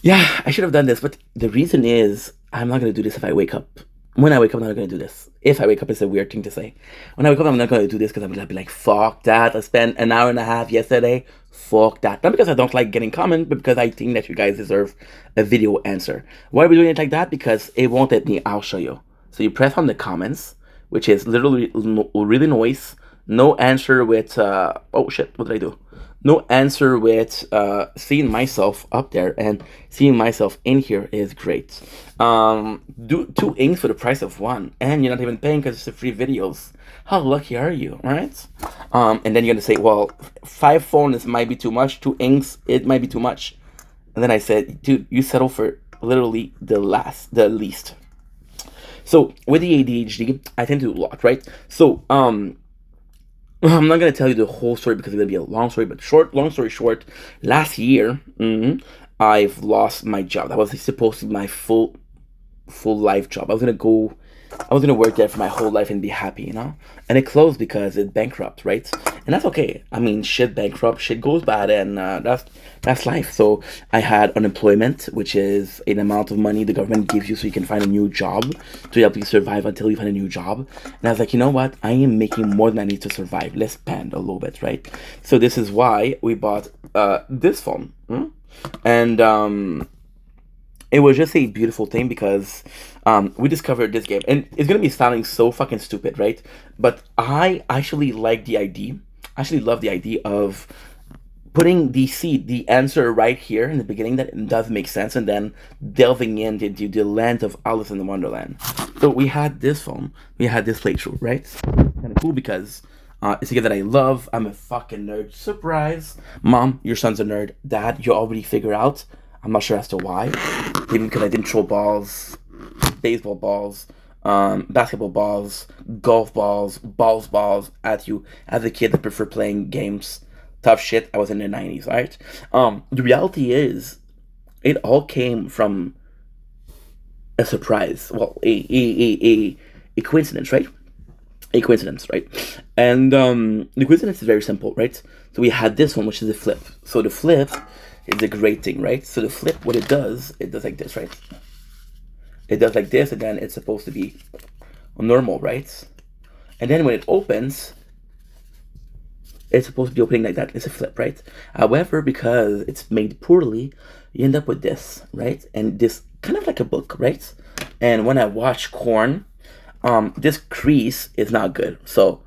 Yeah, I should have done this, but the reason is I'm not gonna do this if I wake up. When I wake up, I'm not gonna do this. If I wake up, it's a weird thing to say. When I wake up, I'm not gonna do this because I'm gonna be like, fuck that. I spent an hour and a half yesterday. Fuck that. Not because I don't like getting comment, but because I think that you guys deserve a video answer. Why are we doing it like that? Because it won't let me. I'll show you. So you press on the comments, which is literally really noise. No answer with oh shit, what did I do? No answer with seeing myself up there, and seeing myself in here is great. Do 2 inks for the price of 1, and you're not even paying because it's a free videos. How lucky are you, right? And then you're gonna say, well, 5 phones might be too much, 2 inks it might be too much. And then I said, dude, you settle for literally the least. So with the ADHD, I tend to do a lot, right? So I'm not gonna tell you the whole story because it's gonna be a long story, but long story short, last year, I've lost my job. That was supposed to be my full life job. I was gonna work there for my whole life and be happy, you know? And it closed because it bankrupt, right? And that's okay. I mean, shit bankrupt, shit goes bad, and that's life. So I had unemployment, which is an amount of money the government gives you so you can find a new job to help you survive until you find a new job. And I was like, you know what? I am making more than I need to survive. Let's spend a little bit, right? So this is why we bought this phone. And it was just a beautiful thing because we discovered this game, and it's gonna be sounding so fucking stupid, right? But I actually like the idea. I actually love the idea of putting the answer right here in the beginning that does make sense, and then delving into the land of Alice in the Wonderland. So we had this phone, we had this playthrough, right? Kind of cool because it's a game that I love. I'm a fucking nerd. Surprise, mom, your son's a nerd. Dad, you already figured out. I'm not sure as to why. Maybe because I didn't throw balls, baseball balls, basketball balls, golf balls, balls at you as a kid that preferred playing games. Tough shit. I was in the 90s, right? The reality is, it all came from a surprise. Well, a coincidence, right? A coincidence, right? And the coincidence is very simple, right? So we had this one, which is a flip. So the flip is a great thing, right? So the flip, what it does like this, right? It does like this, and then it's supposed to be normal, right? And then when it opens, it's supposed to be opening like that. It's a flip, right? However, because it's made poorly, you end up with this, right? And this kind of like a book, right? And when I watch corn, this crease is not good. So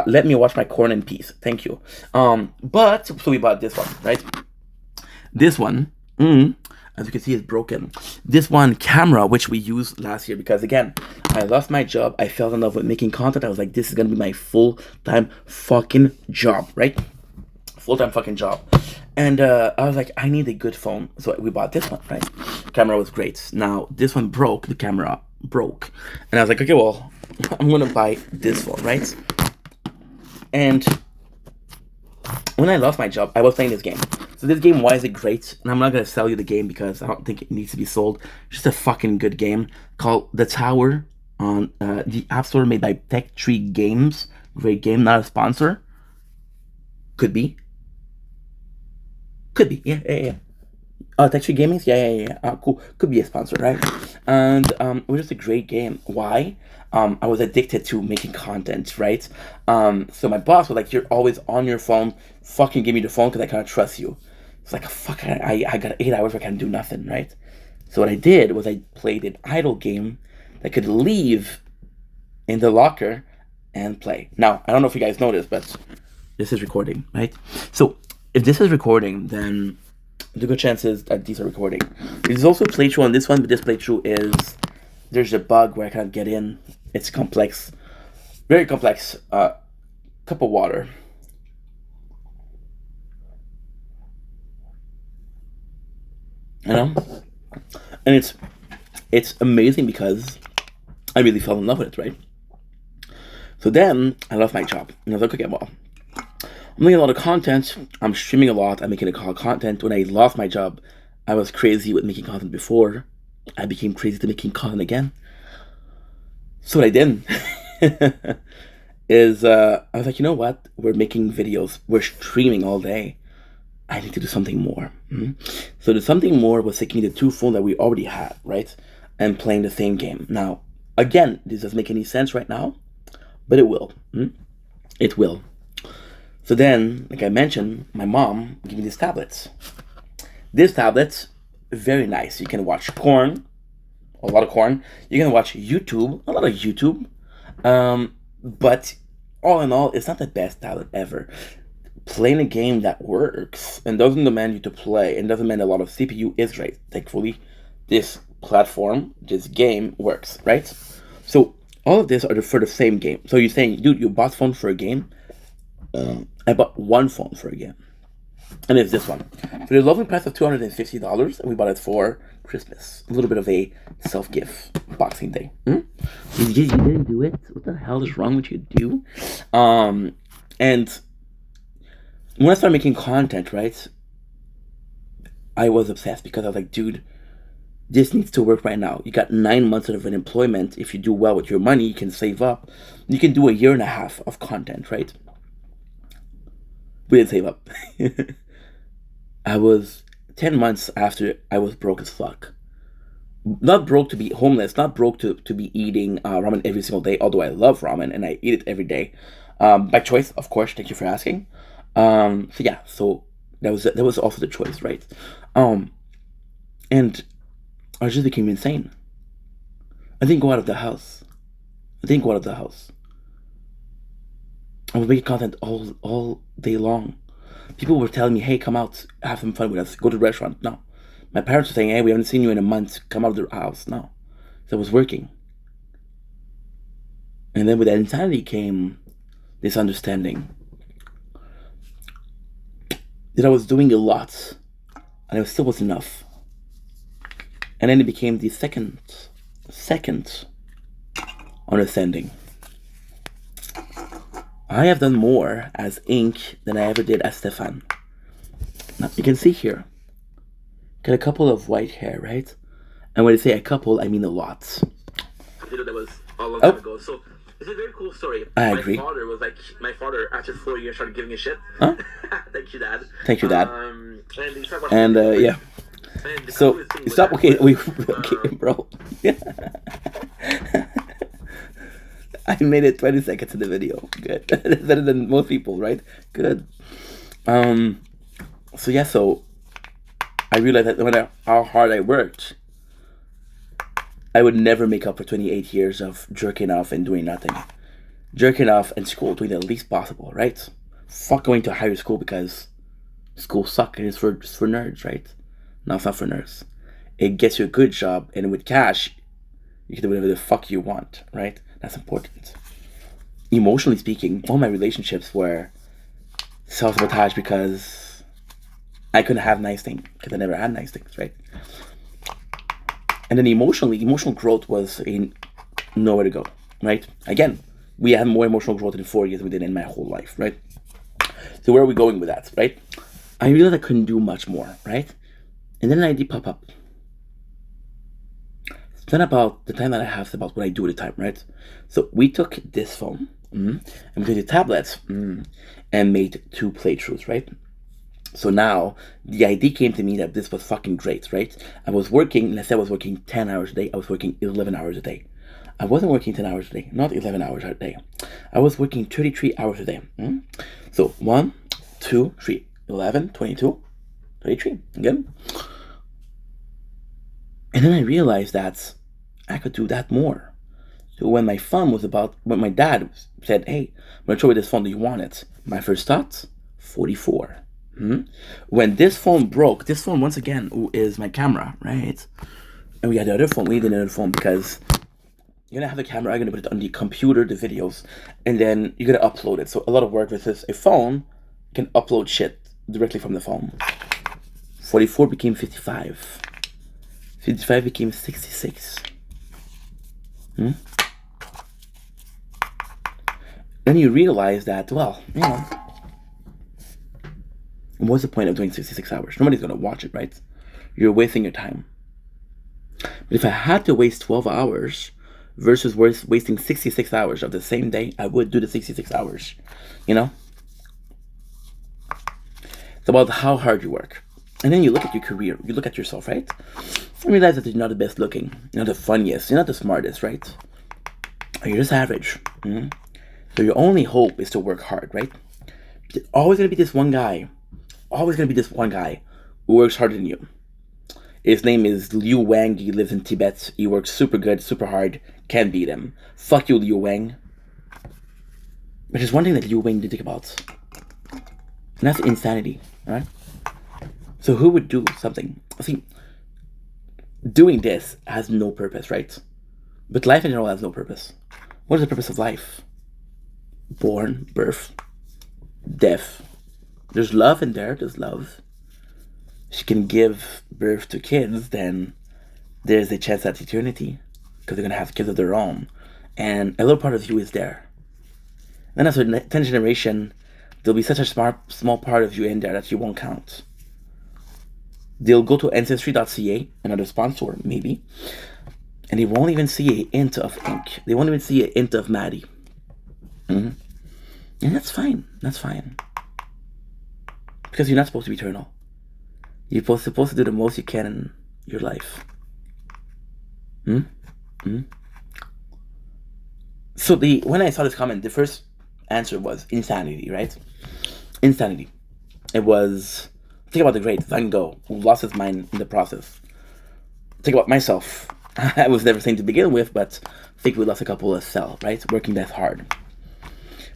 let me watch my corn in peace. Thank you. But so we bought this one, right? This one, as you can see, is broken. This one camera, which we used last year, because again, I lost my job. I fell in love with making content. I was like, this is gonna be my full-time fucking job, right? Full-time fucking job. And I was like, I need a good phone. So we bought this one, right? Camera was great. Now, this one broke. The camera broke. And I was like, okay, well, I'm gonna buy this phone, right? And when I lost my job, I was playing this game. So this game, why is it great? And I'm not going to sell you the game because I don't think it needs to be sold. It's just a fucking good game called The Tower on the App Store, made by Tech Tree Games. Great game, not a sponsor. Could be. Could be, yeah. Tech Tree Gaming? Yeah. Cool. Could be a sponsor, right? And it was just a great game. Why? I was addicted to making content, right? So my boss was like, you're always on your phone. Fucking give me the phone because I kind of trust you. It's like, fuck, I got 8 hours where I can do nothing, right? So what I did was I played an idle game that could leave in the locker and play. Now, I don't know if you guys noticed, but this is recording, right? So if this is recording, then the good chances that these are recording. There's also a playthrough on this one, but this playthrough is, there's a bug where I can't get in. It's complex, very complex. Cup of water. You know, and it's amazing because I really fell in love with it, right? So then I lost my job, and I was like, okay, well, I'm making a lot of content, I'm streaming a lot, I'm making a lot of content. When I lost my job, I was crazy with making content before. I became crazy to making content again. So what I did is I was like, you know what? We're making videos, we're streaming all day. I need to do something more. So the something more was taking the two phones that we already had, right? And playing the same game. Now, again, this doesn't make any sense right now, but it will. It will. So then, like I mentioned, my mom gave me these tablets. These tablets, very nice. You can watch porn, a lot of porn. You can watch YouTube, a lot of YouTube. But all in all, it's not the best tablet ever. Playing a game that works and doesn't demand you to play and doesn't demand a lot of CPU is great. Thankfully, this platform, this game works, right? So all of this are for the same game. So you're saying, dude, you bought phone for a game? I bought one phone for a game. And it's this one. For the lovely price of $250, and we bought it for Christmas. A little bit of a self-gift, Boxing Day. You didn't do it? What the hell is wrong with you, dude? And when I started making content, right, I was obsessed because I was like, dude, this needs to work right now. You got 9 months of unemployment. If you do well with your money, you can save up. You can do a year and a half of content, right? We didn't save up. I was 10 months after I was broke as fuck. Not broke to be homeless, not broke to be eating ramen every single day, although I love ramen and I eat it every day. By choice, of course, thank you for asking. So yeah, so that was also the choice, right? And I just became insane. I didn't go out of the house. I was making content all day long. People were telling me, hey, come out, have some fun with us, go to the restaurant. No. My parents were saying, hey, we haven't seen you in a month, come out of the house. No. So I was working. And then with that insanity came this understanding that I was doing a lot, and it still was enough. And then it became the second understanding. I have done more as Ink than I ever did as Stefan. Now, you can see here, got a couple of white hair, right? And when I say a couple, I mean a lot. You know, that was a long time ago. So it's a very cool story. I agree. My father, after 4 years, started giving a shit. Huh? Thank you, Dad. Thank you, Dad. Yeah. So stop. Okay, bro. I made it 20 seconds in the video. Good. Better than most people, right? Good. So yeah, so I realized that no matter how hard I worked, I would never make up for 28 years of jerking off and doing nothing. Jerking off and school, doing the least possible, right? Fuck going to higher school because school sucks and it's for nerds, right? No, it's not for nerds. It gets you a good job, and with cash, you can do whatever the fuck you want, right? That's important. Emotionally speaking, all my relationships were self-sabotage because I couldn't have nice things, because I never had nice things, right? And then emotional growth was nowhere to go, right? Again, we had more emotional growth in 4 years than we did in my whole life, right? So where are we going with that, right? I realized I couldn't do much more, right? And then an idea pop up. It's not about the time that I have, it's about what I do at the time, right? So we took this phone and we took the tablets and made 2 playthroughs, right? So now the idea came to me that this was fucking great, right? I was working, let's say I was working 10 hours a day, I was working 11 hours a day. I wasn't working 10 hours a day, not 11 hours a day. I was working 33 hours a day. So 1, 2, 3, 11, 22, 33, again. And then I realized that I could do that more. So when my dad said, hey, I'm going to show you this phone, do you want it? My first thought, 44. When this phone broke, this phone once again is my camera, right? And we had the other phone, we needed another phone because you're gonna have the camera, you're gonna put it on the computer, the videos, and then you're gonna upload it. So a lot of work versus a phone can upload shit directly from the phone. 44 became 55. 55 became 66. Then you realize that, well, you know, what's the point of doing 66 hours? Nobody's going to watch it, right? You're wasting your time. But if I had to waste 12 hours versus wasting 66 hours of the same day, I would do the 66 hours, you know? It's about how hard you work. And then you look at your career, you look at yourself, right? And realize that you're not the best looking, you're not the funniest, you're not the smartest, right? You're just average. So your only hope is to work hard, right? There's always going to be this one guy, who works harder than you. His name is Liu Wang. He lives in Tibet. He works super good, super hard. Can't beat him. Fuck you, Liu Wang. But there's one thing that Liu Wang did think about. And that's insanity, right? So who would do something? See, doing this has no purpose, right? But life in general has no purpose. What is the purpose of life? Born, birth, death. There's love in there, there's love. If you can give birth to kids, then there's a chance at eternity, because they're going to have kids of their own. And a little part of you is there. Then after the 10th generation, there'll be such a small part of you in there that you won't count. They'll go to ancestry.ca, another sponsor, maybe, and they won't even see a hint of ink. They won't even see a hint of Maddie. And that's fine. That's fine. Because you're not supposed to be eternal. You're supposed to do the most you can in your life. So when I saw this comment, the first answer was insanity, right? Insanity. It was, think about the great Van Gogh, who lost his mind in the process. Think about myself. I was never sane to begin with, but I think we lost a couple of cells, right? Working that hard.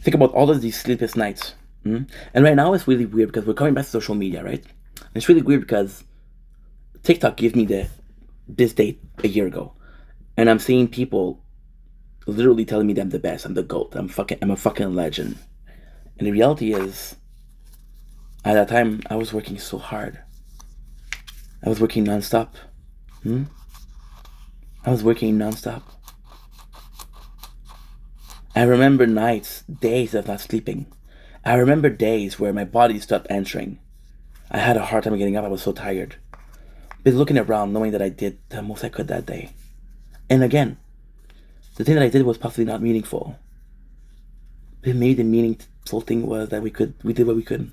Think about all of these sleepless nights. And right now it's really weird because we're coming back to social media, right? And it's really weird because TikTok gave me this date a year ago. And I'm seeing people literally telling me that I'm the best, I'm the GOAT, I'm a fucking legend. And the reality is, at that time, I was working so hard. I was working non-stop. I was working non-stop. I remember nights, days of not sleeping. I remember days where my body stopped answering. I had a hard time getting up, I was so tired. But looking around, knowing that I did the most I could that day. And again, the thing that I did was possibly not meaningful. But maybe the meaningful thing was that we did what we could.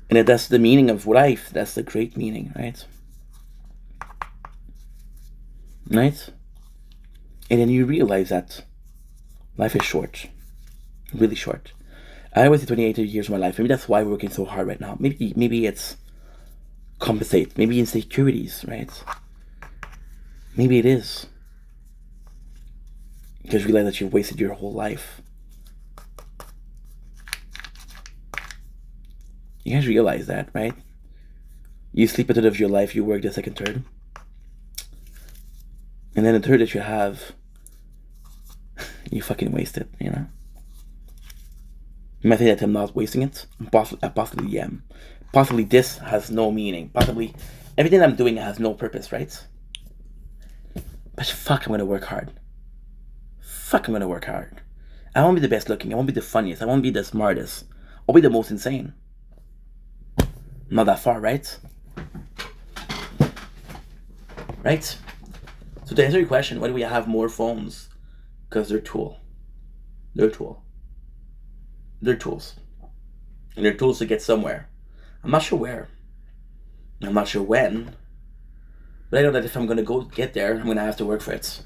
And that's the meaning of life. That's the great meaning, right? Right? And then you realize that life is short. Really short. I always say 28 years of my life. Maybe that's why we're working so hard right now. Maybe it's compensate. Maybe insecurities, right? Maybe it is. Because you realize that you've wasted your whole life. You guys realize that, right? You sleep a third of your life, you work the second third. And then the third that you have, you fucking waste it, you know? You might think that I'm not wasting it. I possibly am. Possibly this has no meaning. Possibly everything I'm doing has no purpose, right? But fuck, I'm gonna work hard. Fuck, I'm gonna work hard. I won't be the best looking. I won't be the funniest. I won't be the smartest. I'll be the most insane. Not that far, right? Right? So to answer your question, why do we have more phones? Because they're tool. They're a tool. They're tools. And they're tools to get somewhere. I'm not sure where. I'm not sure when. But I know that if I'm going to go get there, I'm going to have to work for it.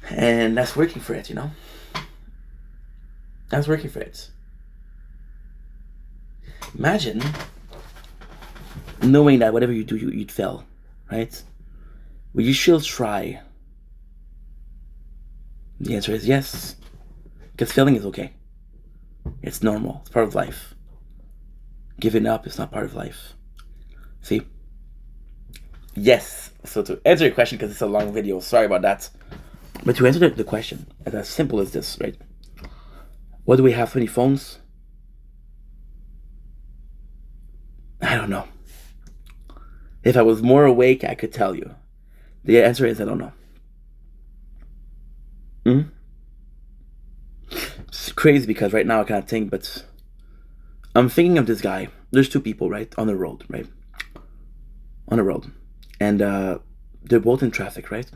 And that's working for it, you know? That's working for it. Imagine knowing that whatever you do, you'd fail, right? Will you still try? The answer is yes. Because failing is okay. It's normal. It's part of life. Giving up is not part of life. See? Yes. So to answer your question, because it's a long video, sorry about that. But to answer the question, it's as simple as this, right? What do we have for any phones? I don't know. If I was more awake, I could tell you. The answer is I don't know. It's crazy because right now I cannot think, but I'm thinking of this guy. There's two people, right? On the road, right? On the road. And they're both in traffic, right?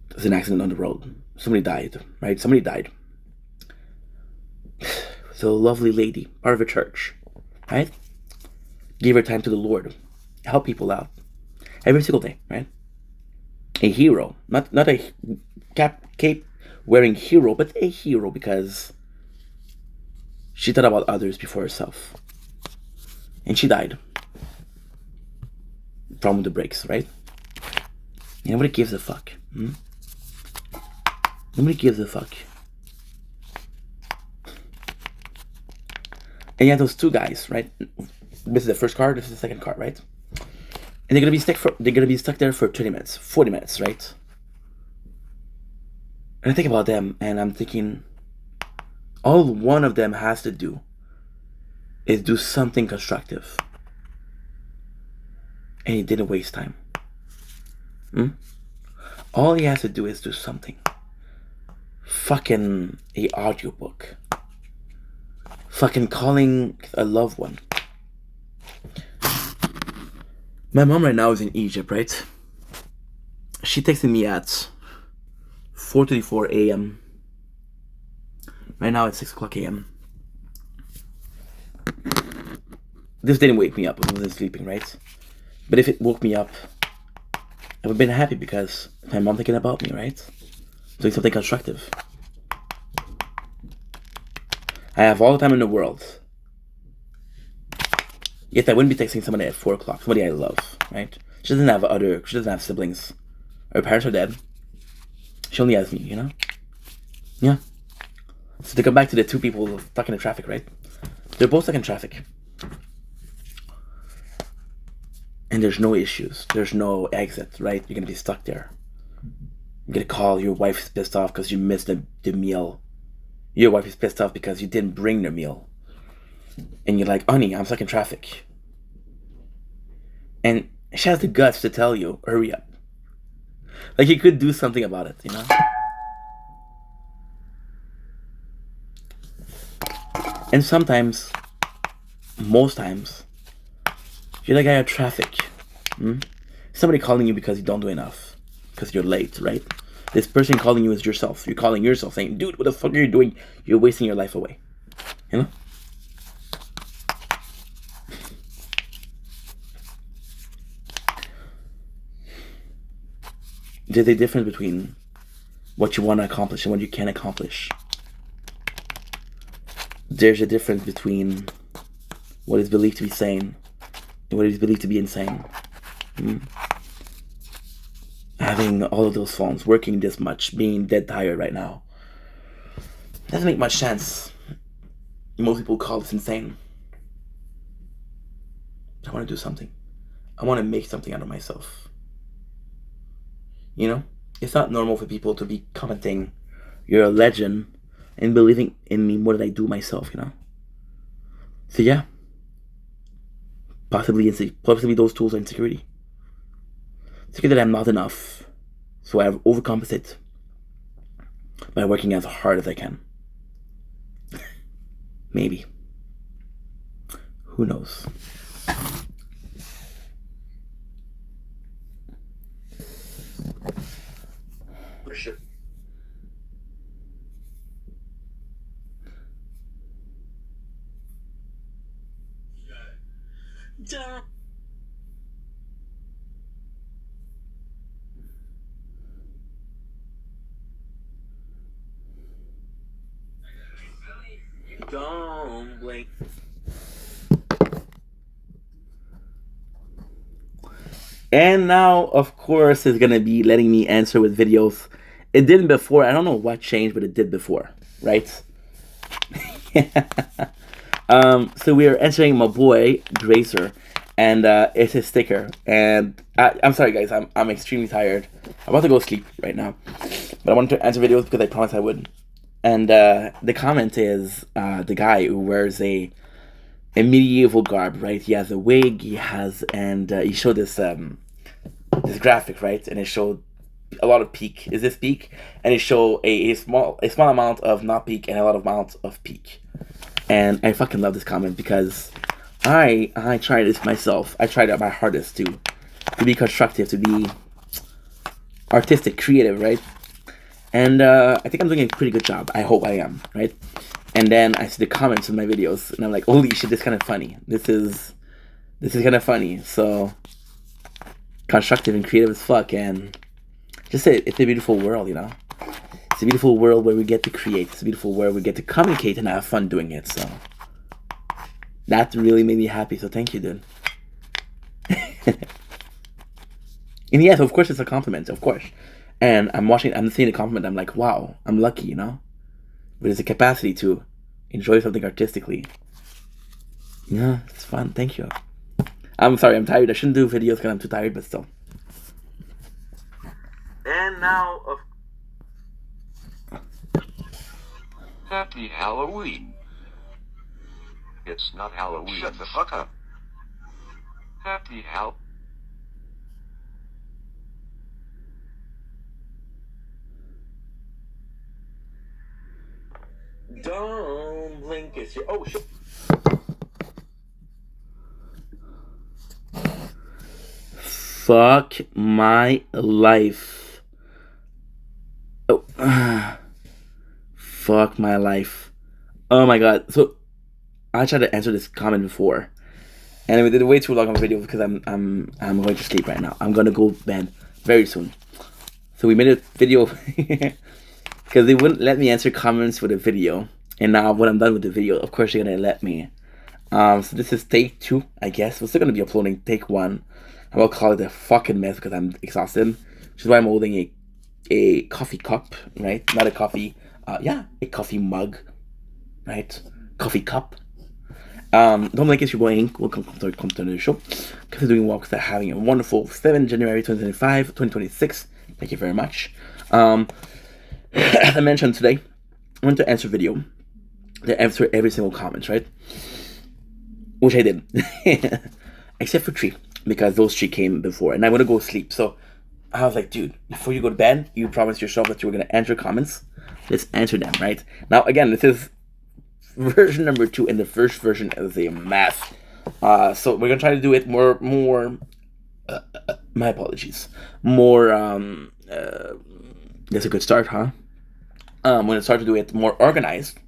There's an accident on the road. Somebody died, right? Somebody died. So a lovely lady, part of a church, right? Gave her time to the Lord. Help people out. Every single day, right? A hero. Not a cape wearing hero, but a hero because she thought about others before herself. And she died. From the brakes, right? Nobody gives a fuck. Nobody gives a fuck. And you have those two guys, right? This is the first car, this is the second car, right? And they're gonna be stuck there for 20 minutes, 40 minutes, right? And I think about them and I'm thinking all one of them has to do is do something constructive. And he didn't waste time. All he has to do is do something. Fucking a audiobook. Fucking calling a loved one. My mom right now is in Egypt, right? She texted me at 4:34 a.m. Right now it's 6 o'clock a.m. This didn't wake me up. I wasn't sleeping, right? But if it woke me up, I would have been happy because my mom thinking about me, right? Doing something constructive. I have all the time in the world. Yet I wouldn't be texting somebody at 4 o'clock. Somebody I love, right? She doesn't have siblings. Her parents are dead. She only has me, you know? Yeah. So to come back to the two people stuck in the traffic, right? They're both stuck in traffic. And there's no issues. There's no exit, right? You're gonna be stuck there. You're gonna call, your wife's pissed off because you missed the meal. Your wife is pissed off because you didn't bring their meal. And you're like, honey, I'm stuck in traffic. And she has the guts to tell you, hurry up. Like you could do something about it, you know? And sometimes, most times, you're the guy at traffic. Somebody calling you because you don't do enough. Because you're late, right? This person calling you is yourself. You're calling yourself saying, dude, what the fuck are you doing? You're wasting your life away. You know? There's a difference between what you want to accomplish and what you can accomplish. There's a difference between what is believed to be sane and what is believed to be insane. Having all of those phones, working this much, being dead tired right now, doesn't make much sense. Most people call this insane. I want to do something. I want to make something out of myself. You know? It's not normal for people to be commenting, you're a legend, and believing in me more than I do myself, you know? So yeah. Possibly those tools are insecurity. Secret that I'm not enough. So I overcompensate by working as hard as I can. Maybe. Who knows? Don't blink. And now, of course, it's gonna be letting me answer with videos. It didn't before. I don't know what changed, but it did before, right? So we are answering my boy Grazer, and it's his sticker. And I'm sorry, guys. I'm extremely tired. I'm about to go sleep right now, but I wanted to answer videos because I promised I would. And the comment is the guy who wears a a medieval garb, right? He has a wig. He has, and he showed this graphic, right? And it showed a lot of peak. Is this peak? And it showed a small amount of not peak and a lot of amounts of peak. And I fucking love this comment because I tried this myself. I tried my hardest to be constructive, to be artistic, creative, right? And I think I'm doing a pretty good job. I hope I am, right? And then I see the comments in my videos, and I'm like, holy shit, this is kind of funny. This is kind of funny. So constructive and creative as fuck, and just say it's a beautiful world, you know. It's a beautiful world where we get to create. It's a beautiful world where we get to communicate and have fun doing it. So that really made me happy. So thank you, dude. And yes, of course, it's a compliment, of course. And I'm seeing the compliment. I'm like, wow, I'm lucky, you know. But it's a capacity to enjoy something artistically. Yeah, it's fun. Thank you. I'm sorry, I'm tired. I shouldn't do videos because I'm too tired, but still. And now, Happy Halloween. It's not Halloween. Shut the fuck up. Happy Hal. don't blink, it's your. Oh shit. Fuck my life. Oh. Fuck my life. Oh my god. So I tried to answer this comment before, and we did way too long of a video because I'm going to sleep right now. I'm gonna go to bed very soon. So we made a video because they wouldn't let me answer comments for the video, and now when I'm done with the video, of course they're gonna let me. So this is take 2, I guess. We're still gonna be uploading take 1. I will call it a fucking mess because I'm exhausted, which is why I'm holding a coffee cup, right? Not a coffee. Yeah, a coffee mug, right? Coffee cup. Don't like if you're going. Welcome to the show. Considering walks that having a wonderful 7 January 2025, 2026. Thank you very much. As I mentioned today, I want to answer video that answer every single comment, right? Which I did, except for 3 because those 3 came before, and I'm gonna go sleep. So I was like, dude, before you go to bed, you promised yourself that you were gonna answer comments. Let's answer them, right? Now, again, this is version number 2, and the first version is a mess. So we're gonna try to do it more. My apologies. More. That's a good start, huh? I'm gonna start to do it more organized.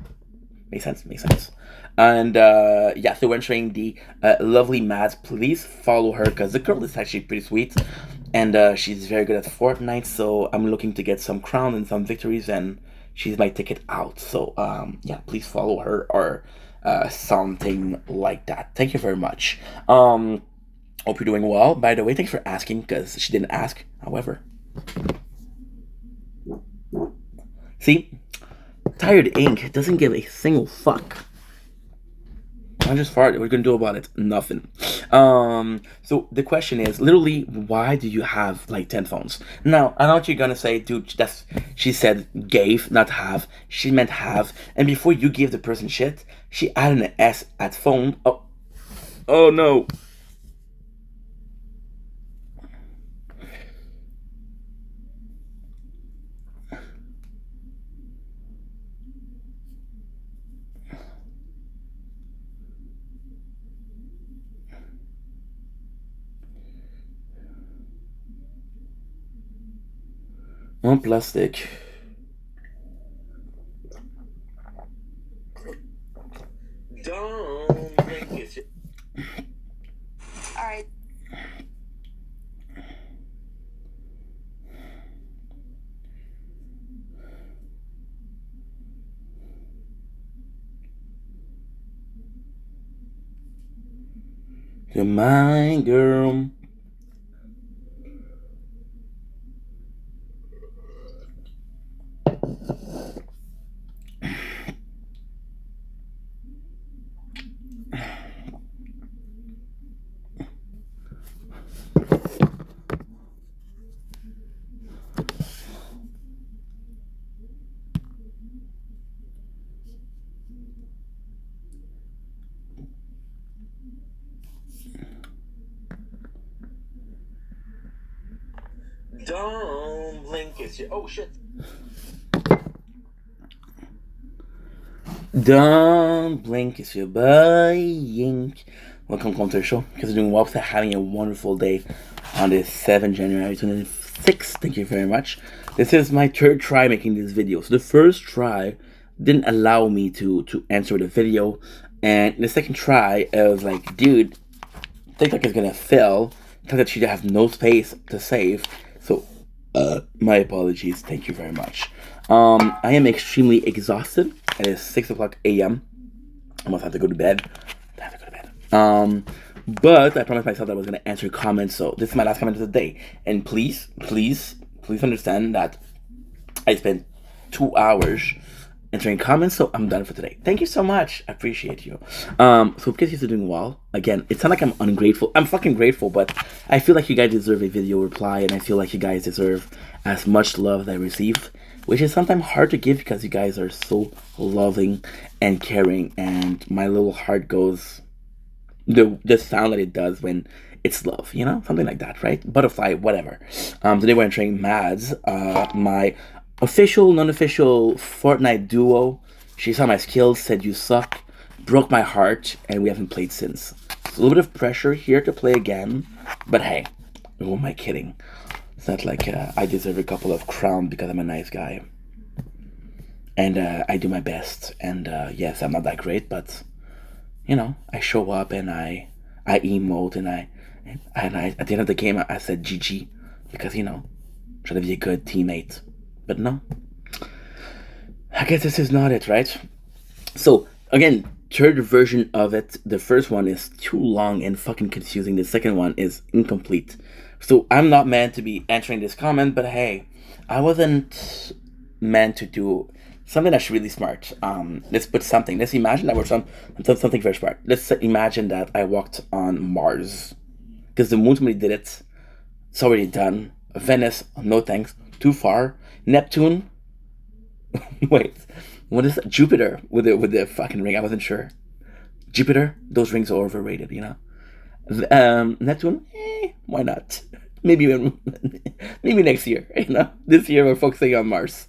Makes sense. And yeah, so when showing the lovely Mads, please follow her because the girl is actually pretty sweet, and she's very good at Fortnite. So I'm looking to get some crown and some victories, and she's my ticket out. So yeah, please follow her or something like that. Thank you very much. Hope you're doing well. By the way, thanks for asking because she didn't ask. However, see, Tired Ink doesn't give a single fuck. I just farted. What are you gonna do about it? Nothing. So the question is literally, why do you have like 10 phones? Now, I know what you're gonna say, dude. She said gave, not have. She meant have. And before you give the person shit, she added an S at phone. Oh no. En plastic. Don't make it. Alright. You're mine, girl. Don't blink, it's your. Oh shit. Don't blink, it's your buying. Welcome to the show. Because you're doing well, having a wonderful day on this 7th January 2026. Thank you very much. This is my 3rd try making this video. So the first try didn't allow me to answer the video, and the second try I was like, dude, TikTok is gonna fail. TikTok should have no space to save. So my apologies. Thank you very much. I am extremely exhausted. It is 6 o'clock a.m. I must have to go to bed. But I promised myself that I was gonna answer comments, so this is my last comment of the day. And please understand that I spent 2 hours answering comments, so I'm done for today. Thank you so much. I appreciate you. So because you're doing well, again, it's not like I'm ungrateful. I'm fucking grateful, but I feel like you guys deserve a video reply, and I feel like you guys deserve as much love as I receive, which is sometimes hard to give because you guys are so loving and caring, and my little heart goes the sound that it does when it's love, you know, something like that, right? Butterfly, whatever. Today we're entering Mads, my official, non-official Fortnite duo. She saw my skills, said you suck, broke my heart, and we haven't played since. It's a little bit of pressure here to play again, but hey, who am I kidding? It's not like I deserve a couple of crowns because I'm a nice guy. And I do my best, and yes, I'm not that great, but you know, I show up and I emote, and I at the end of the game I said GG because, you know, trying to be a good teammate. But no, I guess this is not it, right? So again, 3rd version of it. The first one is too long and fucking confusing. The second one is incomplete. So I'm not meant to be answering this comment, but hey, I wasn't meant to do something that's really smart. Let's put something. Let's imagine that we're something very smart. Let's imagine that I walked on Mars, because the moon somebody did it. It's already done. Venice, no thanks. Too far. Neptune. Wait, what is that? Jupiter with the fucking ring. I wasn't sure. Jupiter. Those rings are overrated, you know. Neptune. Why not? Maybe next year. You know. This year we're focusing on Mars.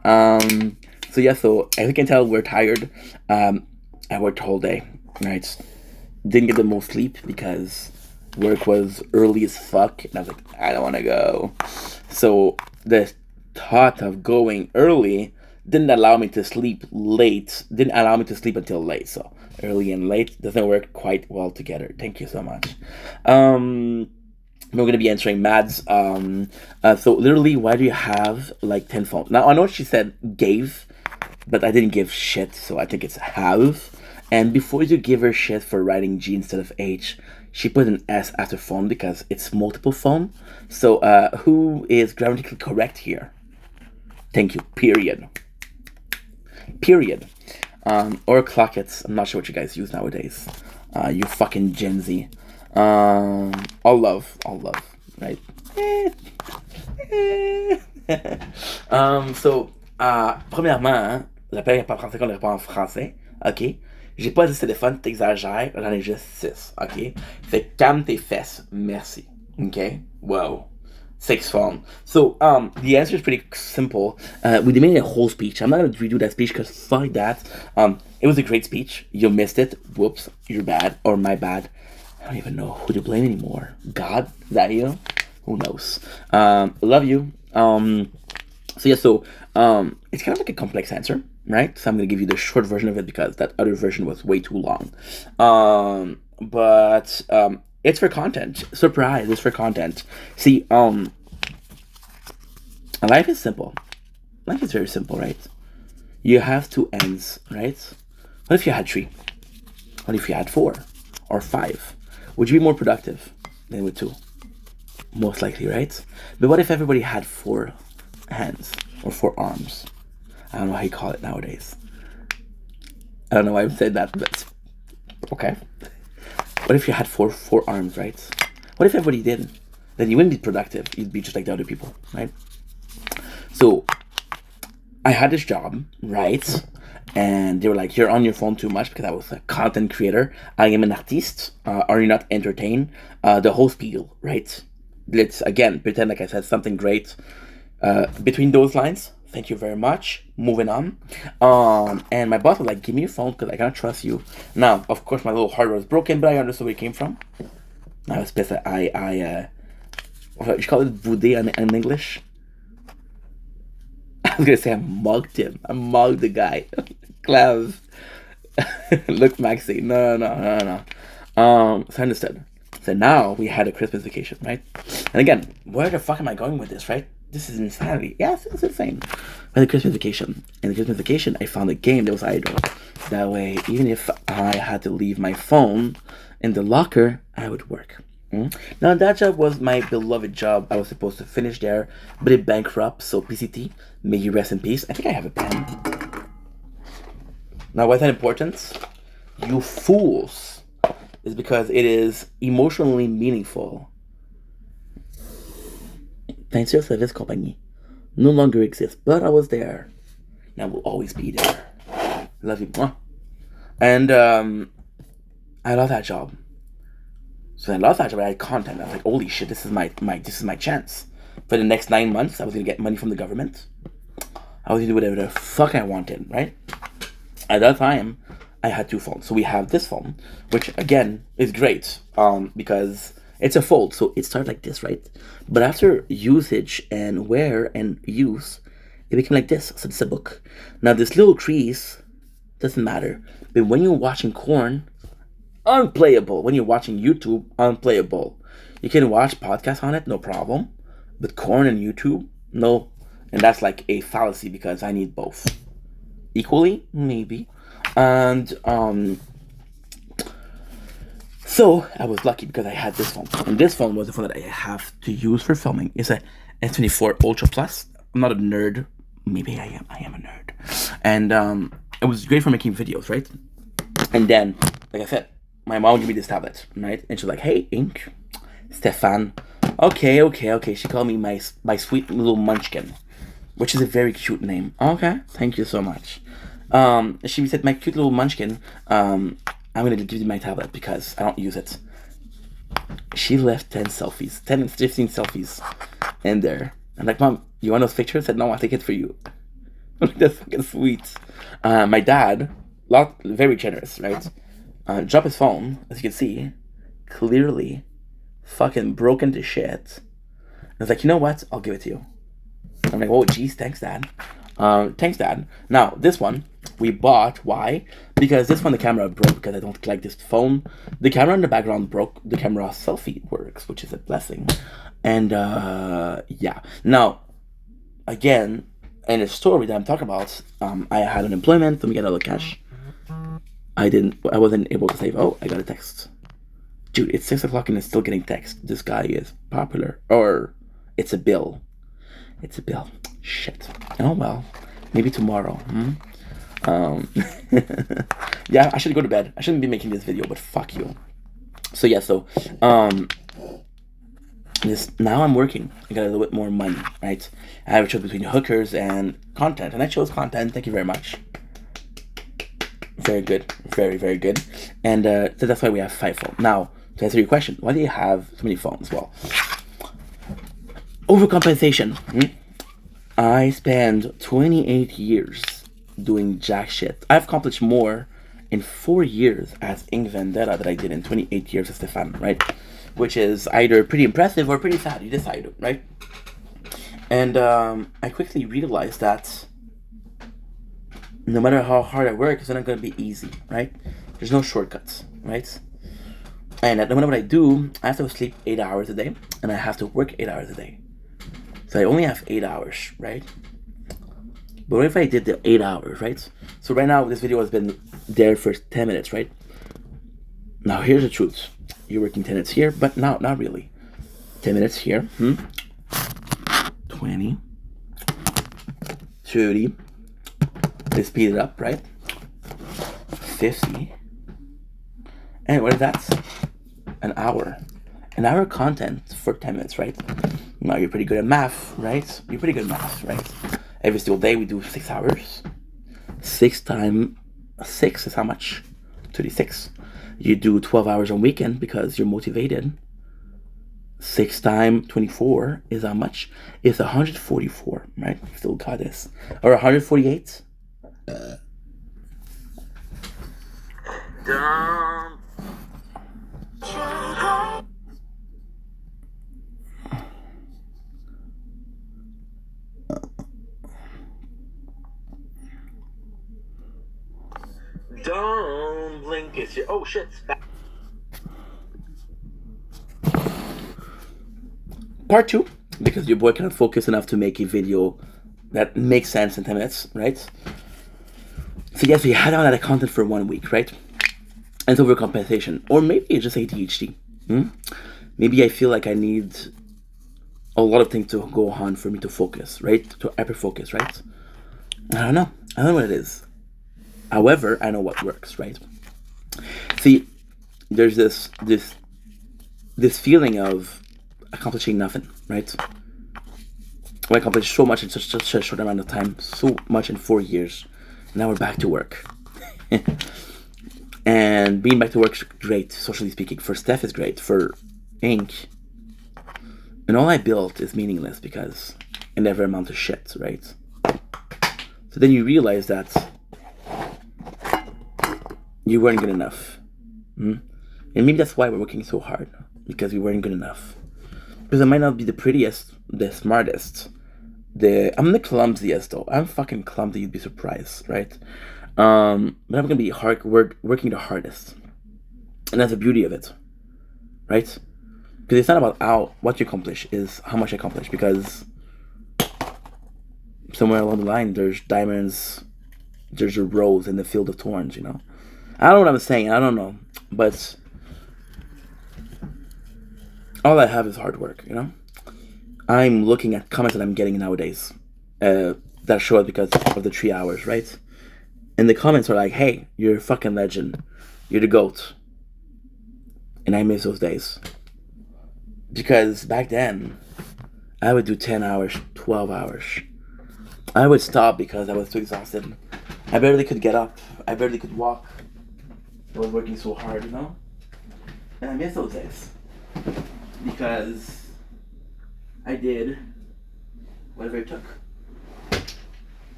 So yeah, so as you can tell, we're tired. I worked the whole day, right? Didn't get the most sleep because work was early as fuck, and I was like, I don't want to go. So the thought of going early didn't allow me to sleep late. Didn't allow me to sleep until late. So early and late doesn't work quite well together. Thank you so much. We're going to be answering Mads. So literally, why do you have like 10 phones? Now, I know she said gave, but I didn't give shit, so I think it's have. And before you give her shit for writing G instead of H, she put an S after phone because it's multiple phone. So who is grammatically correct here? Thank you. Period. Or clock it. I'm not sure what you guys use nowadays. You fucking Gen Z. All love, right? Premièrement, hein, l'appel n'est pas français qu'on le répond en français, ok? J'ai pas 10 téléphones, t'exagères, j'en ai juste 6, ok? Fait que calme tes fesses, merci, ok? Whoa. 6 phone. So, the answer is pretty simple. We made a whole speech. I'm not gonna redo that speech because fuck that. It was a great speech. You missed it. Whoops. You're bad. Or my bad. I don't even know who to blame anymore. God? Is that you? Who knows? Love you. So yeah, so it's kind of like a complex answer, right? So I'm gonna give you the short version of it because that other version was way too long. But it's for content. Surprise, it's for content. See, life is simple. Life is very simple, right? You have 2 ends, right? What if you had 3? What if you had 4 or 5? Would you be more productive than with 2? Most likely, right? But what if everybody had 4 hands or 4 arms? I don't know how you call it nowadays. I don't know why I said that, but okay. What if you had four arms, right? What if everybody did? Then you wouldn't be productive. You'd be just like the other people, right? So I had this job, right? And they were like, you're on your phone too much because I was a content creator. I am an artiste. Are you not entertained? The whole spiel, right? let's again pretend like I said something great between those lines. Thank you very much. Moving on. And my boss was like, give me your phone because I cannot trust you. Now, of course, my little hardware was broken, but I understood where it came from. I was pissed that you call it boudé in English? I was gonna say I mugged him. I mugged the guy. Clav. Look, Maxi. No. So I understood. So now we had a Christmas vacation, right? And again, where the fuck am I going with this, right? This is insanity. Yes, it's insane. We had a Christmas vacation. And the Christmas vacation, I found a game that was idle. That way, even if I had to leave my phone in the locker, I would work. Now that job was my beloved job. I was supposed to finish there, but it bankrupt. So PCT, may you rest in peace. I think I have a pen. Now why is that important? You fools. Is because it is emotionally meaningful. Peinture Service Company no longer exists, but I was there. And I will always be there. Love you. And I love that job. So I love that job. I had content. I was like, holy shit, this is my chance. For the next 9 months, I was gonna get money from the government. I was gonna do whatever the fuck I wanted, right? At that time, I had 2 phones. So we have this phone, which again is great, because it's a fold. So it started like this, right? But after usage and wear and use, it became like this. So it's a book. Now this little crease doesn't matter. But when you're watching corn, unplayable. When you're watching YouTube, unplayable. You can watch podcasts on it, no problem. But corn and YouTube, no. And that's like a fallacy because I need both. Equally, maybe. And so I was lucky because I had this phone. And this phone was the phone that I have to use for filming. It's a S24 Ultra Plus. I'm not a nerd. Maybe I am. I am a nerd. And it was great for making videos, right? And then, like I said, my mom gave me this tablet, right? And she's like, hey, Ink, Stefan. Okay. She called me my sweet little munchkin, which is a very cute name. Okay, thank you so much. She said, my cute little munchkin, I'm going to give you my tablet because I don't use it. She left 10 and 15 selfies in there. I'm like, Mom, you want those pictures? I said, no, I'll take it for you. That's fucking sweet. My dad, very generous, right? Dropped his phone, as you can see, clearly fucking broken to shit. I was like, you know what? I'll give it to you. I'm like, oh, geez, thanks, Dad. Thanks, Dad. Now, this one we bought. Why? Because this one, the camera broke because I don't like this phone. The camera in the background broke. The camera selfie works, which is a blessing. And, yeah. Now, again, in the story that I'm talking about, I had unemployment, let me get a little cash. I wasn't able to save. Oh, I got a text. Dude, it's 6 o'clock and it's still getting text. This guy is popular. Or, it's a bill. It's a bill. Shit. Oh, well. Maybe tomorrow. Yeah, I should go to bed. I shouldn't be making this video, but fuck you. So, yeah, now I'm working. I got a little bit more money, right? I have a choice between hookers and content. And I chose content. Thank you very much. Very good. Very, very good. And so that's why we have 5 phones. Now, to answer your question, why do you have so many phones? Well, overcompensation. I spent 28 years doing jack shit. I've accomplished more in 4 years as Ink Vendetta than I did in 28 years as Stefan, right? Which is either pretty impressive or pretty sad. You decide, right? And I quickly realized that no matter how hard I work, it's not going to be easy, right? There's no shortcuts, right? And no matter what I do, I have to sleep 8 hours a day, and I have to work 8 hours a day. So I only have 8 hours, right? But what if I did the 8 hours, right? So right now, this video has been there for 10 minutes, right? Now, here's the truth. You're working 10 minutes here, but no, not really. 10 minutes here. 20. 30. They speed it up, right? 50. And what is that? An hour. An hour of content for 10 minutes, right? Now you're pretty good at math, right? You're pretty good at math, right? Every single day we do 6 hours. 6 times 6 is how much? 36. You do 12 hours on weekend because you're motivated. 6 times 24 is how much? It's 144, right? Still got this. Or 148? Dumb. Don't blink, it's your. Oh shit. Part 2, because your boy cannot focus enough to make a video that makes sense in 10 minutes, right? So yes, we had all that content for 1 week, right? And it's overcompensation. Or maybe it's just ADHD. Maybe I feel like I need a lot of things to go on for me to focus, right? To hyper focus, right? I don't know. I don't know what it is. However, I know what works, right? See, there's this feeling of accomplishing nothing, right? We accomplished so much in such a short amount of time, so much in 4 years. Now we're back to work. And being back to work is great, socially speaking. For Steph is great. For Ink, and all I built is meaningless because it never amounted to shit, right? So then you realize that you weren't good enough. And maybe that's why we're working so hard, because we weren't good enough. Because I might not be the prettiest, the smartest, I'm the clumsiest though. I'm fucking clumsy, you'd be surprised, right? But I'm gonna be working the hardest. And that's the beauty of it, right? Because it's not about what you accomplish, is how much you accomplish. Because somewhere along the line, there's diamonds, there's a rose in the field of thorns, you know? I don't know what I'm saying, I don't know. But all I have is hard work, you know? I'm looking at comments that I'm getting nowadays that show up because of the 3 hours, right? And the comments are like, hey, you're a fucking legend. You're the GOAT. And I miss those days. Because back then, I would do 10 hours, 12 hours. I would stop because I was too exhausted. I barely could get up. I barely could walk. I was working so hard, you know? And I miss those days. Because I did whatever it took.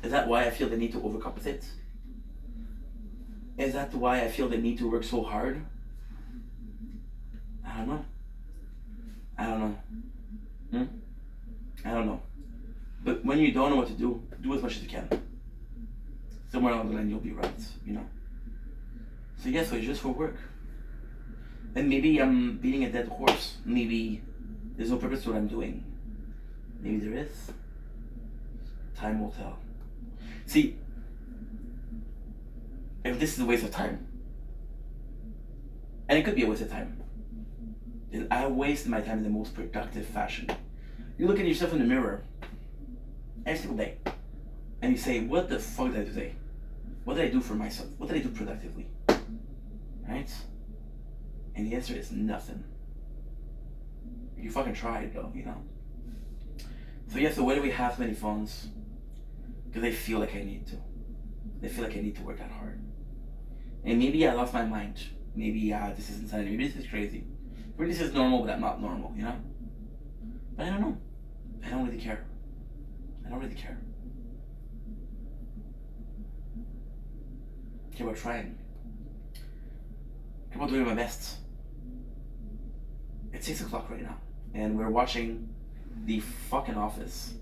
Is that why I feel the need to overcompensate? Is that why I feel the need to work so hard? I don't know. I don't know. I don't know. But when you don't know what to do as much as you can. Somewhere along the line you'll be right, you know? So yeah, so it's just for work. And maybe I'm beating a dead horse. Maybe there's no purpose to what I'm doing. Maybe there is. Time will tell. See, if this is a waste of time, and it could be a waste of time, then I waste my time in the most productive fashion. You look at yourself in the mirror every single day, and you say, what the fuck did I do today? What did I do for myself? What did I do productively? Right? And the answer is nothing. You fucking tried though, you know? So yeah, so why do we have so many phones? Because I feel like I need to. I feel like I need to work that hard. And maybe I lost my mind. Maybe this is insanity. Maybe this is crazy. Maybe this is normal, but I'm not normal, you know? But I don't know. I don't really care. I don't really care. I care about trying. I care about doing my best. It's 6 o'clock right now, and we're watching The fucking Office.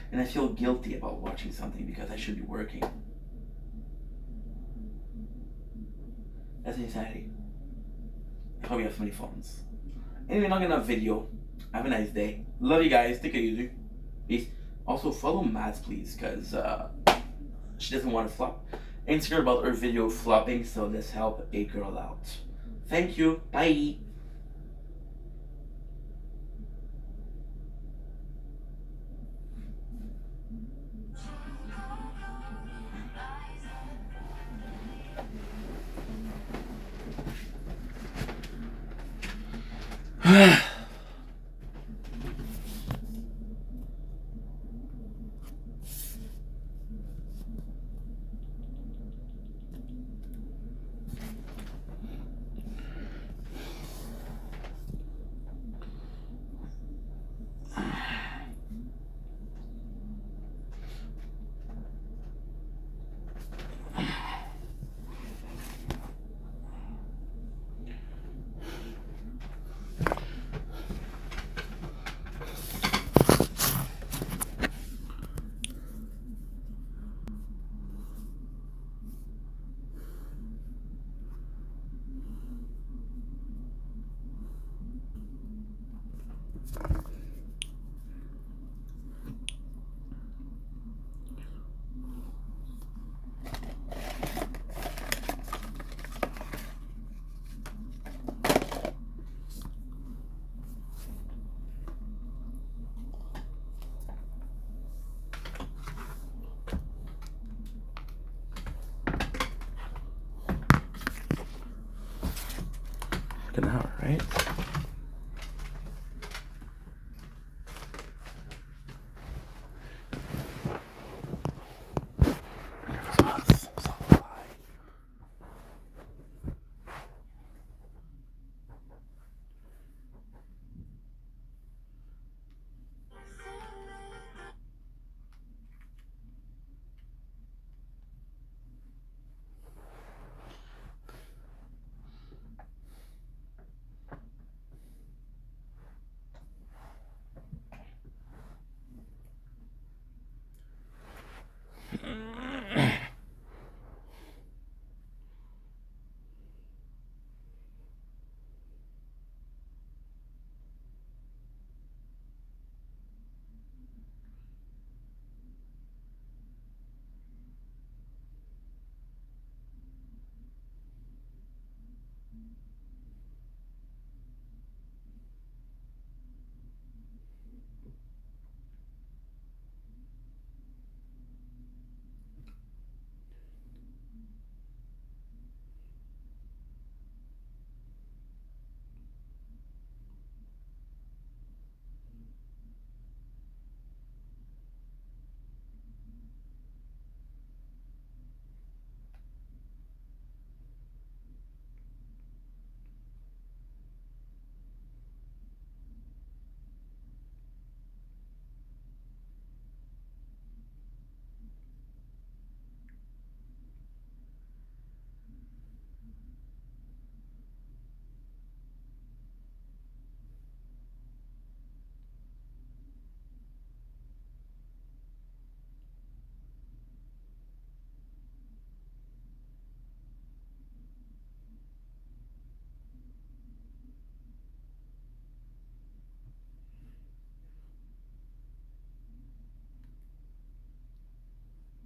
And I feel guilty about watching something because I should be working. That's insanity. I probably have so many phones. Anyway, not enough video. Have a nice day. Love you guys. Take it easy. Peace. Also, follow Mads, please, because she doesn't want to flop. Insecure about her video flopping, so let's help a girl out. Thank you. Bye.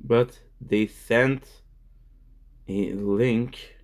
But they sent a link.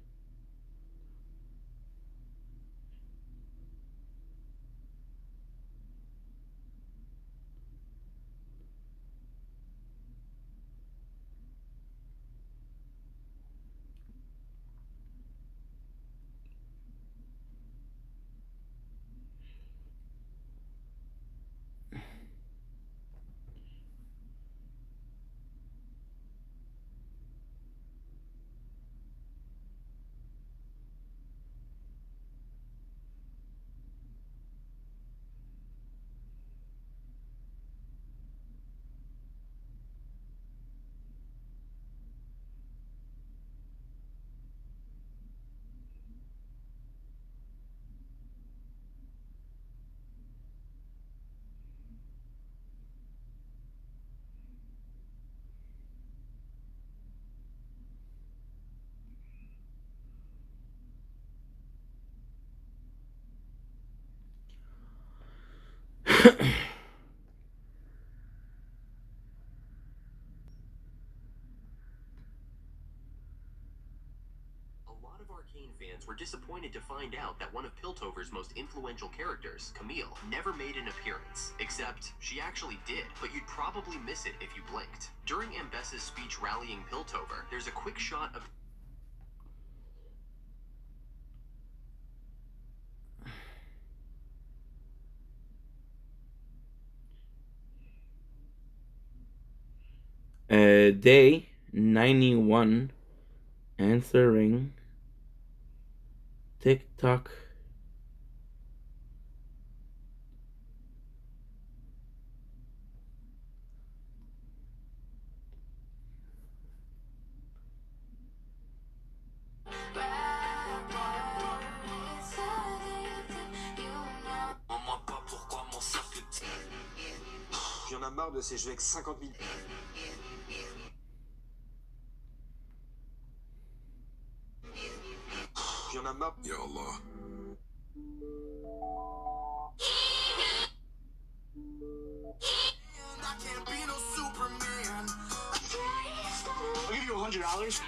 Fans were disappointed to find out that one of Piltover's most influential characters, Camille, never made an appearance. Except, she actually did, but you'd probably miss it if you blinked. During Ambessa's speech rallying Piltover, there's a quick shot of Day 91 answering TikTok. J'en ai marre de ces jeux avec 50 000. J'en ai marre. Ya Allah. I'll give you $100.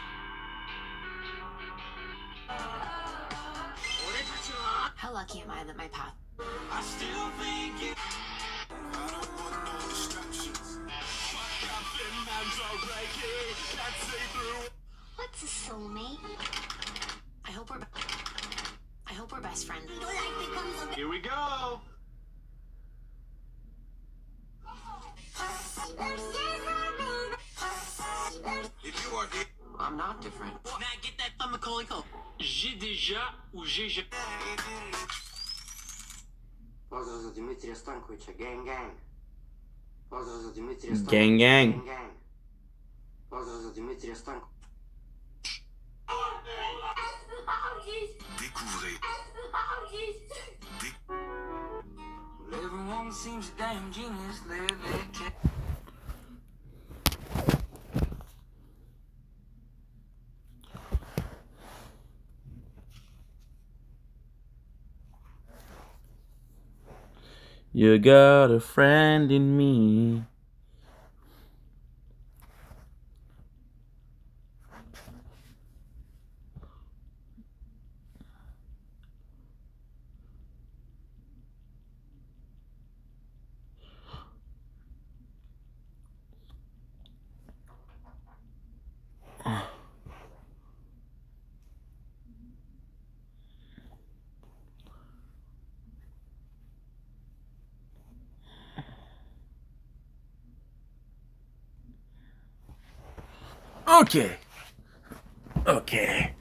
How lucky am I that my path? I still think you. I don't want no distractions. What's a soulmate? I hope we're best friends. Here we go. If you are here. I'm not different. Matt, get that from Macaulay Culkin. J'ai déjà ou j'ai jamais. Pozdrav za Dimitrija Stankovića, gang gang. Pozdrav za Dimitrija Gang Stankovića, gang. gang gang. Pozdrav za Dimitrija Stankovića. Découvrez. Everyone seems a damn genius lately. You got a friend in me. Okay. Okay.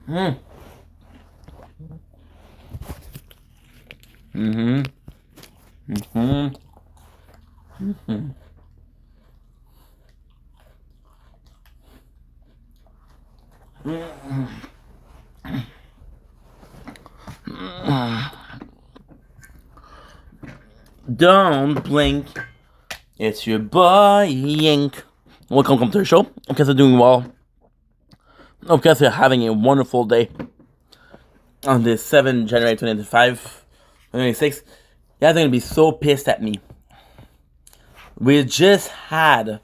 Mm. Mm-hmm. Mm-hmm. Mm-hmm. Don't blink. It's your boy Yink. Welcome to the show. Hope you guys are doing well. Hope you guys are having a wonderful day on this 7 January 2025, 2026. You guys are gonna be so pissed at me. We just had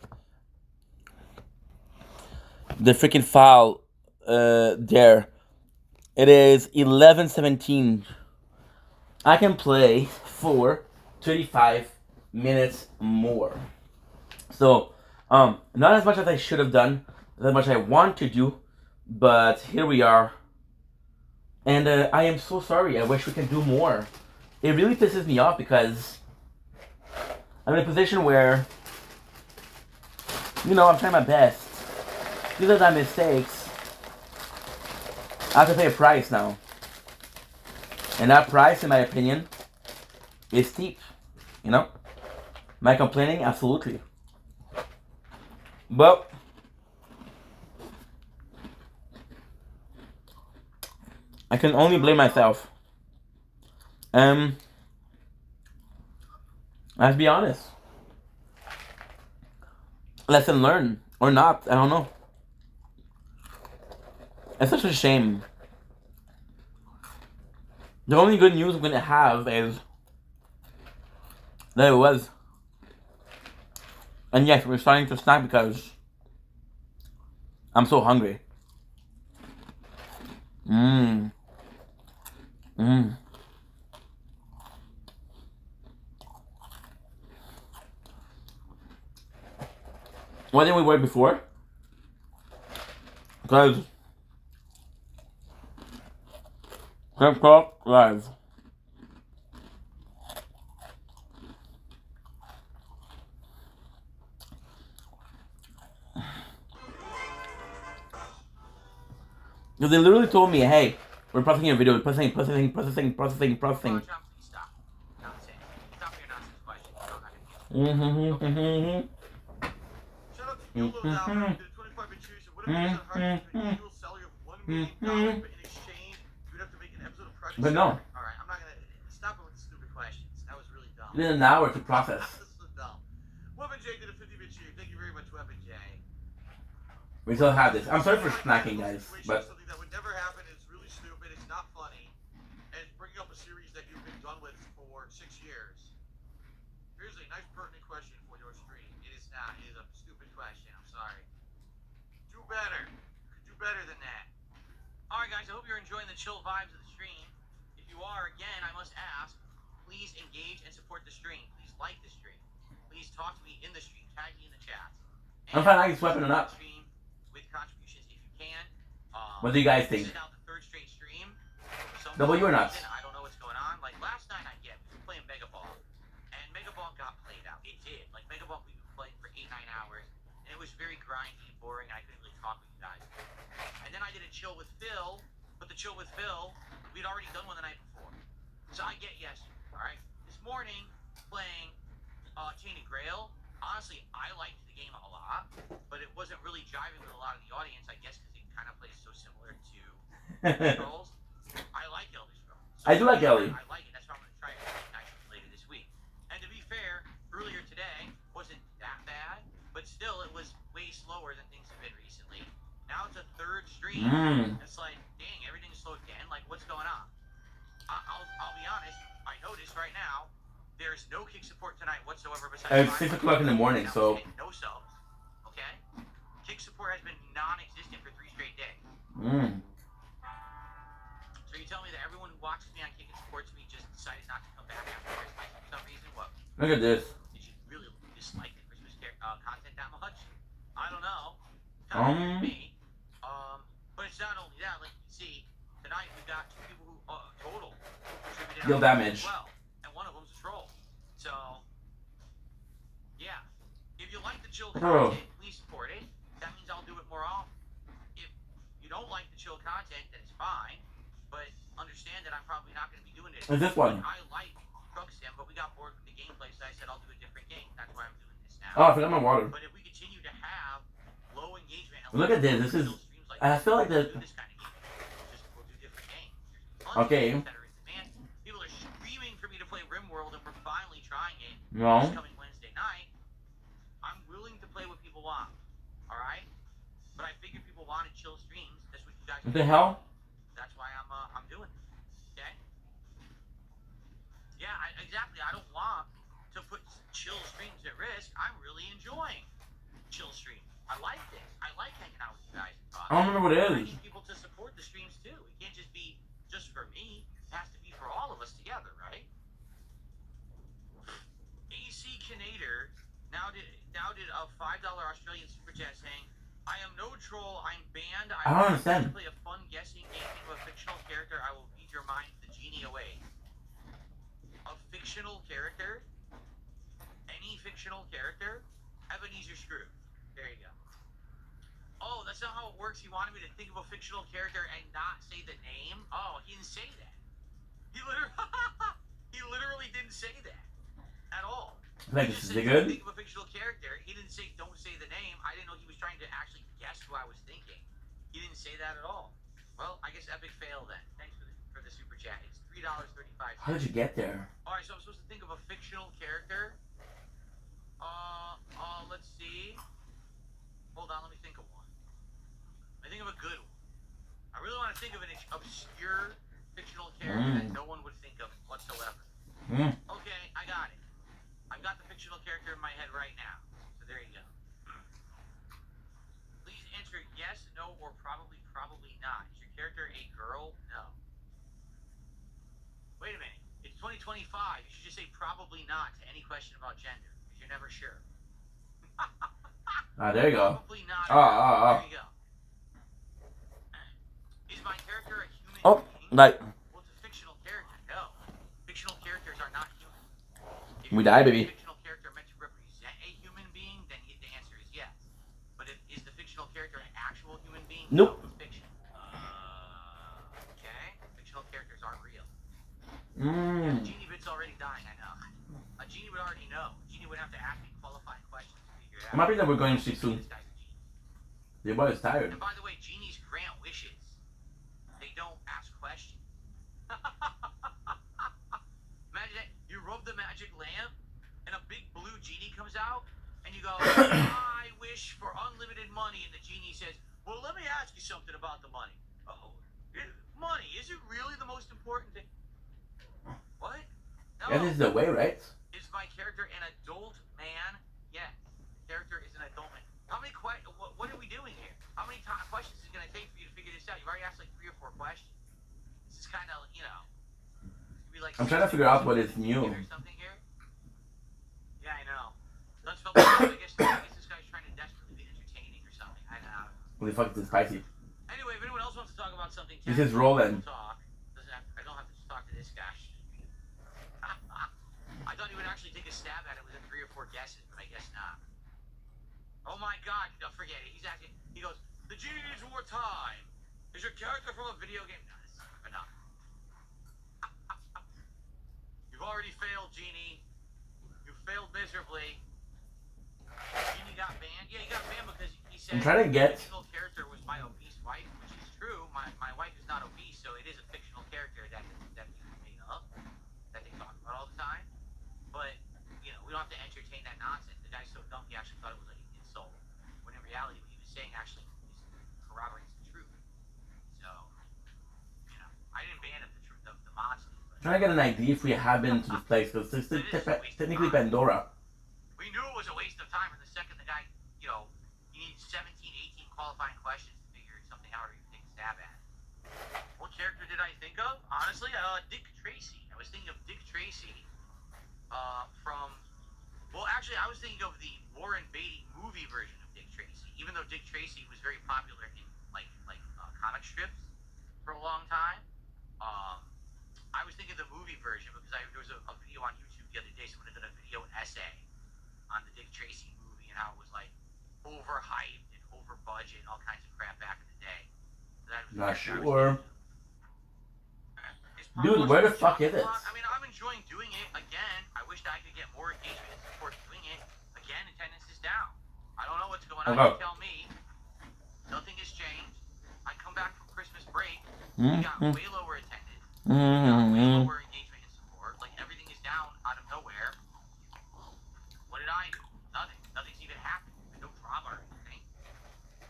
the freaking file there. It is 11:17. I can play for 35 minutes more. So, not as much as I should have done, not as much I want to do, but here we are. And I am so sorry. I wish we could do more. It really pisses me off because I'm in a position where, I'm trying my best. These are my mistakes. I have to pay a price now. And that price, in my opinion, is steep. Am I complaining? Absolutely. But I can only blame myself. Let's be honest. Lesson learned. Or not. I don't know. It's such a shame. The only good news I'm going to have is that it was. And yes, we're starting to snack because I'm so hungry. Mmm. Mmm. Why didn't we work before? Because TikTok Live. Because they literally told me, hey, we're processing your video, processing. Stop your nonsense questions. You don't have to Mm-hmm. Shout out to Yolo down there. Did a 25-inch series of whatever is hard to do. You'll sell your $1 million, but in exchange, you'd have to make an episode of Project. But no. Alright, I'm not gonna stop it with the stupid questions. That was really dumb. You need an hour to process. This was dumb. Weapon J did a 50-inch series. Thank you very much, Weapon J. We still have this. I'm sorry for snacking, guys, but Something that would never happen. It's really stupid. It's not funny, and it's bringing up a series that you've been done with for 6 years. Here's a nice pertinent question for your stream. It is not. It is a stupid question. I'm sorry. Do better. Do better than that. Alright guys, I hope you're enjoying the chill vibes of the stream. If you are, again, I must ask, please engage and support the stream. Please like the stream. Please talk to me in the stream. Tag me in the chat. I'm finding out this weapon or not. With contributions if you can. What do you guys think? This is now the 3rd straight stream. W or not? I don't know what's going on. Like last night I we were playing Mega Ball. And Mega Ball got played out. It did. Like Mega Ball, then I did a chill with Phil, but the chill with Phil, we'd already done one the night before. So I get yesterday, all right? This morning, playing Chain of Grail, honestly, I liked the game a lot, but it wasn't really jiving with a lot of the audience, I guess, because it kind of plays so similar to Elder Scrolls. I like Elder Scrolls. So I do like Ellie. I like it. That's why I'm going to try it later this week. And to be fair, earlier today wasn't that bad, but still, it was way slower than things have been recently. Now it's a third stream. It's like, dang, everything's slowed down. Like, what's going on? I'll be honest. I noticed right now there's no kick support tonight whatsoever. Besides It's 6 o'clock in the morning, so. No subs. Okay. Kick support has been non-existent for 3 straight days. So you tell me that everyone who watches me on Kick and supports me just decided not to come back after Christmas for some reason? What? Look at this. Did you really dislike the Christmas content that much? I don't know. Me. But it's not only that. Like you can see, tonight we've got 2 people who total contributed Deal damage. Well, and one of them's a troll. So, yeah. If you like the chill content, please support it. That means I'll do it more often. If you don't like the chill content, then it's fine. But understand that I'm probably not going to be doing it. What's this one? I like Truck Sim, but we got bored with the gameplay, so I said I'll do a different game. That's why I'm doing this now. Oh, I forgot my water. But if we continue to have low engagement, Look at this. This is. I feel like this. We'll do different games. Okay. People are screaming for me to play RimWorld, and we're finally trying it. No. It's coming Wednesday night. I'm willing to play what people want. All right. But I figured people wanted chill streams. That's what you guys. What the hell? That's why I'm doing it. Okay. Yeah, exactly. I don't want to put chill streams at risk. I'm really enjoying chill streams. I like this. I like hanging out with you guys. I don't remember what it I is. need people to support the streams too. It can't just be just for me. It has to be for all of us together, right? AC Canator now did a $5 Australian super chat saying, "I am no troll. I'm banned. I don't understand. Play a fun guessing game of a fictional character. I will feed your mind the genie away." A fictional character? Any fictional character? Ebenezer Scrooge. There you go. Oh, that's not how it works. He wanted me to think of a fictional character and not say the name. Oh, he didn't say that. He literally didn't say that at all. Like, He is just it said, good? think of a fictional character. He didn't say don't say the name. I didn't know he was trying to actually guess who I was thinking. He didn't say that at all. Well, I guess epic fail then. Thanks for the super chat. It's $3.35. How did you get there? All right, so I'm supposed to think of a fictional character. Let's see. Hold on, let me think of one. I think of a good one. I really want to think of an obscure fictional character that no one would think of whatsoever. Okay, I got it. I've got the fictional character in my head right now. So there you go. Please answer yes, no, or probably not. Is your character a girl? No. Wait a minute. It's 2025. You should just say probably not to any question about gender, because you're never sure. There you go. Probably not. There you go. Is my character a human being? Like. Well, it's a fictional character. No. Fictional characters are not human. If We die, baby. If a fictional character meant to represent a human being, then the answer is yes. But is the fictional character an actual human being? Nope. No, it's fiction. Okay. Fictional characters aren't real. Mm. Genie bit's already dying, I know. A genie would already know. Genie would have to ask me qualifying questions to figure it out. I'm happy that we're going to see soon. Your boy is tired. And by the way, genies grant wishes. They don't ask questions. Imagine that. You rub the magic lamp, and a big blue genie comes out, and you go, I wish for unlimited money. And the genie says, well, let me ask you something about the money. Oh, money, is it really the most important thing? What? No. Yeah, this is the way, right? Is my character an adult man? Yes. The character is an adult man. How many what are we doing here? How many questions is it going to take for you to figure this out? You've already asked like 3 or 4 questions. This is kind of, like... I'm trying to figure out what is new. Something here? Yeah, I know. Let's feel I guess this guy's trying to desperately be entertaining or something. I don't know. Holy fuck, this is spicy. Anyway, if anyone else wants to talk about something... This is rolling. I don't have to talk to this guy. I thought he would actually take a stab at it within 3 or 4 guesses, but I guess not. Oh my god, no, forget it. He's asking, he goes, the genie needs more time. Is your character from a video game? No, this is enough. You've already failed, Genie. You failed miserably. Genie got banned. Yeah, he got banned because he said I'm trying to get. the fictional character was my obese wife, which is true. My wife is not obese, so it is a fictional character that is made up, that they talk about all the time. But, you know, we don't have to entertain that nonsense. The guy's so dumb, he actually thought it was like an insult. When in reality, what he was saying actually corroborates the truth. So, you know, I didn't ban it, the monster. Trying to get an idea if we have been to this place, because this is technically Pandora. We knew it was a waste of time, and the second the guy, you know, he needs 17, 18 qualifying questions to figure something out or even take a stab at it. What character did I think of? Honestly, Dick Tracy. I was thinking of Dick Tracy from... Well, actually, I was thinking of the Warren Beatty movie version of Dick Tracy. Even though Dick Tracy was very popular in, like comic strips for a long time, I was thinking of the movie version because there was a video on YouTube the other day. Someone did a video essay on the Dick Tracy movie and how it was like overhyped and over budget and all kinds of crap back in the day. Not sure. Dude, where the fuck is it? I mean, I'm enjoying doing it again. I wish that I could get more engagement and support doing it. Again, attendance is down. I don't know what's going on. You tell me. Nothing has changed. I come back from Christmas break. We got way lower attendance. Way lower engagement and support. Like, everything is down out of nowhere. What did I do? Nothing. Nothing's even happened. No drama or anything.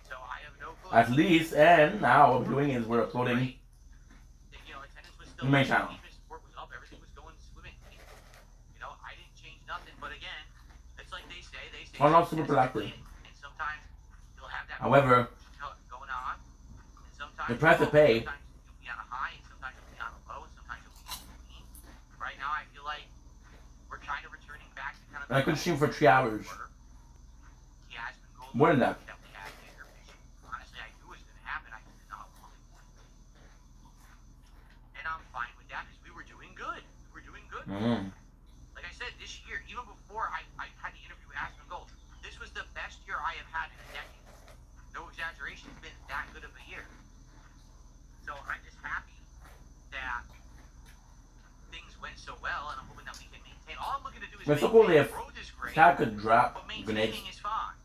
So I have no clue. At least, and now what we're doing is we're uploading the main channel. Support was up. Everything was going swimming. You know, I didn't change nothing. But again, it's like they say. I'm not super productive. And sometimes you'll have that However, going on. And sometimes the price to pay. Sometimes you'll be on a high, and sometimes you'll be on a low, and sometimes you'll be in between. Right now, I feel like we're kind of returning back to kind of. I could stream for 3 hours. More than that. Honestly, I knew it was going to happen. I just did not want it. And I'm fine with that because we were doing good. We were doing good. Like I said, this year, even before I had the interview with Aspen Gold, this was the best year I have had in a decade. No exaggeration, it's been that good of a year. So I'm just happy that things went so well, and I'm hoping that we can maintain. All I'm looking to do is maintain. The growth is great, That could drop but maintaining is fine.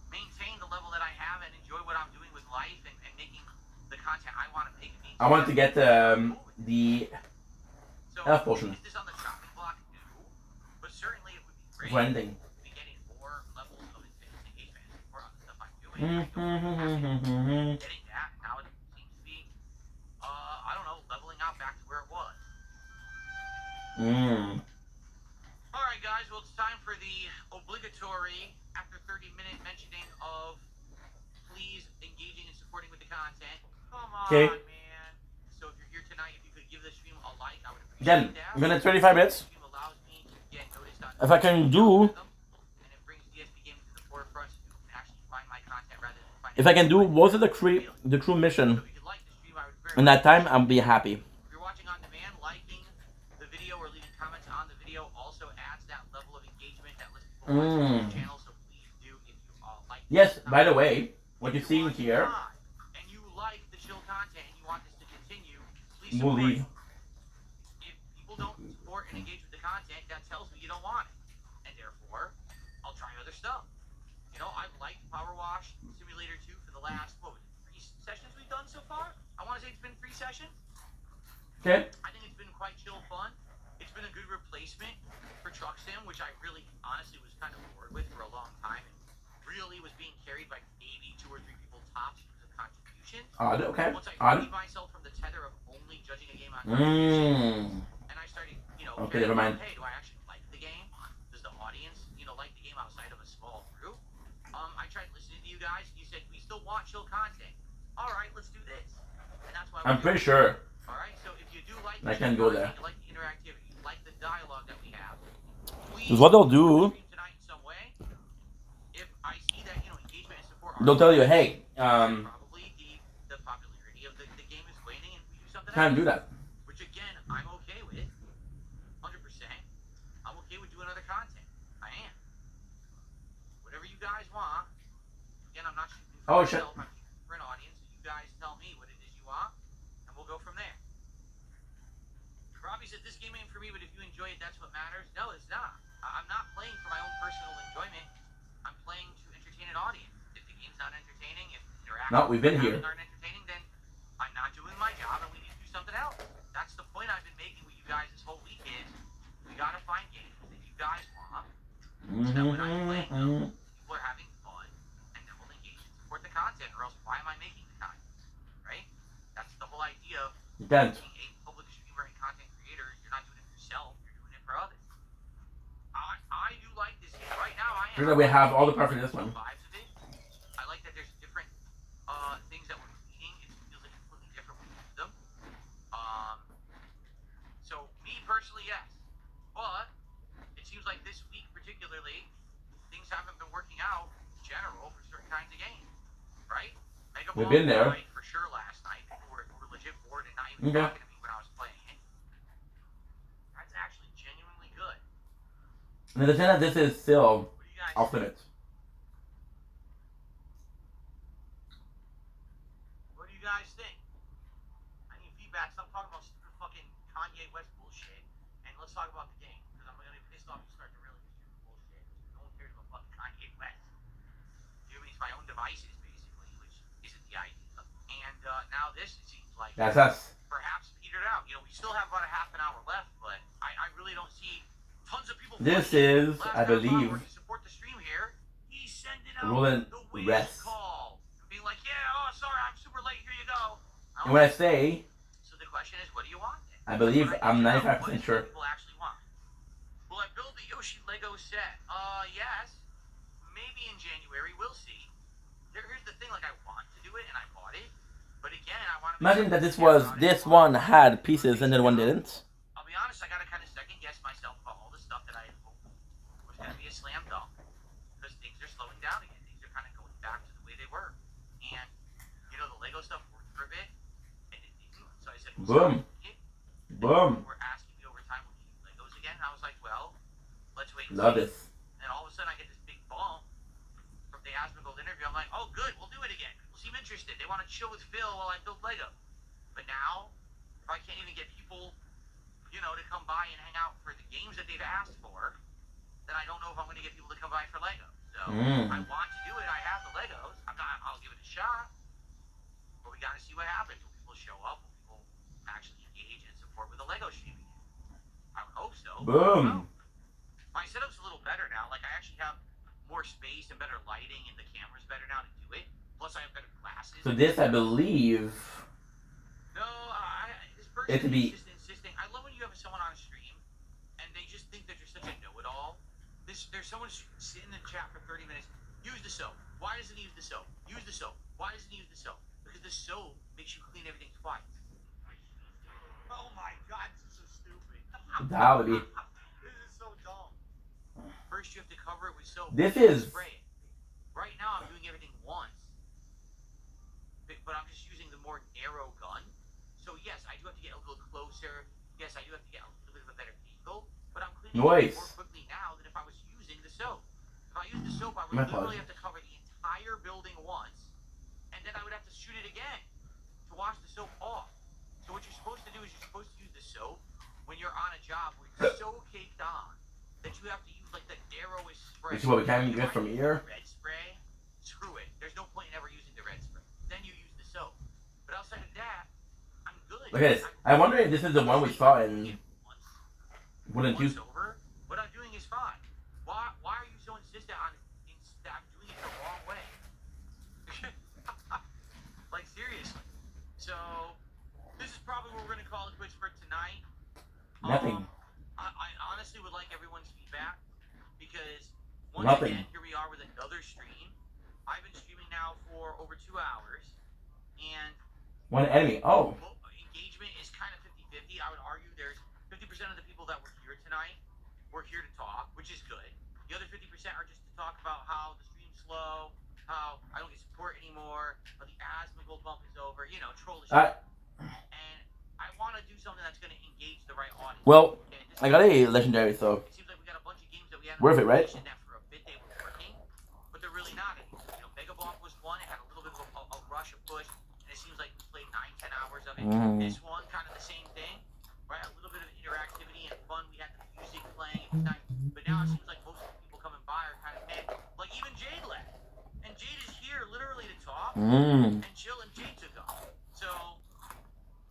Maintain the level that I have and enjoy what I'm doing with life and making the content I want to make. I want to get the health potion. Is this on the chopping block? No, but certainly it would be great. Grinding. To be getting more levels of engagement and support on the stuff I'm doing. Getting that now, it seems to be, I don't know, leveling out back to where it was. Alright guys, well it's time for the obligatory, after 30-minute mentioning of please engaging and supporting with the content. Come on, man. So if you're here tonight, if you could give the stream a like, I would appreciate that. I'm gonna 35 minutes. If I can do, if I can do both of the crew mission in that time, I'll be happy. If you're watching on demand, liking the video or leaving comments on the video also adds that level of engagement that lets people watch the channel. So please do if you like. Yes, by the way, what you're seeing here. And you like the chill content and you want this to continue, please We'll support leave. it. If people don't support and engage with the content, that tells me you don't want it. And therefore, I'll try other stuff. You know, I've liked Power Wash Simulator 2 for the last, what was it, 3 sessions we've done so far? I want to say it's been 3 sessions. Okay. I think it's been quite chill fun. It's been a good replacement for Truck Sim, which I really, honestly, was kind of bored with for a long time. And really was being carried by maybe 2 or 3 people tops because of contributions. Okay. Once I freed myself from the tether of only judging a game on contributions, and I started, you know, okay, never mind. Hey, do I actually like the game? Does the audience, you know, like the game outside of a small group? I tried listening to you guys. You said we still want chill content. All right, let's do this. And that's why I'm pretty sure. All right, so if you do like I can go there. you like the interactivity, you like the dialogue that we have, Because what they'll do, tonight in some way. If I see that, you know, engagement and support, they'll tell you, hey, probably the popularity of the game is waning, and we do something. Can't do that. Which again, I'm okay with. 100%. I'm okay with doing other content. I am. Whatever you guys want. Again, I'm not shooting for myself. I'm shooting for an audience. So you guys tell me what it is you if that's what matters. No, it's not. I'm not playing for my own personal enjoyment. I'm playing to entertain an audience. If the game's not entertaining, if the interactions we've been here. aren't entertaining, then I'm not doing my job and we need to do something else. That's the point I've been making with you guys this whole week is we gotta find games that you guys want. So that when I'm playing them, people are having fun and then we'll engage and support the content, or else why am I making the content? Right? That's the whole idea of being a public streamer and content creator. You're not doing it for yourself, you're doing it for others. I do like this game. Right now I am. We have all the parts for this one. Vibes of it. I like that there's different things that we're eating. It feels like completely different when we use them. So me personally, yes. But it seems like this week particularly, things haven't been working out in general for certain kinds of games. Right? Mega We've been there. For sure last night. People were legit bored and not even talking to me when I was playing it. That's actually genuinely good. And the thing that this is still off limits. What do you guys think? I need feedback. Stop talking about stupid fucking Kanye West bullshit. And let's talk about the game. Because I'm going to be pissed off if you start to really do stupid bullshit. No one cares about fucking Kanye West. You know, it's my own devices, basically, which isn't the idea. And now this, it seems like, that's us. Perhaps petered out. You know, we still have about a half an hour left, but I really don't see tons of people. This is, I believe, support the stream here. He's sending out Roland the Rest. call. Being like, yeah, oh, sorry, I'm super late. Here you go. And when I say, So the question is, what do you want? I believe I'm 95% sure. People actually want. Will I build the Yoshi Lego set? Yes. Maybe in January. We'll see. Here's the thing. Like, I want to do it, and I bought it. But again, I want to. Imagine that this one had pieces and then one didn't. I'll be honest. I gotta kind of second guess myself about all the stuff that I hoped was gonna be a slam dunk, because things are slowing down again. Things are kind of going back to the way they were, and you know the Lego stuff worked for a bit, and it didn't. So I said, boom, boom. We're asking me over time, will you use Legos again? And I was like, well, let's wait. And Love see. this. And all of a sudden, I get this big bump from the Asmongold interview. I'm like, oh, good, we'll do it again. People seem interested. They want to chill with Phil while I build Lego. But now, if I can't even get people, you know, to come by and hang out for the games that they've asked for, then I don't know if I'm going to get people to come by for Lego. So I want to do it. I have the Legos. I'll give it a shot. But we got to see what happens. Will people show up? Will people actually engage and support with the Lego stream again? I would hope so. Boom. My setup's a little better now. Like, I actually have more space and better lighting, and the camera's better now to do it. Plus, I have better glasses. So this, I believe, no, this person it to be. Is just insisting. I love when you have someone on a stream, and they just think that you're such a know-it-all. There's someone sitting in the chat for 30 minutes. Use the soap. Why doesn't he use the soap? Use the soap. Why doesn't he use the soap? Because the soap makes you clean everything twice. Oh my god, this is so stupid. That would be. This is so dumb. First, you have to cover it with soap. This is. Spray it. Right now, I'm doing everything once, but I'm just using the more narrow gun. So yes, I do have to get a little closer. Yes, I do have to get a little bit of a better angle. But I'm cleaning it more quickly now than if I was using the soap. If I used the soap, I would literally have to cover the entire building once, and then I would have to shoot it again to wash the soap off. So what you're supposed to do is you're supposed to use the soap when you're on a job where you're so caked on that you have to use like the narrowest spray. This is what we can get from here. Red spray, screw it. There's no point in ever using the red spray. Then you use the soap. But outside of that, I'm good. Look at this. I wonder if this is the one we saw in. Wouldn't you? Over, what I'm doing is fine. Why are you so insistent on I'm doing it the wrong way? Like, seriously. So, this is probably what we're going to call it quits for tonight. Nothing. I honestly would like everyone's feedback, because once Nothing. again, here we are with another stream. I've been streaming now for over 2 hours, and One enemy. Oh. engagement is kind of 50-50. I would argue there's 50% of the people that were here tonight were here to talk, which is good. The other 50% are just to talk about how the stream's slow, how I don't get support anymore, how the Asmongold bump is over, you know, troll the shit. And I want to do something that's going to engage the right audience. Well, I got a legendary, so. It seems like we got a bunch of games that we haven't worth it, right? that for a bit they were working, but they're really not anymore. You know, Mega Bomb was one. It had a little bit of a rush, a push, and it seems like we played 9-10 hours of it. This one, kind of the same thing, right? A little bit of interactivity and fun. We had the music it seems like most of the people coming by are kind of meh. Like even Jade left, and Jade is here literally to talk and chill, and Jade took off. So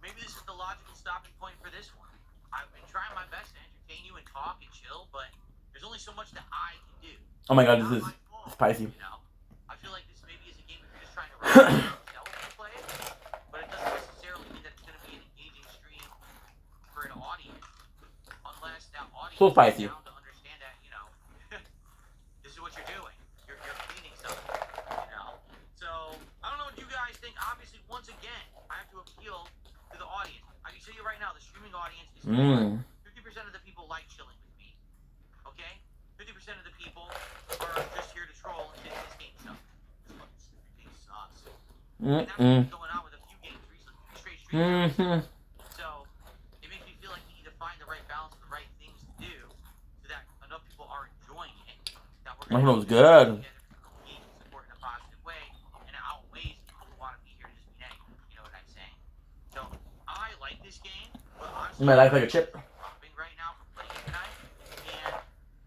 maybe this is the logical stopping point for this one. I've been trying my best to entertain you and talk and chill, but there's only so much that I can do. Oh my god, this is spicy. You know, I feel like this maybe is a game if you're just trying to relax yourself to play, but it doesn't necessarily mean that it's going to be an engaging stream for an audience, unless that audience So spicy. is down to understand that, you know, this is what you're doing. You're cleaning something, you know. So I don't know what you guys think. Obviously, once again, I have to appeal to the audience. I can tell you right now, the streaming audience is 50% of the people like chilling with me. Okay, 50% of the people are just here to troll and think this game sucks. This game sucks. And that's what's been going on with a few games recently. 3 straight streams. So it makes me feel like we need to find the right balance of the right things to do so that enough people are enjoying it. That we're going to was good. engage and support in a positive way, and it outweighs people who want to be here to just be negative. You know what I'm saying? So I like this game, but honestly, My life like a chip. right now for playing it tonight, and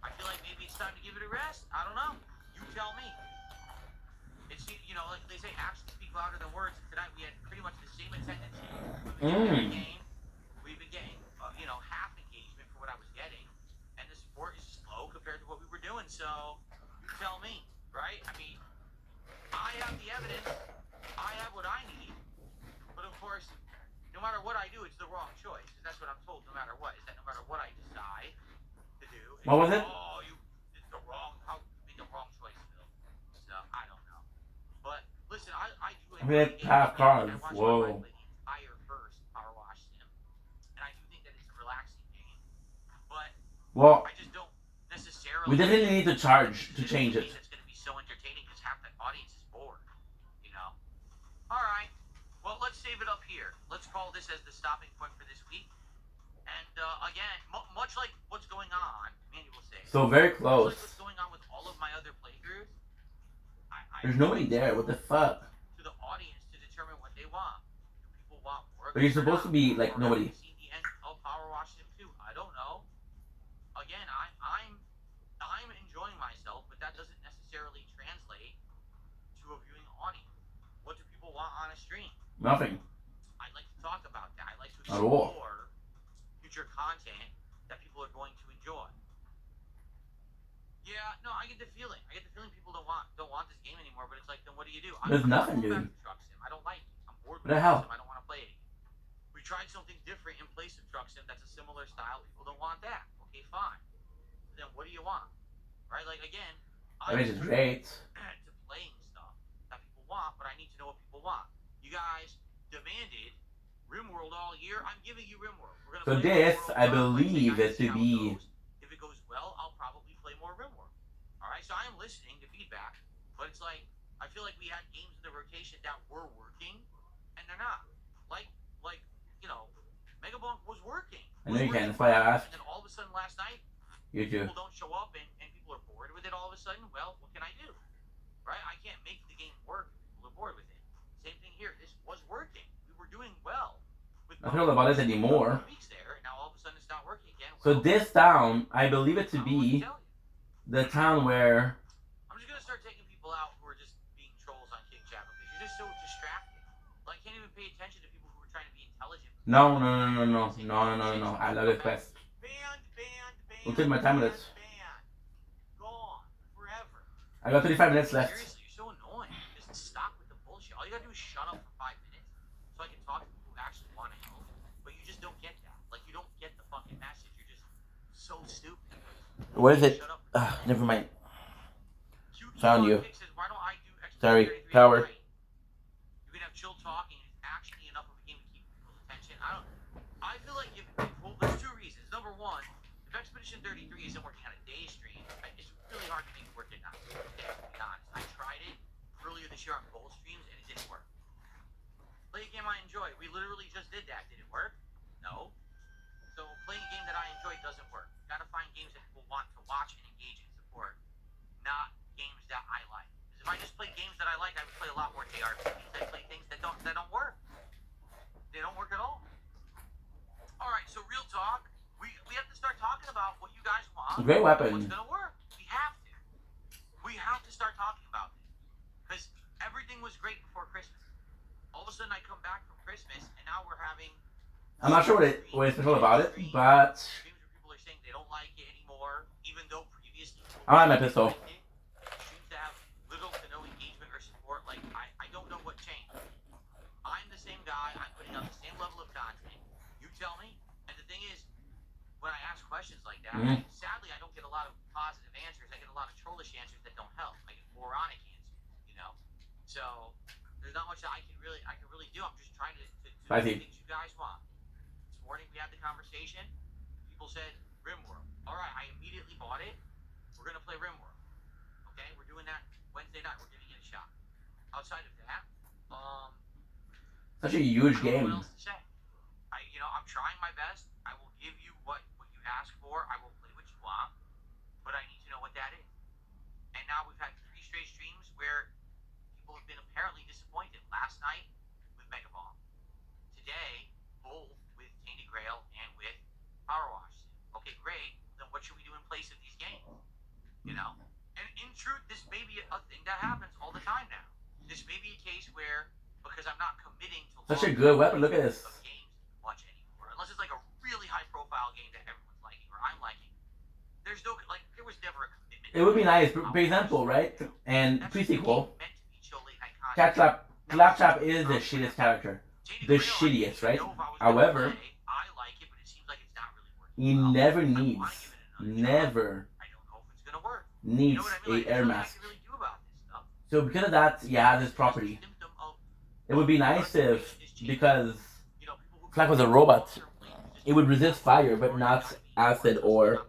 I feel like maybe it's time to give it a rest. I don't know. You tell me. It's, you know, like they say, actions speak louder than words. And tonight we had pretty much the same attendance. We've been getting the game. We've been getting, you know, half engagement for what I was getting, and the support is slow compared to what we were doing. So you tell me, right? I mean, I have the evidence. I have what I need, but of course, no matter what I do, it's the wrong choice. That's what I'm told. No matter what, is that no matter what I decide to do, what was it? Oh, it's the wrong. How made the wrong choice, Phil? So I don't know. But listen, I do. Half cards. Whoa. The entire first Power Wash Sim, and I do think that it's a relaxing game. But well, I just don't necessarily. We definitely need to charge to change it. It's going to be so entertaining because half the audience is bored. You know. All right. Well, let's save it up here. Let's call this as the stopping point for this week. And again, much like what's going on, Mandy will say. So very close. Much like what's going on with all of my other playthroughs. There's nobody there. What the fuck? To the audience to determine what they want. Do people want more? But you're supposed to be like nobody. See the end of Power Wash Sim 2. I don't know. Again, I'm enjoying myself, but that doesn't necessarily translate to a viewing audience. What do people want on a stream? Nothing. I'd like to talk about that. I'd like to At all. explore future content that people are going to enjoy. Yeah, no, I get the feeling. People don't want this game anymore. But it's like, then what do you do? There's nothing, dude. Truck Sim. I don't like it. I'm bored What the with hell? Sim. I don't want to play it. We tried something different in place of Truck Sim that's a similar style. People don't want that. Okay, fine. Then what do you want? Right? Like again, I mean, it's great. To playing stuff that people want, but I need to know what people want. You guys demanded RimWorld all year. I'm giving you RimWorld. We're gonna So play this, RimWorld. I believe it to be. If it goes well, I'll probably play more RimWorld. All right, so I am listening to feedback, but it's like I feel like we had games in the rotation that were working, and they're not. Like you know, Megabunk was working. I know you can. That's why I asked. And then all of a sudden last night, You too. people don't show up, and people are bored with it. All of a sudden, well, what can I do? Right? I can't make the game work. People are bored with it. Same thing here. This was working. We were doing well. I don't know about this anymore. There, now all of a sudden it's not working again. So this town, I believe it to be the town where. I'm just gonna start taking people out who are just being trolls on King Chat because you're just so distracted. Like, can't even pay attention to people who are trying to be intelligent. No. I love it best. We'll take my time with this. Gone forever. I got 35 minutes left. Seriously, you're so annoying. Just stop with the bullshit. All you gotta do is shut up for 5 minutes so I can talk to people who actually want to help. But you just don't get that. Like, you don't get the fucking message. You're just so stupid. What is it? Never mind. Found you. Sorry, power. You can have chill talking. It's actually enough of a game to keep people's attention. I feel like well, there's 2 reasons. Number one, if Expedition 33 isn't working on a day stream, it's really hard to make it work at night. Okay, to be honest. I tried it earlier this year on gold streams and it didn't work. Play a game I enjoy. We literally just did that. Did it work? No. So playing a game that I enjoy doesn't work. You gotta find games that people want to watch and engage and support, not games that I like. Because if I just play games that I like, I would play a lot more JRPGs. I play things that don't work. They don't work at all. All right. So real talk. we have to start talking about what you guys want. Great and weapon. what's gonna work. We have to. We have to start talking about this. Because everything was great before Christmas. All of a sudden I come back from Christmas and now we're having I'm not sure what is special about it, but streams where people are saying they don't like it anymore, even though previously I like my pistol. streams that have little to no engagement or support. Like I don't know what changed. I'm the same guy, I'm putting out the same level of content. You tell me. And the thing is, when I ask questions like that, sadly I don't get a lot of positive answers. I get a lot of trollish answers that don't help. I get moronic answers, you know? So there's not much that I can really do. I'm just trying to do the things you guys want. This morning we had the conversation. People said RimWorld. Alright, I immediately bought it. We're gonna play RimWorld. Okay? We're doing that Wednesday night. We're giving it a shot. Outside of that, such a huge I don't know game. what else to say. I'm trying my best. I will give you what you ask for. I will play what you want, but I need to know what that is. And now we've had 3 straight streams where people have been apparently disappointed. Last night with Mega Ball. Today, both with Tainted Grail and with Power Wash. Okay, great. Then what should we do in place of these games? You know? And in truth, this may be a thing that happens all the time now. This may be a case where, because I'm not committing to Such a good weapon. Look at this. games much anymore, unless it's like a really high-profile game that everyone's liking or I'm liking. There's no there was never a commitment. It would be nice, for example, right? And pre-sequel, Claptrap is the shittiest character. The shittiest, right? However, he never needs a air mask. So because of that, you have this property. It would be nice if, because Flak was a robot, it would resist fire, but not acid or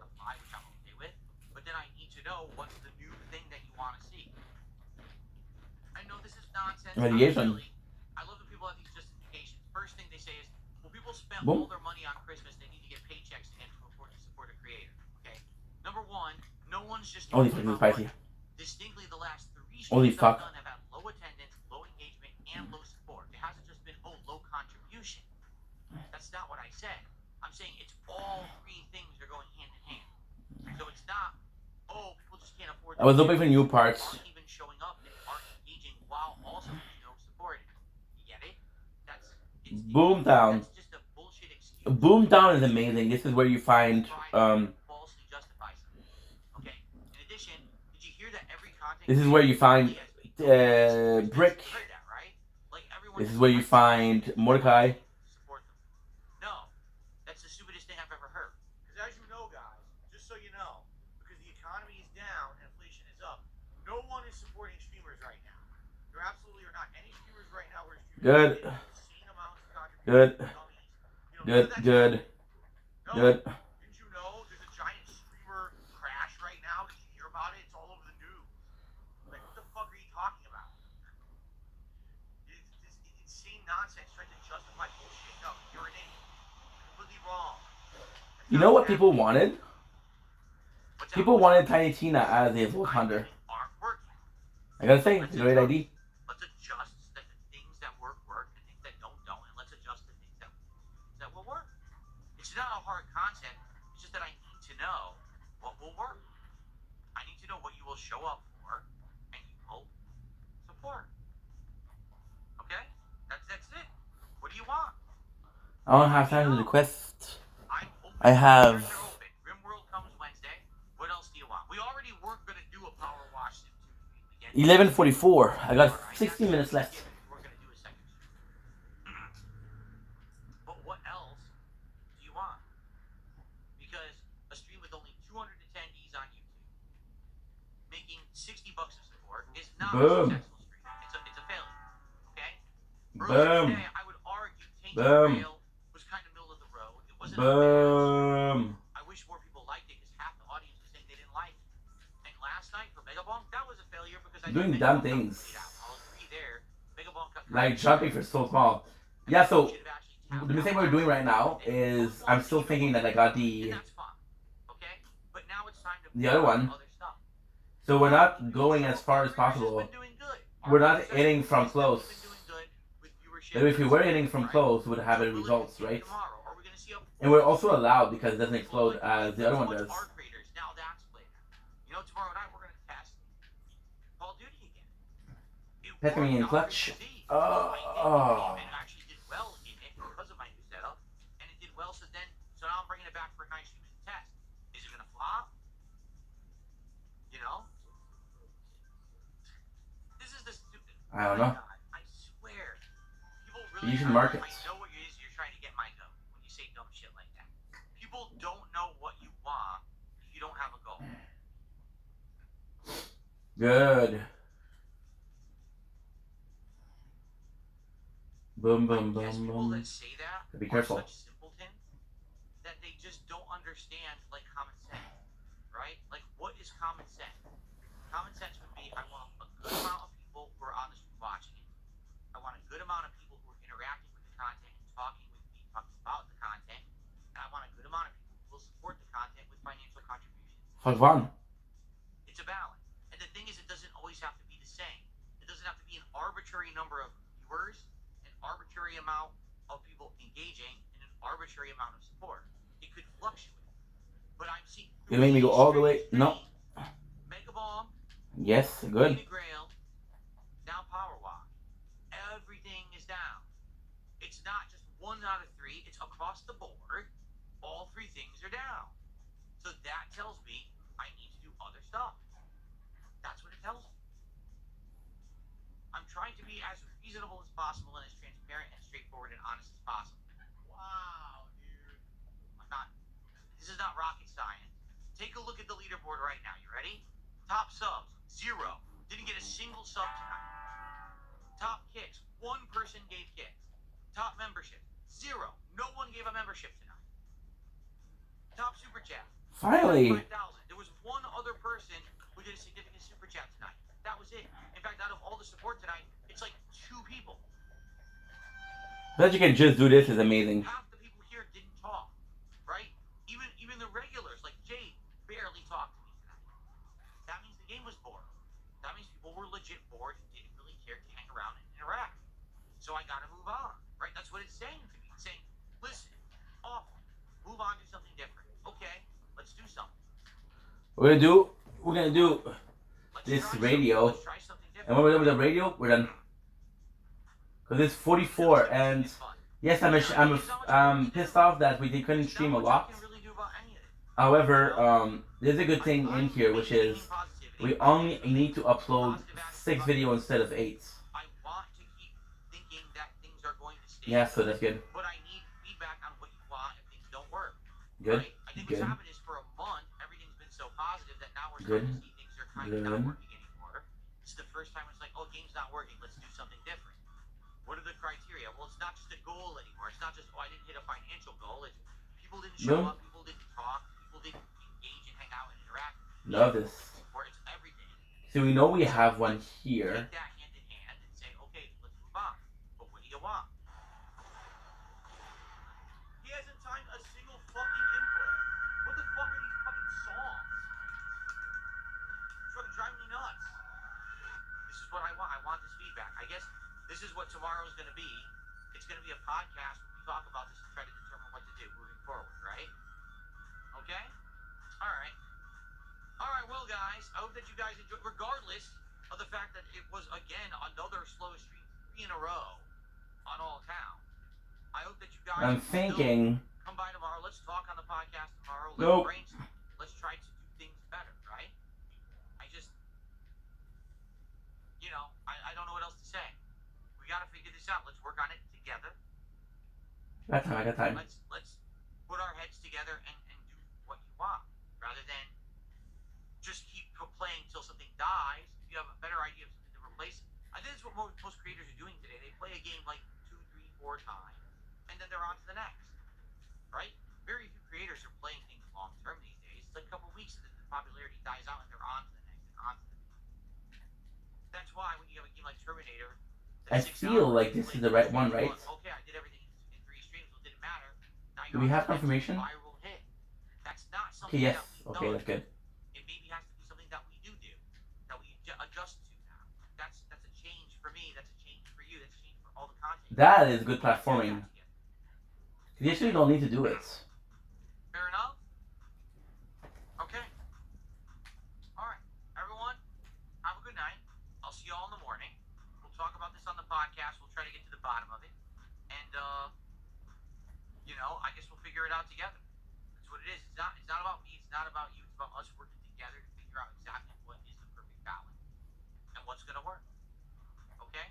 But then I need to know what's the new thing that you want to see. I know this is nonsense. radiation. I love that people have these justifications. First thing they say is, well, people spent all their money on Christmas, they need to get paychecks again to afford to support a creator. Okay? Number one, no one's just Holy fuck, this is spicy. Distinctly the last 3 Holy streams fuck. I've done have had low attendance, low engagement, and low support. It hasn't just been, low contribution. That's not what I said. I'm saying it's all 3 things are going hand in hand. So it's not, people just can't afford I was hoping for new parts. aren't even showing up and aren't engaging while also supporting. You get it? Boomtown. That's just a bullshit excuse. Boomtown is amazing. This is where you find Falsely justify something. Okay? In addition, did you hear that every content this is where you find Brick. This is where you find Mordecai. support them? No. That's the stupidest thing I've ever heard. Because as you know, guys, just so you know, because the economy is down and inflation is up, no one is supporting streamers right now. There absolutely are not any streamers right now where streamers Good. are getting insane amounts of contributions. Good. Good. Good. No. Good. Didn't you know there's a giant streamer crash right now? Did you hear about it? It's all over the news. Like, what the fuck are you talking about? It's insane nonsense trying to justify bullshit. No, you're an idiot. Completely wrong. You know what people wanted? People wanted Tiny Tina as a Volt Hunter. I gotta say, it's a great idea. Let's adjust the things that work, and things that don't, and let's adjust the things that will work. It's not a hard concept. It's just that I need to know what will work. I need to know what you will show up for, and you will support. Okay? That's it. What do you want? I don't have time to do the quest. I have RimWorld comes Wednesday. What else do you want? We already weren't gonna do a Power Wash Sim 2 again. 11:44. I got 16 minutes left. We're gonna do a second stream. But what else do you want? Because a stream with only 200 attendees on YouTube, making $60 of support, is not a successful stream. It's a failure. Okay? Earlier today, I would argue Tainted Grail was kind of middle of the road. It wasn't a failure. I wish more people liked it because half the audience was saying they didn't like it. And last night for Mega Bonk, that was a failure because I Doing think dumb Mega Bonk things. played out. I'll agree there. Mega Bonk got Like jumping for so small. Yeah, so the mistake we're doing right now is I'm still thinking that I got the other one. So we're not going as far as possible. We're not hitting from close. But if we were hitting from close, we would have the results, right? see a And we're also allowed because it doesn't explode as the other one does. our creators. Now that's played. You know, tomorrow night we're gonna test Call of Duty again. That's coming in clutch. Oh. And actually did well in it because of my new setup, and it did well. So now I'm bringing it back for a nice stream to test. Is it gonna flop? You know, this is the stupid. I don't know. I swear, people really. You should market. I know what it is you're trying to get my goal when you say dumb shit like that. People don't know what you want if you don't have a goal. Good. Boom, boom, boom, People boom. that say that Be careful. are such simpletons that they just don't understand like common sense, right? Like, what is common sense? Common sense would be, I want a good amount of people who are on the stream watching it. I want a good amount of people who are interacting with the content and talking with me, talking about the content. And I want a good amount of people who will support the content with financial contributions. Fun. It's a balance. And the thing is, it doesn't always have to be the same. It doesn't have to be an arbitrary number of viewers, an arbitrary amount of people engaging, and an arbitrary amount of support. It could fluctuate. But I'm seeing You made me go all the way. No. Mega Bomb. Yes, good. Grail, now Power Wash. Everything is down. It's not just 1 out of 3, it's across the board. All 3 things are down. So that tells me I need to do other stuff. That's what it tells me. I'm trying to be as reasonable as possible and as transparent and straightforward and honest as possible. Wow, dude. This is not rocket science. Take a look at the leaderboard right now. You ready? Top subs, 0. Didn't get a single sub tonight. Top kicks, 1 person gave kicks. Top membership, 0. No one gave a membership tonight. Top super chat. Finally. 5,000. There was 1 other person who did a significant super chat tonight. That was it. In fact, out of all the support tonight, it's like 2 people. That you can just do this is amazing. Half the people here didn't talk, right? Even the regulars, like Jade, barely talked to me tonight. That means the game was boring. That means people were legit bored and didn't really care to hang around and interact. So I gotta move on, right? That's what it's saying to me. It's saying, listen, awful. Move on to something different. Okay, let's do something. We're gonna do this radio. And when we're done with the radio, we're done. Because it's 44, and yes, I'm pissed off that we couldn't stream a lot. However, there's a good thing in here, which is we only need to upload 6 videos instead of 8. I want to keep thinking that things are going to stay. Yeah, so that's good. But I need feedback on what you want if things don't work. Good. Right? I think what's happened is for a month, everything's been so positive that now we're starting to see things are kind of not working anymore. It's the first time it's like, oh, game's not working. Let's do something different. What are the criteria? Well, it's not just a goal anymore. It's not just, oh, I didn't hit a financial goal. It's people didn't show up, people didn't talk, people didn't engage and hang out and interact. Love this. Or it's everything. So we know we have one here. Take that hand in hand and say, okay, let's move on. But what do you want? He hasn't timed a single fucking input. What the fuck are these fucking songs? It's fucking driving me nuts. This is what I want. I want this feedback. I guess this is what tomorrow is going to be. It's going to be a podcast where we talk about this and try to determine what to do moving forward, right? Okay? All right. All right, well, guys, I hope that you guys enjoyed, regardless of the fact that it was, again, another slow stream 3 in a row on All Town. I hope that you guys I'm thinking. Come by tomorrow. Let's talk on the podcast tomorrow. Nope. Let's try to do things better, right? I just, I don't know what else to say. We got to figure this out. Let's work on it together. I got time. Let's put our heads together and do what you want, rather than just keep playing till something dies. If you have a better idea of something to replace it. I think that's what most creators are doing today. They play a game like 2, 3, 4 times, and then they're on to the next. Right? Very few creators are playing things long term these days. It's like a couple weeks and then the popularity dies out and they're on to the next and on to the next. That's why when you have a game like Terminator, I feel like this is the right one, right? Okay, I did everything in 3 streams, it didn't matter. Now Do we have confirmation? Viral hit. That's not something Okay, yes. that Okay, that's good. It maybe has to be something that we do, that we adjust to now. That's a change for me. That's a change for you. That's a change for all the content. That is good platforming. You actually don't need to do it. Fair enough? Okay. Alright. Everyone, have a good night. I'll see you all in the morning. We'll talk about this on the podcast. We'll try to get to the bottom of it. And, you know, I guess we'll figure it out together. That's what it is. It's not about me. It's not about you. It's about us working together to figure out exactly what is the perfect balance and what's going to work. Okay?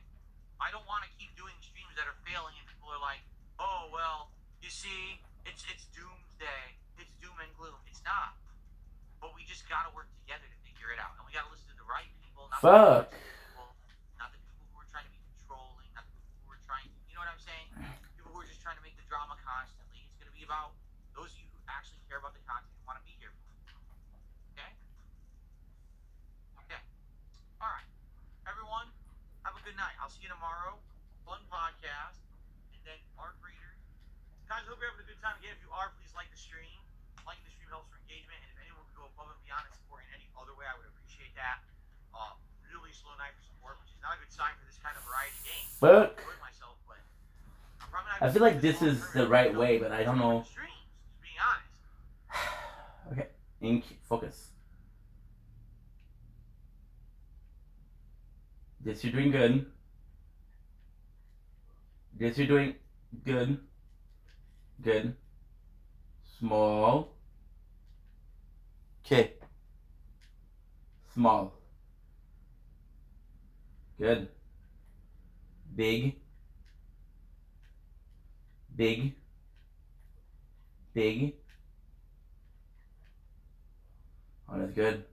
I don't want to keep doing streams that are failing and people are like, oh, well, you see, it's doomsday. It's doom and gloom. It's not. But we just got to work together to figure it out. And we got to listen to the right people, not Fuck. not the people who are trying to be controlling, not the people who are trying to, you know what I'm saying? People who are just trying to make the drama constantly. It's going to be about those of you who actually care about the content and want to be here for it. Okay? Okay. All right. Everyone, have a good night. I'll see you tomorrow. Fun podcast. And then Arc Reader. Guys, hope you're having a good time. Again, if you are, please like the stream. Liking the stream helps for engagement. And if anyone could go above and beyond and support in any other way, I would appreciate that. Really slow night for support, which is not a good sign for this kind of variety game. Fuck. I enjoyed myself, but I'm probably not I feel like this is the right way, but I don't know. streams, just being honest. Okay. Ink. Focus. Yes, you're doing good. Yes, you're doing good. Good. Small. Okay. Small. Good. Big. Big. Big. Oh, that's good.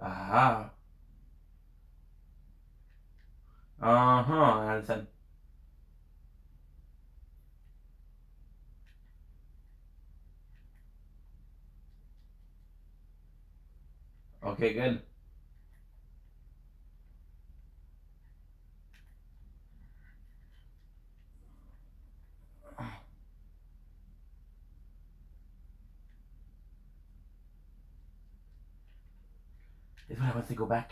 Aha. I understand. Okay, good. This is when I want to go back.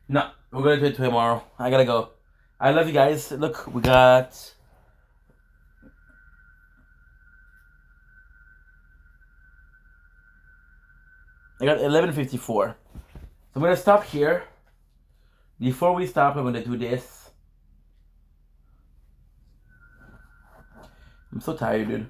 No, we're gonna do it tomorrow. I gotta go. I love you guys. Look, we got. I got 11:54. So I'm gonna stop here. Before we stop, I'm gonna do this. I'm so tired, dude.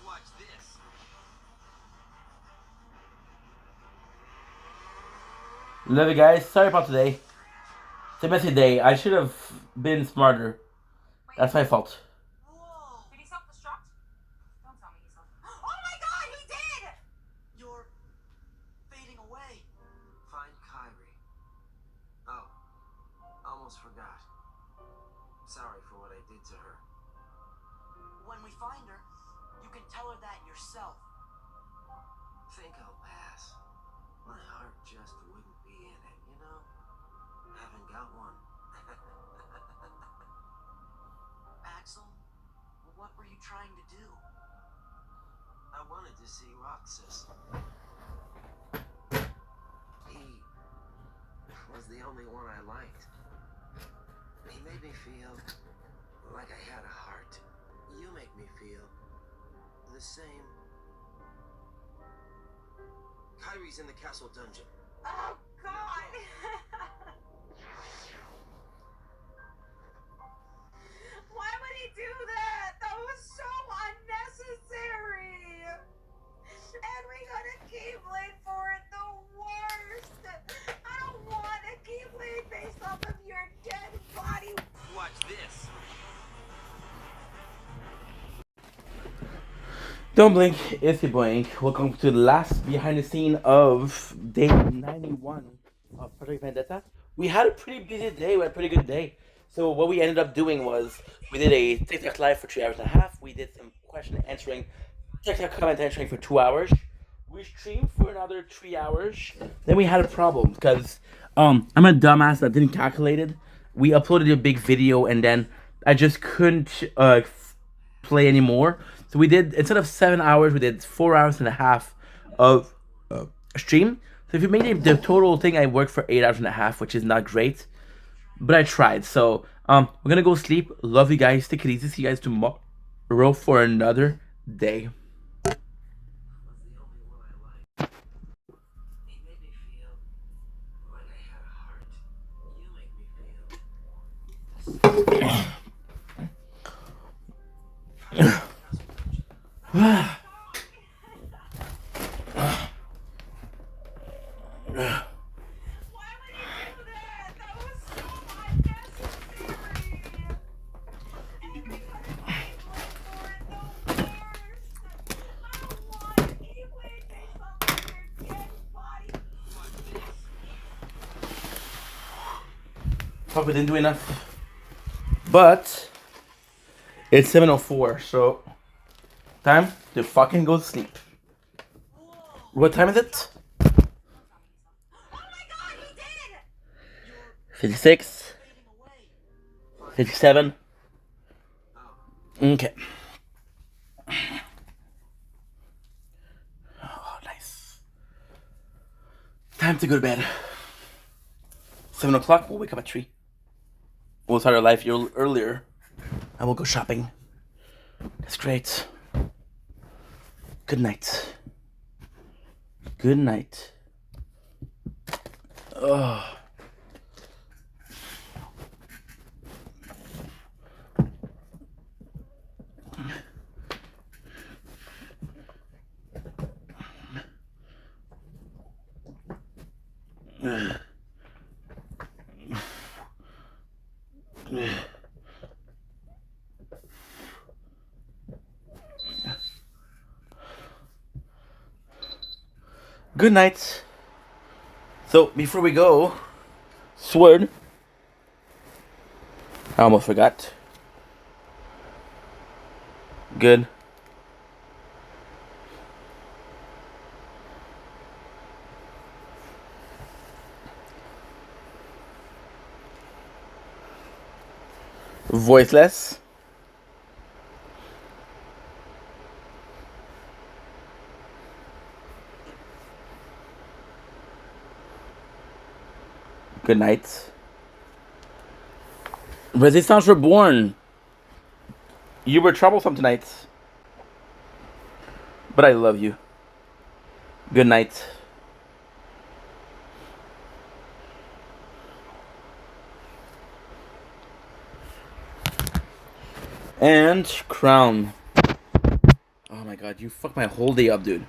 Watch this. Love you guys. Sorry about today. It's a messy day. I should have been smarter. That's my fault. Whoa. Did he self-destruct? Don't tell me he self. Oh my god, he did! You're fading away. Find Kyrie. Oh, almost forgot. Sorry for what I did to her. When we find her, you can tell her that yourself. Think I'll pass. My heart just wouldn't be in it, you know? Haven't got one. Axel, what were you trying to do? I wanted to see Roxas. He was the only one I liked. He made me feel like I had a heart. You make me feel the same. Kyrie's in the castle dungeon. Oh god! Why would he do that? That was so unnecessary! And we got a Keyblade for it, the worst! I don't want a Keyblade based off of your dead body. Watch this. Don't blink, it's your blink. Welcome to the last behind the scene of day 91 of Project Vendetta. We had a pretty busy day, we had a pretty good day. So what we ended up doing was we did a TikTok live for 3 hours and a half. We did some question answering, TikTok comment answering for 2 hours. We streamed for another 3 hours. Then we had a problem because I'm a dumbass that didn't calculate it. We uploaded a big video and then I just couldn't play anymore. So we did, instead of 7 hours, we did 4 hours and a half of stream. So if you make the total thing, I worked for 8 hours and a half, which is not great, but I tried. So we're gonna go sleep. Love you guys. Take it easy. See you guys tomorrow for another day. Fuck, we didn't do enough. But it's 7:04, so time to fucking go to sleep. What time is it? 56. 57. Okay. Oh, nice. Time to go to bed. 7 o'clock, we'll wake up at 3. We'll start our life earlier. And we'll go shopping. That's great. Good night. Good night. Oh. Good night. So, before we go, sword. I almost forgot. Good. Voiceless. Good night. Resistance Reborn. You were troublesome tonight. But I love you. Good night. And Crown. Oh my god, you fucked my whole day up, dude.